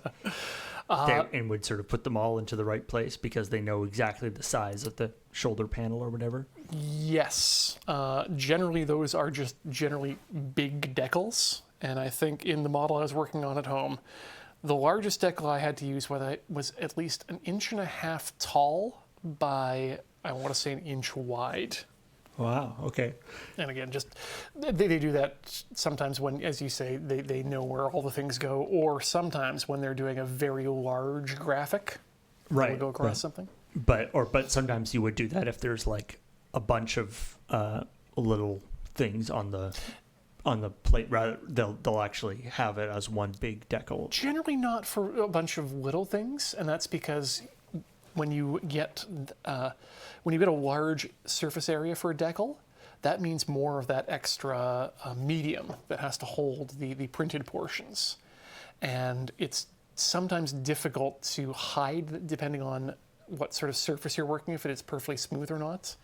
and would sort of put them all into the right place because they know exactly the size of the shoulder panel or whatever. Yes. Generally, those are just generally big decals. And I think in the model I was working on at home, the largest decal I had to use was at least 1.5 inches tall by, I want to say, 1 inch wide. Wow, okay. And again, just they do that sometimes when, as you say, they know where all the things go, or sometimes when they're doing a very large graphic, right, they'll go across something. But sometimes you would do that if there's like a bunch of little things on the plate. Rather, they'll actually have it as one big decal. Generally, not for a bunch of little things, and that's because when you get a large surface area for a decal, that means more of that extra medium that has to hold the printed portions. And it's sometimes difficult to hide depending on what sort of surface you're working with, if it's perfectly smooth or not.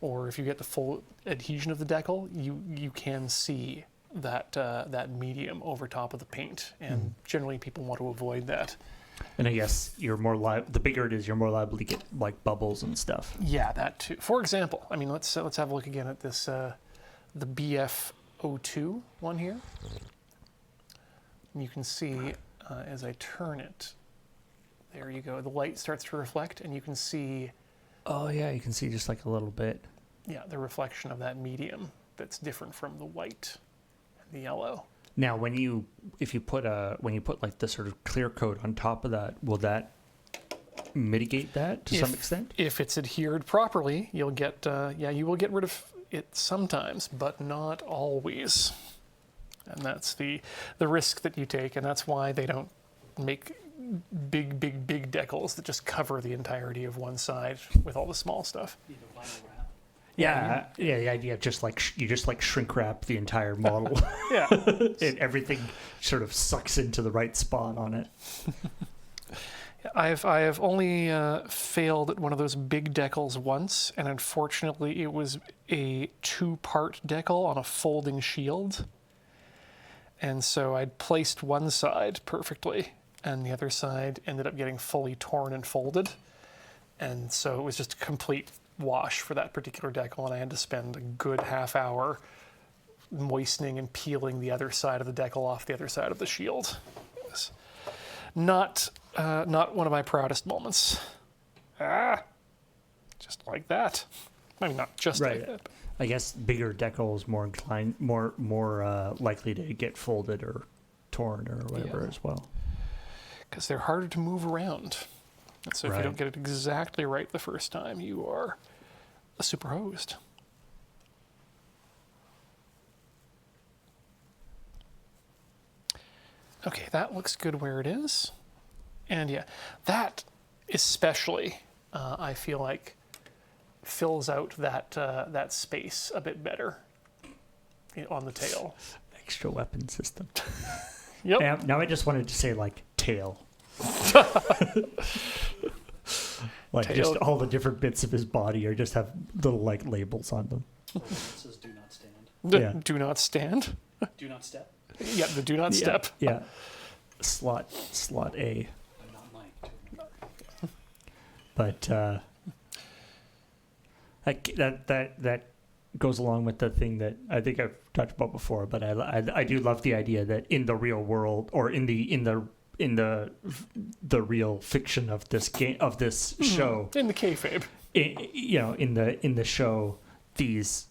Or if you get the full adhesion of the decal, you can see that medium over top of the paint. And generally people want to avoid that. And I guess you're more the bigger it is, you're more liable to get like bubbles and stuff. Yeah, that too. For example, I mean, let's have a look again at this the BF02 one here. And you can see as I turn it, there you go. The light starts to reflect, and you can see. Oh yeah, you can see just like a little bit. Yeah, the reflection of that medium that's different from the white and the yellow. Now, when you put like the sort of clear coat on top of that, will that mitigate that to some extent? If it's adhered properly, you'll get you will get rid of it sometimes, but not always. And that's the risk that you take, and that's why they don't make big decals that just cover the entirety of one side with all the small stuff. Yeah, just like shrink wrap the entire model. Yeah. And everything sort of sucks into the right spot on it. I have only failed at one of those big decals once, and unfortunately it was a 2-part decal on a folding shield. And so I'd placed one side perfectly, and the other side ended up getting fully torn and folded. And so it was just a complete wash for that particular decal, and I had to spend a good half hour moistening and peeling the other side of the decal off the other side of the shield. It was not one of my proudest moments. Just like that. I mean, not just right. like that. But. I guess bigger decals more likely to get folded or torn or whatever as well. Because they're harder to move around. And so if right. you don't get it exactly right the first time, you are a super hosed. Okay, that looks good where it is. And yeah, that especially, I feel like, fills out that space a bit better on the tail. Extra weapon system. Yep. Now I just wanted to say like tail. Like tail. Just all the different bits of his body or just have little like labels on them. It says do not stand. Do not stand. Do not step. Yeah, the do not step. Yeah. Slot A. I'm not Mike. But that goes along with the thing that I think I've talked about before. But I do love the idea that in the real world or in the real fiction of this game of this show, in the kayfabe, in the show, these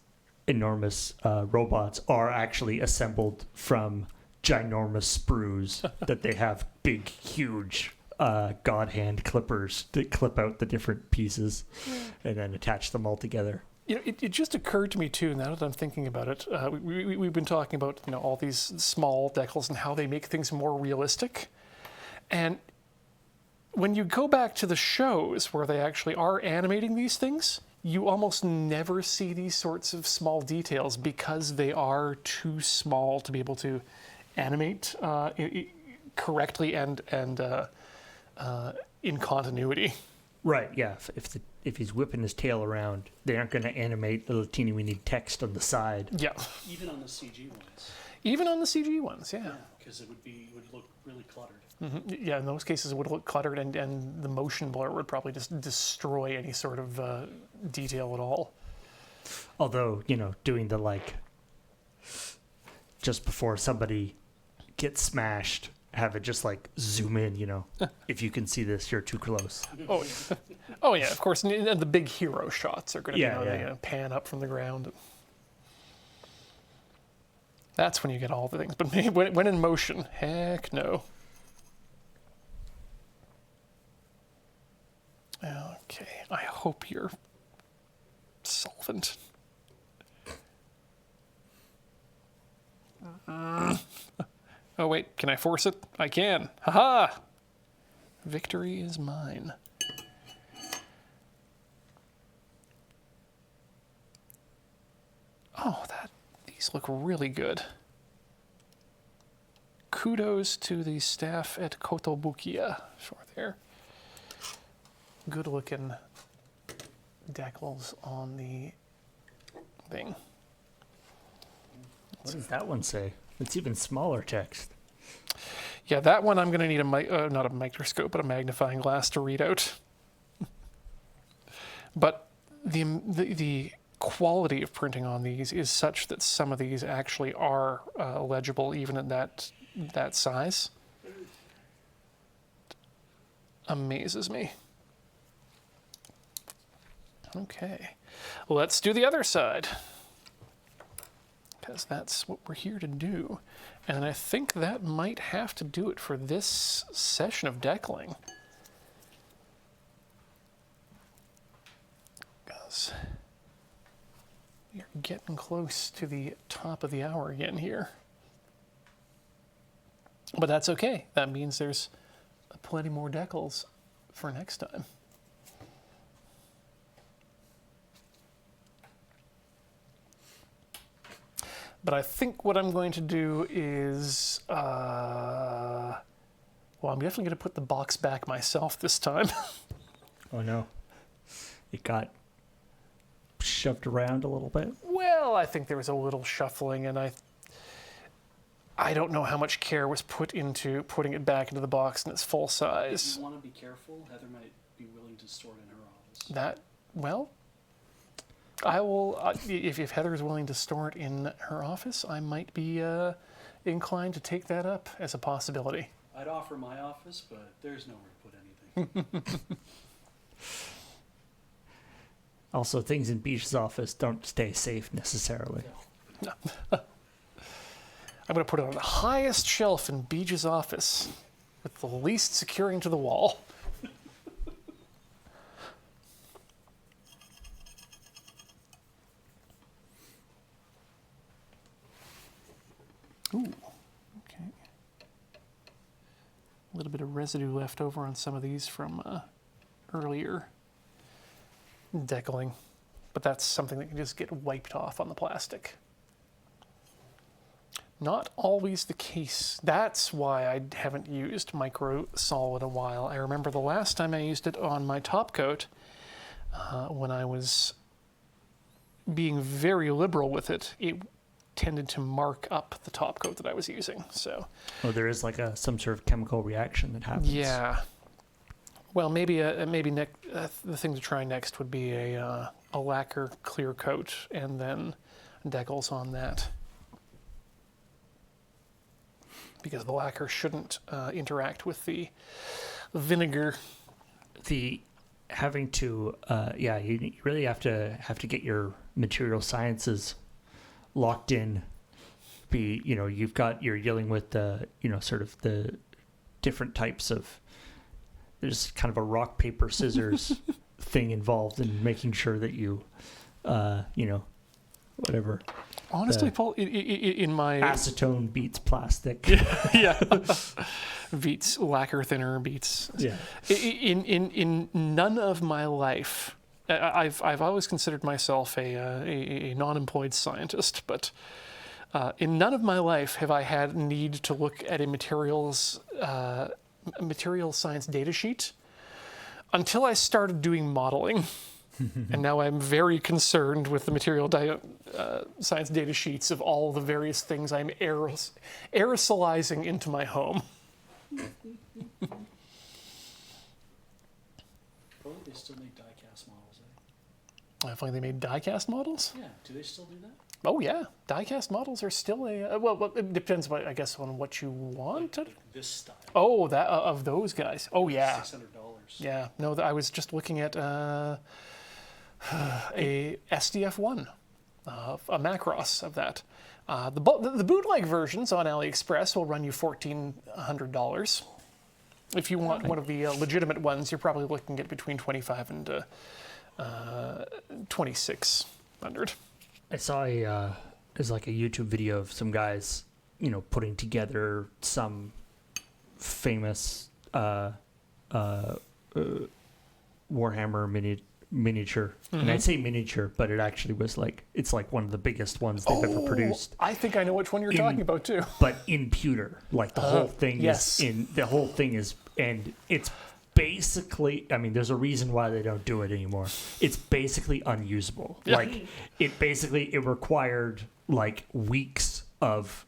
enormous robots are actually assembled from ginormous sprues that they have big, huge god hand clippers that clip out the different pieces and then attach them all together. It just occurred to me too, now that I'm thinking about it, we've been talking about all these small decals and how they make things more realistic. And when you go back to the shows where they actually are animating these things, you almost never see these sorts of small details because they are too small to be able to animate correctly and in continuity. Right. Yeah. If he's whipping his tail around, they aren't going to animate little teeny weeny text on the side. Yeah. Even on the CG ones. Even on the CG ones, yeah. Yeah, because it would look really cluttered. Yeah, in those cases it would look cluttered, and the motion blur would probably just destroy any sort of detail at all. Although, doing the just before somebody gets smashed, have it just zoom in, if you can see this, you're too close. Oh yeah, of course. And the big hero shots are going to Yeah. pan up from the ground. That's when you get all the things. But when in motion, heck no. Okay, I hope you're solvent. Oh wait, can I force it? I can. Haha! Victory is mine. Oh, these look really good. Kudos to the staff at Kotobukiya for their good looking decals on the thing. What does that one say? It's even smaller text. Yeah, that one I'm going to need not a microscope, but a magnifying glass to read out. But the quality of printing on these is such that some of these actually are legible even at that size. Amazes me. Okay, let's do the other side, because that's what we're here to do. And I think that might have to do it for this session of Decaling. Because we're getting close to the top of the hour again here. But that's okay. That means there's plenty more decals for next time. But I think what I'm going to do is, well, I'm definitely going to put the box back myself this time. Oh no. It got shoved around a little bit. Well, I think there was a little shuffling, and I don't know how much care was put into putting it back into the box in its full If size. you want to be careful, Heather might be willing to store it in her office. I will, if Heather is willing to store it in her office, I might be inclined to take that up as a possibility. I'd offer my office, but there's nowhere to put anything. Also, things in Beach's office don't stay safe necessarily. I'm going to put it on the highest shelf in Beach's office with the least securing to the wall. Ooh, okay. A little bit of residue left over on some of these from earlier decaling, but that's something that can just get wiped off on the plastic. Not always the case. That's why I haven't used microsol in a while. I remember the last time I used it on my top coat, when I was being very liberal with it, it tended to mark up the top coat that I was using. So, Oh, there is some sort of chemical reaction that happens. yeah. Well, maybe the thing to try next would be a lacquer clear coat and then decals on that, because the lacquer shouldn't interact with the vinegar. The having to, you really have to get your material sciences locked in. You're dealing with sort of the different types of. There's kind of a rock, paper, scissors thing involved in making sure that you, whatever. Honestly, Paul, in my acetone beats plastic. yeah, beats lacquer thinner beats. Yeah. In none of my life, I've always considered myself a non-employed scientist, but In none of my life have I had need to look at a material science data sheet until I started doing modeling. And now I'm very concerned with the material science data sheets of all the various things I'm aerosolizing into my home. Probably they still make die-cast models, eh? I find they made die-cast models. Yeah, do they still do that? Oh yeah, die-cast models are still well, it depends, I guess, on what you want. Like this style. Oh, that of those guys. Oh yeah. $600. Yeah. No, I was just looking at a SDF-1, a Macross of that. The bootleg versions on AliExpress will run you $1,400. If you want one of the legitimate ones, you're probably looking at between $2,500 and $2,600. I saw there's like a YouTube video of some guys, putting together some famous Warhammer miniature. And I'd say miniature, but it actually was it's like one of the biggest ones they've ever produced. I think I know which one you're talking about too. But in pewter, the whole thing yes. and it's basically, there's a reason why they don't do it anymore. It's basically unusable. It required weeks of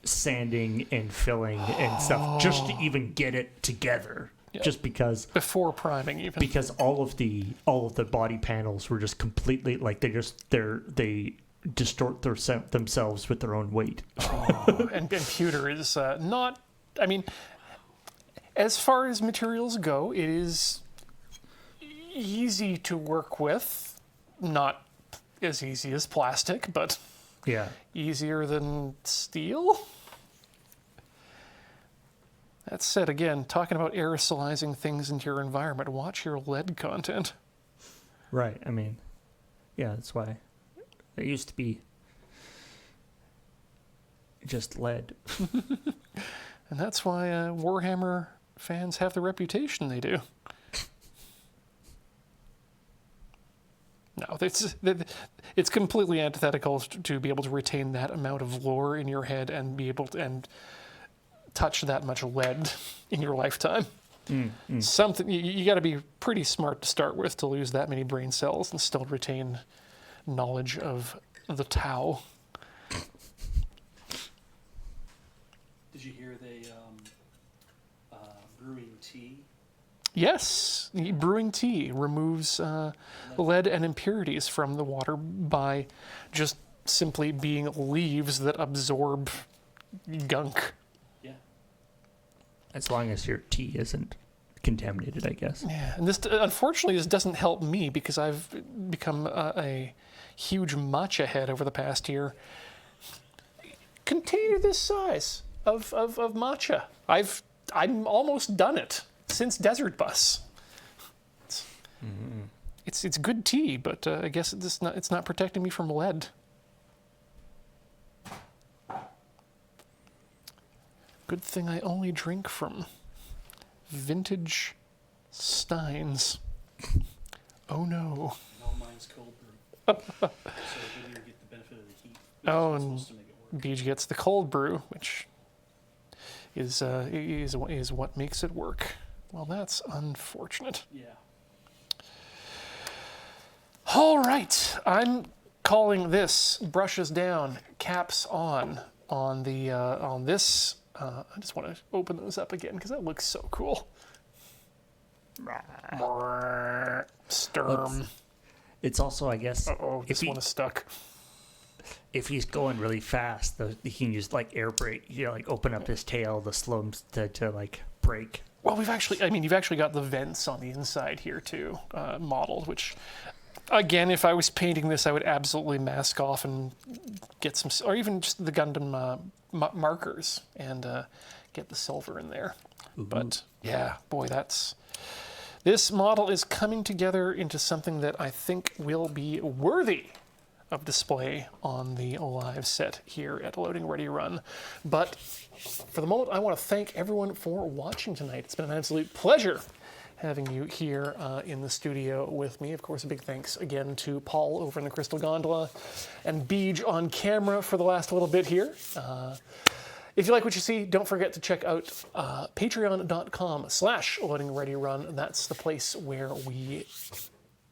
sanding and filling and stuff just to even get it together. Yeah. Just because before priming, even because all of the body panels were just completely they distort themselves with their own weight. And pewter is not. As far as materials go, it is easy to work with. Not as easy as plastic, but yeah, easier than steel. That said, again, talking about aerosolizing things into your environment, watch your lead content. Right. Yeah, that's why it used to be just lead. And that's why Warhammer fans have the reputation they do. No, it's completely antithetical to be able to retain that amount of lore in your head and be able to touch that much lead in your lifetime. Something you got to be pretty smart to start with to lose that many brain cells and still retain knowledge of the Tau. Did you hear they brewing tea? Yes, brewing tea removes lead and impurities from the water by just simply being leaves that absorb gunk. Yeah. As long as your tea isn't contaminated, I guess. Yeah, and unfortunately this doesn't help me because I've become a huge matcha head over the past year. Container this size of matcha. I'm almost done it since Desert Bus. It's good tea, but I guess it's not protecting me from lead. Good thing I only drink from vintage Steins. Oh no. And all mine's cold brew. So we didn't get the benefit of the heat. Oh, It's and supposed to make it work. Beej gets the cold brew, which is what makes it work. Well, that's unfortunate. Yeah. All right, I'm calling this brushes down, caps on this. I just want to open those up again because that looks so cool. Stürm. It's also, I guess, Oh, this one is stuck. if he's going really fast, he can use air brake. Open up his tail to slow him to brake. Well, you've actually got the vents on the inside here too, modeled, which, again, if I was painting this, I would absolutely mask off and get some, or even just the Gundam markers and get the silver in there. Ooh. But yeah, boy, this model is coming together into something that I think will be worthy of display on the live set here at Loading Ready Run. But for the moment, I want to thank everyone for watching tonight. It's been an absolute pleasure having you here in the studio with me. Of course, a big thanks again to Paul over in the Crystal Gondola and Beej on camera for the last little bit here. If you like what you see, don't forget to check out patreon.com/loadingreadyrun. That's the place where we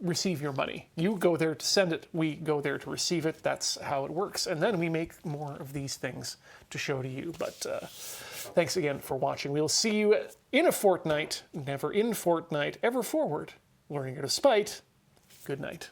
receive your money. You go there to send it, we go there to receive it. That's how it works. And then we make more of these things to show to you. But thanks again for watching. We'll see you in a fortnight, never in fortnight, ever forward, learning it of spite. Good night.